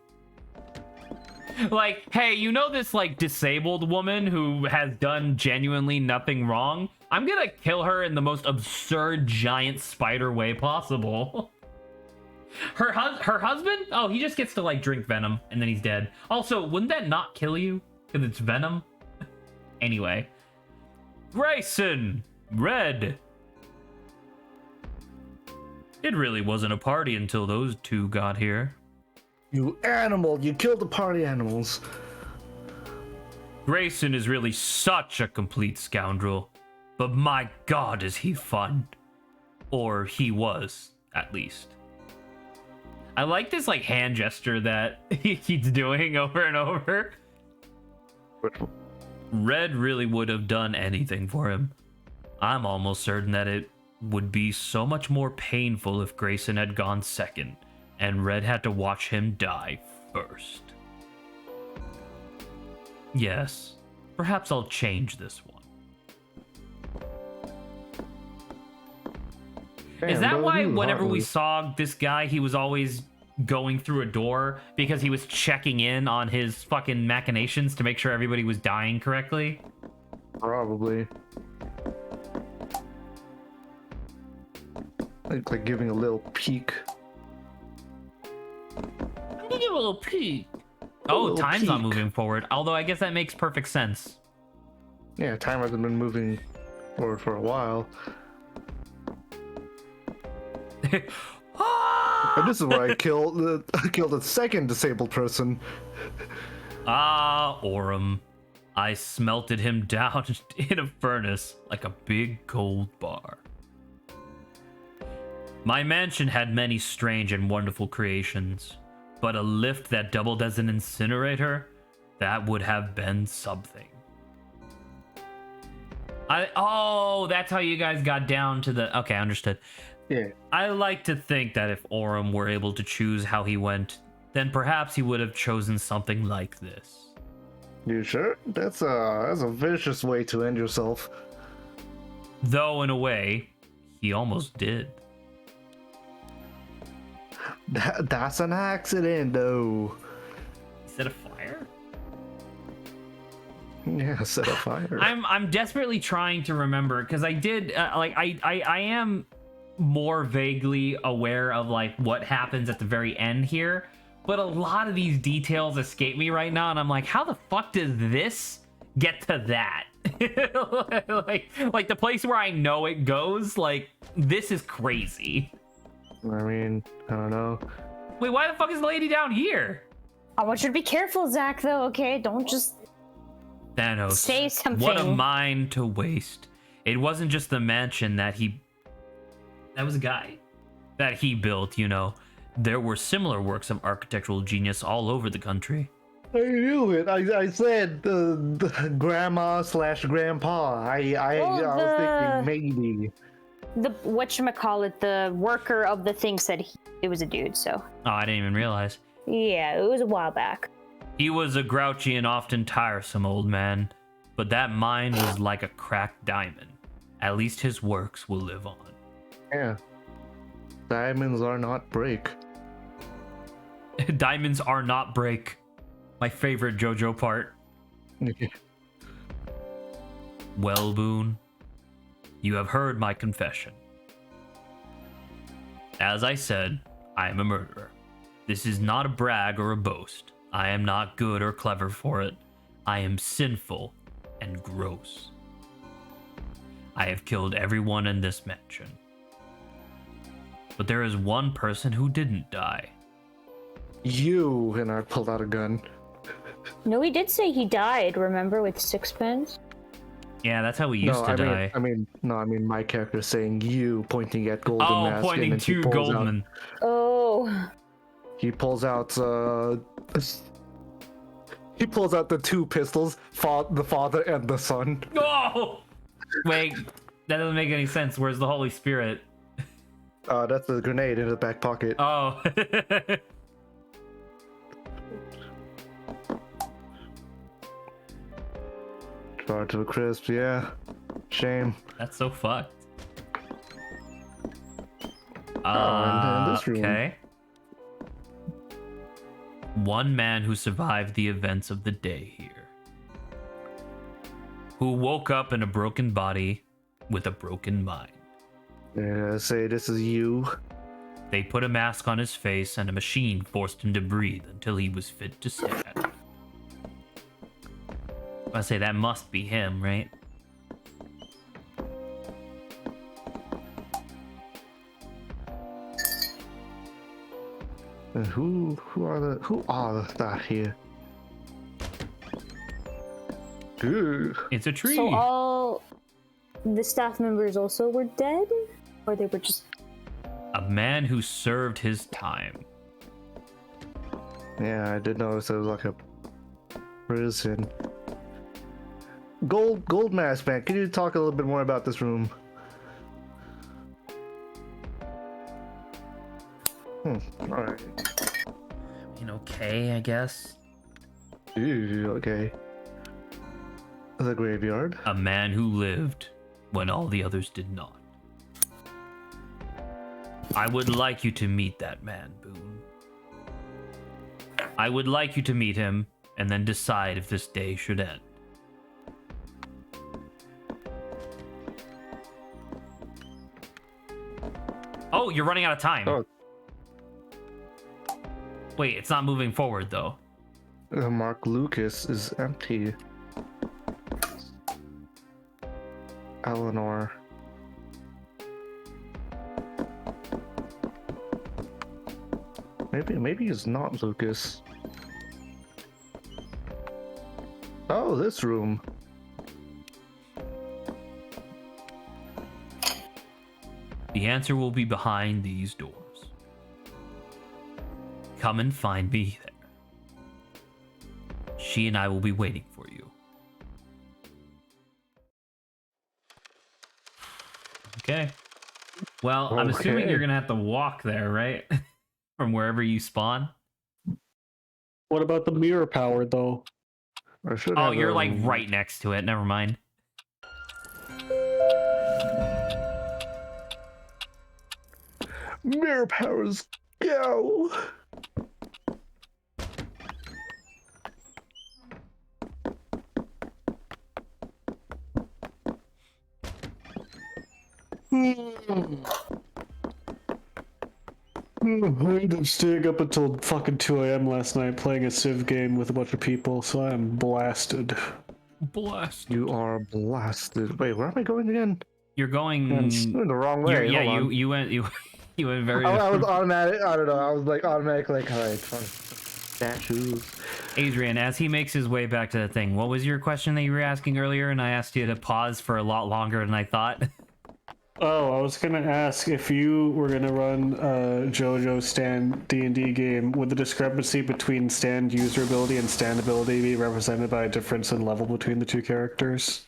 Like, hey, you know this like disabled woman who has done genuinely nothing wrong? I'm gonna kill her in the most absurd giant spider way possible. Her husband? Oh, he just gets to like drink venom and then he's dead. Also, wouldn't that not kill you? Because it's venom? Anyway. Grayson! Red! It really wasn't a party until those two got here. You animal! You killed the party animals. Grayson is really such a complete scoundrel. But my god, is he fun. Or he was, at least. I like this like hand gesture that he keeps doing over and over. Red really would have done anything for him. I'm almost certain that it would be so much more painful if Grayson had gone second, and Red had to watch him die first. Yes, perhaps I'll change this one. Is Damn, that bro, why you whenever we heartless. saw this guy, he was always going through a door because he was checking in on his fucking machinations to make sure everybody was dying correctly? Probably. Like giving a little peek. I'm gonna give a little peek. Oh, little time's not peek. moving forward. Although I guess that makes perfect sense. Yeah, time hasn't been moving forward for a while. And this is where I killed the second disabled person. Ah, Orem. I smelted him down in a furnace like a big gold bar. My mansion had many strange and wonderful creations, but a lift that doubled as an incinerator, that would have been something. Oh, that's how you guys got down to the... Okay, understood. Yeah. I like to think that if Orem were able to choose how he went, then perhaps he would have chosen something like this. You sure? That's a vicious way to end yourself. Though, in a way, he almost did. That's an accident, though. Set a fire? Yeah, set a fire. I'm desperately trying to remember because I did I am more vaguely aware of like what happens at the very end here, but a lot of these details escape me right now, and I'm like, how the fuck does this get to that? like the place where I know it goes, like this is crazy. I mean, I don't know. Wait, why the fuck is the lady down here? I want you to be careful, Zach, though, okay? Don't just Thanos. say something. What a mind to waste. It wasn't just the mansion that was a guy that he built, you know. There were similar works of architectural genius all over the country. I knew it. I said the grandma / grandpa. I was thinking maybe. The whatchamacallit, the worker of the thing said it was a dude, so. Oh, I didn't even realize. Yeah, it was a while back. He was a grouchy and often tiresome old man, but that mind was like a cracked diamond. At least his works will live on. Yeah. Diamonds are not break. Diamonds are not break. My favorite JoJo part. Well, Boone, you have heard my confession. As I said, I am a murderer. This is not a brag or a boast. I am not good or clever for it. I am sinful and gross. I have killed everyone in this mansion. But there is one person who didn't die. You, and I pulled out a gun. No, he did say he died, remember, with sixpence? Yeah, that's how we used to die. I mean, my character saying you, pointing at Golden Oh, Mask. pointing and then to Goldman. Oh. He pulls out he pulls out the two pistols, the father and the son. Oh! Wait, that doesn't make any sense. Where's the Holy Spirit? That's the grenade in the back pocket. Oh. Charred to a crisp, yeah. Shame. That's so fucked. And in this room. Okay. One man who survived the events of the day here. Who woke up in a broken body with a broken mind. Yeah, say this is you. They put a mask on his face and a machine forced him to breathe until he was fit to stand. I say that must be him, right? And who are that here? Ooh. It's a tree. So all the staff members also were dead? Or they were just... A man who served his time. Yeah, I did notice it was like a prison. Gold Mask, man. Can you talk a little bit more about this room? Alright. I mean, okay, I guess. Ooh, okay. The graveyard. A man who lived when all the others did not. I would like you to meet that man, Boone. I would like you to meet him and then decide if this day should end. Oh, you're running out of time. Oh. Wait, it's not moving forward, though. Mark Lucas is empty. Eleanor. Maybe it's not Lucas. Oh, this room. The answer will be behind these doors. Come and find me there. She and I will be waiting for you. Okay. Well, I'm assuming Okay. you're gonna have to walk there, right? From wherever you spawn. What about the mirror power, though? Or should Oh, have you're a- like right next to it. Never mind. Mirror powers. Go. I ended up staying up until fucking 2 a.m. last night playing a Civ game with a bunch of people, so I am blasted. Blast. You are blasted. Wait, where am I going again? You're going. I'm going the wrong way. Yeah, Hold on. you went you went very. I was automatic. I don't know. I was like automatic. Like, all right, fine. Statues. Adrian, as he makes his way back to the thing, what was your question that you were asking earlier? And I asked you to pause for a lot longer than I thought. Oh, I was gonna ask if you were gonna run a JoJo stand D&D game, would the discrepancy between stand user ability and stand ability be represented by a difference in level between the two characters?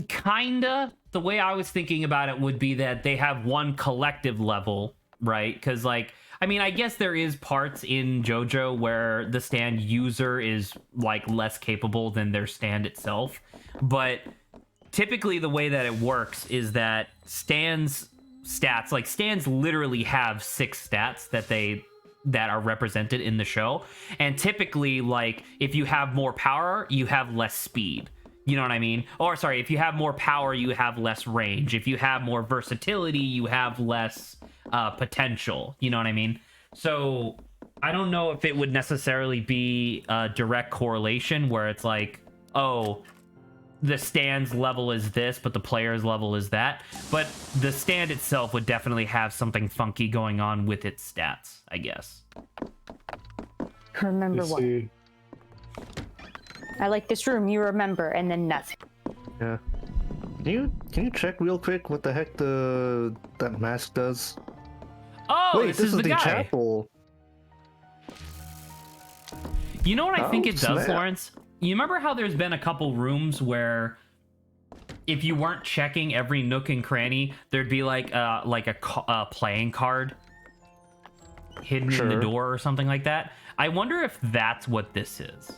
Kinda. The way I was thinking about it would be that they have one collective level, right? Because, like, I mean, I guess there is parts in JoJo where the stand user is, like, less capable than their stand itself. But typically the way that it works is that stands stats, like, stands literally have 6 stats that are represented in the show. And typically, like, if you have more power, you have less speed. You know what I mean? Or, sorry, if you have more power, you have less range. If you have more versatility, you have less potential. You know what I mean? So I don't know if it would necessarily be a direct correlation where it's like, oh, the stand's level is this, but the player's level is that. But the stand itself would definitely have something funky going on with its stats, I guess. Remember Let's what? see. I like this room. You remember, and then nothing. Yeah. Can you check real quick what the heck that mask does? Oh, Wait, this is the guy. chapel. You know what I think Oh, it does, snap. Lawrence? You remember how there's been a couple rooms where if you weren't checking every nook and cranny, there'd be like a playing card hidden in the Sure. door or something like that? I wonder if that's what this is.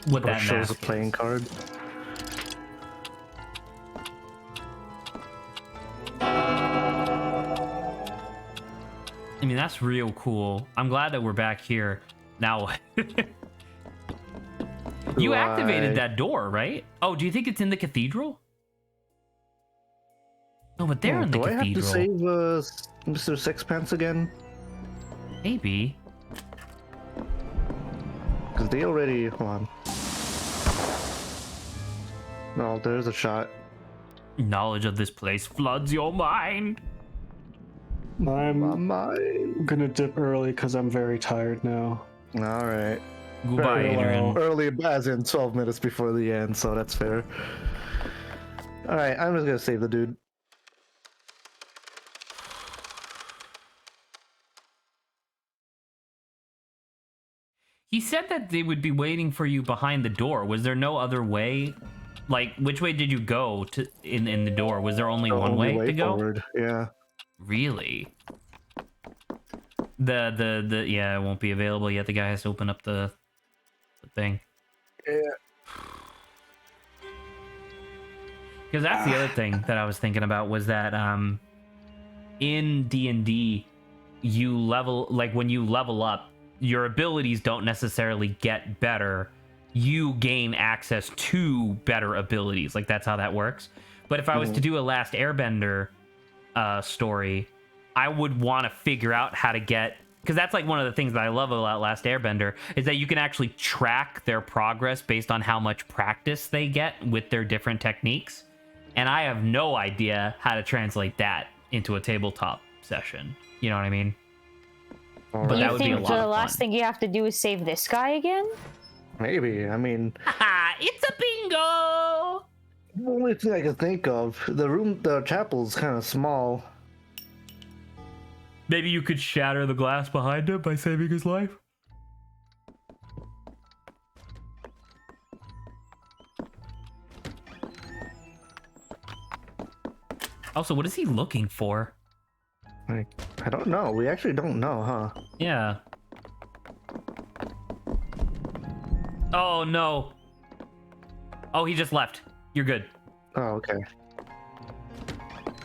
What Or that shows a mask playing is. card. I mean, that's real cool. I'm glad that we're back here. Now, you activated Why? that door, right? Oh, do you think it's in the cathedral? No, but they're in the Do I have to cathedral. save Mr. Sixpence again? Maybe. Because they already... Hold on. No, there's a shot. Knowledge of this place floods your mind. I'm Mine. gonna dip early because I'm very tired now. Alright. Goodbye, Very Adrian. well. Early as in 12 minutes before the end, so that's fair. Alright, I'm just gonna save the dude. He said that they would be waiting for you behind the door. Was there no other way? Like, which way did you go to in the door? Was there only The one only way to go? forward. Yeah. Really? The yeah, it won't be available yet. The guy has to open up the thing. Yeah. Because that's the other thing that I was thinking about was that in D&D, you level, like when you level up, your abilities don't necessarily get better. You gain access to better abilities. Like that's how that works. But if I was to do a Last Airbender story, I would want to figure out how to get, because that's like one of the things that I love about Last Airbender is that you can actually track their progress based on how much practice they get with their different techniques. And I have no idea how to translate that into a tabletop session. You know what I mean? But Right. that You would be a think lot the of last fun. thing you have to do is save this guy again? Maybe. I mean, It's a bingo! the only thing I can think of, the chapel's kind of small. Maybe you could shatter the glass behind him by saving his life? Also, what is he looking for? Like, I don't know. We actually don't know, huh? Yeah. Oh, no. Oh, he just left. You're good. Oh, okay.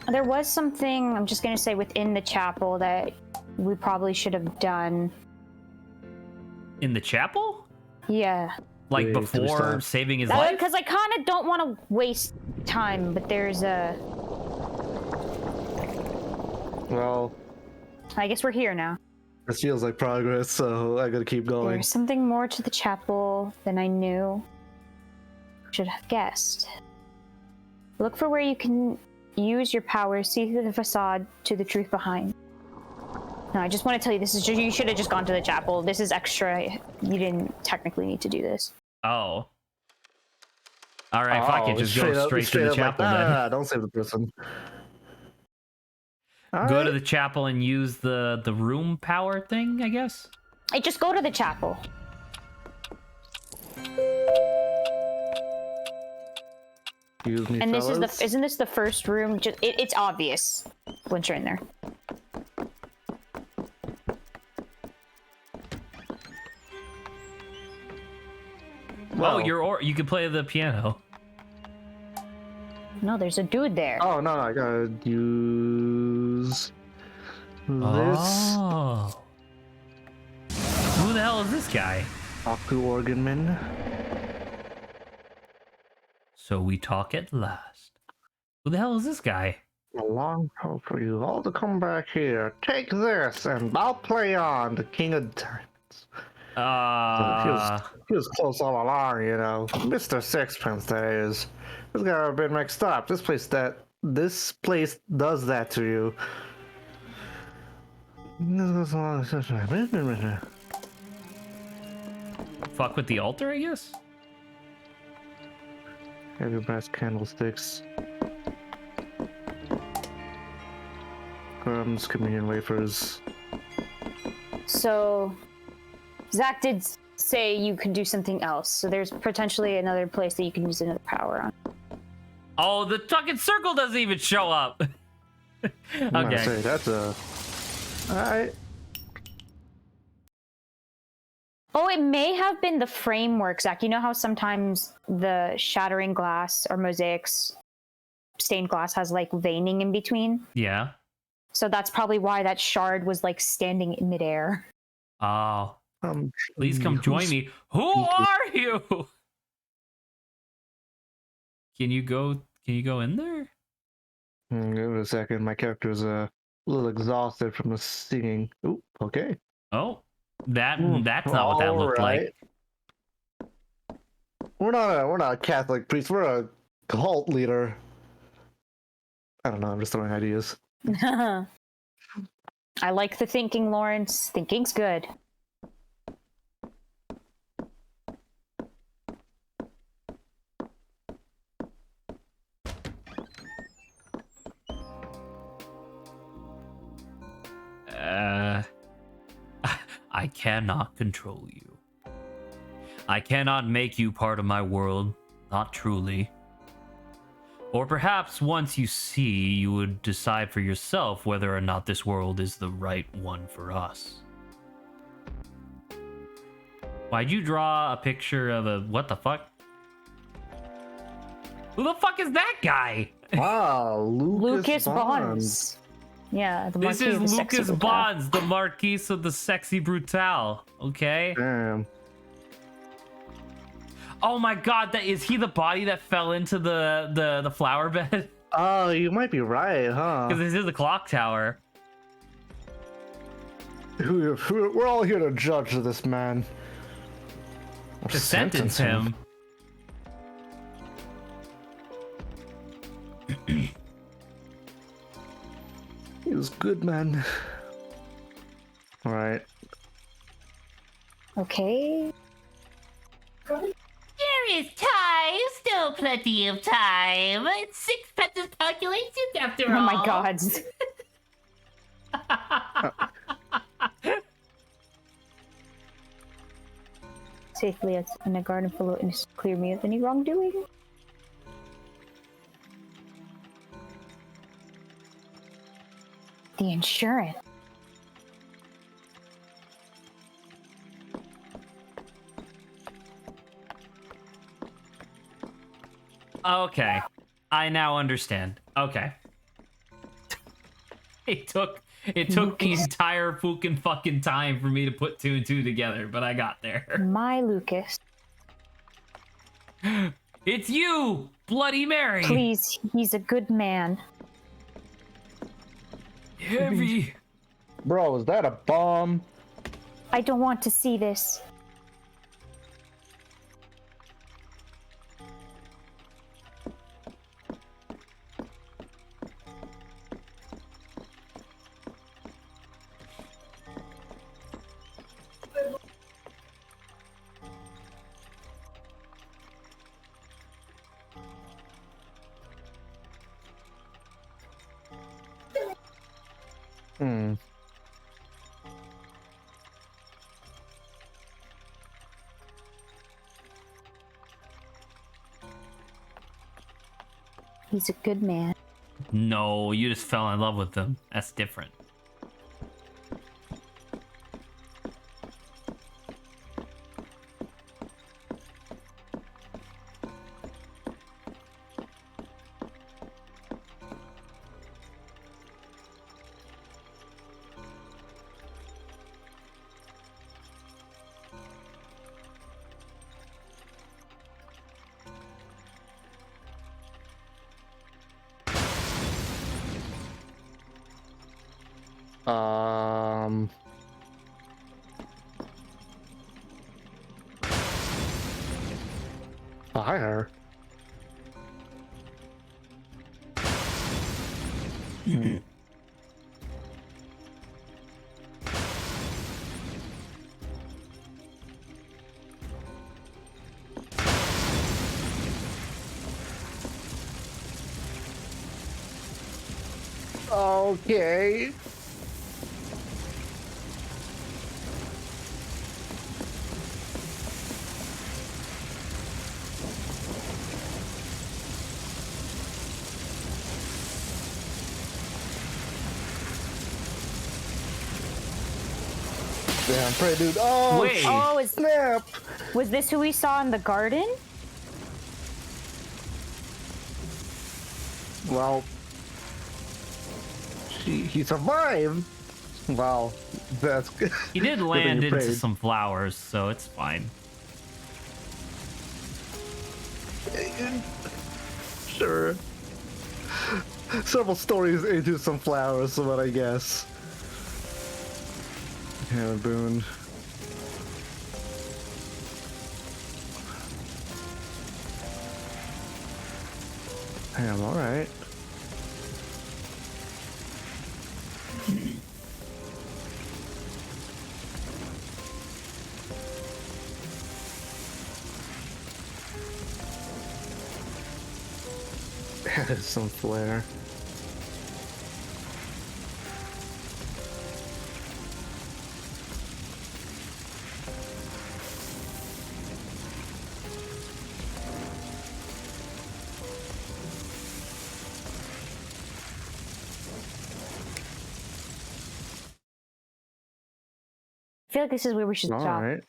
There was something, I'm just going to say, within the chapel that we probably should have done. In the chapel? Yeah. Like Wait, before stop. saving his life? Because I kind of don't want to waste time, but there's a... Well, I guess we're here now. this feels like progress, so I gotta keep going. There's something more to the chapel than I knew. Should have guessed. Look for where you can use your powers, see through the facade to the truth behind. No, I just want to tell you, this is just, you should have just gone to the chapel. This is extra. You didn't technically need to do this. Oh. Alright, fuck it. Just go straight to the up, chapel like, then. nah, don't save the person. Go to the chapel and use the room power thing, I guess? Hey, just go to the chapel. Excuse me, And this is fellas. isn't this the first room? Just it's obvious once you're in there. Oh, you can play the piano. No, there's a dude there. Oh, no, I gotta use this. Oh. Who the hell is this guy? Aku Organman. So we talk at last. Who the hell is this guy? A long hope for you all to come back here. Take this, and I'll play on the King of Diamonds. He was close all along, you know. Mr. Sixpence, that is. This guy a bit mixed up. This place does that to you. fuck with the altar, I guess? Heavy brass candlesticks. Crumbs, communion wafers. So, Zach did say you could do something else. So there's potentially another place that you can use another power on. Oh, the fucking circle doesn't even show up. Okay. Say, that's a... Alright. Oh, it may have been the framework, Zach. You know how sometimes the shattering glass or mosaics, stained glass has like veining in between? Yeah. So that's probably why that shard was like standing in midair. Oh. Please come join me. Who are you? Can you go in there? Give it a second. My character's a little exhausted from the singing. Oop, okay. Oh. That's not what that looked like. We're not a Catholic priest. We're a cult leader. I don't know. I'm just throwing ideas. I like the thinking, Lawrence. Thinking's good. I cannot control you. I cannot make you part of my world, not truly. Or perhaps once you see, you would decide for yourself whether or not this world is the right one for us. Why'd you draw a picture of a... what the fuck? Who the fuck is that guy? Wow, Lucas Bonds. Yeah, the This Marquis of the is Sexy Lucas Brutale. Bonds, the Marquis of the Sexy Brutale. Okay. Damn. Oh my God, is he the body that fell into the flower bed? Oh, you might be right, huh? Because this is the clock tower. We're all here to judge this man. Or To sentence him. He was good, man. All right. Okay. There is time, still plenty of time. It's sixpence calculations after all. Oh my god. Safely in a garden full of innocent, clear me of any wrongdoing. The insurance. Okay. I now understand. Okay. It took the entire fucking time for me to put 2 and 2 together, but I got there. My Lucas. It's you, Bloody Mary. Please, he's a good man. Heavy. Bro, is that a bomb? I don't want to see this. Hmm. He's a good man. No, you just fell in love with them. That's different. Um. Fire. Okay. Damn, pray, dude. Oh, Wait. Oh, snap! was this who we saw in the garden? Well, he survived. Wow, that's good. He did Good that land you into prayed. some flowers, so it's fine. Sure. Several stories into some flowers, so what I guess. Yeah, Boone. Damn, alright. That is some flair. I feel like this is where we should stop. Alright.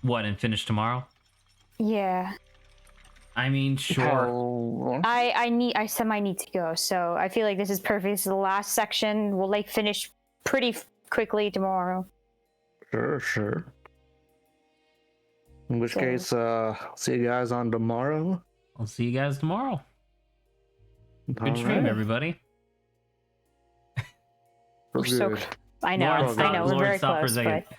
What, and finish tomorrow? Yeah. I mean, sure. How- I semi need to go, so I feel like this is perfect. This is the last section. We'll like finish pretty quickly tomorrow. Sure. In which So- case, see you guys on tomorrow. I'll see you guys tomorrow. Good All stream, right. everybody. We're so. Good. I know. Lauren, I stop- know. We're Lauren, very stop for a close, second. but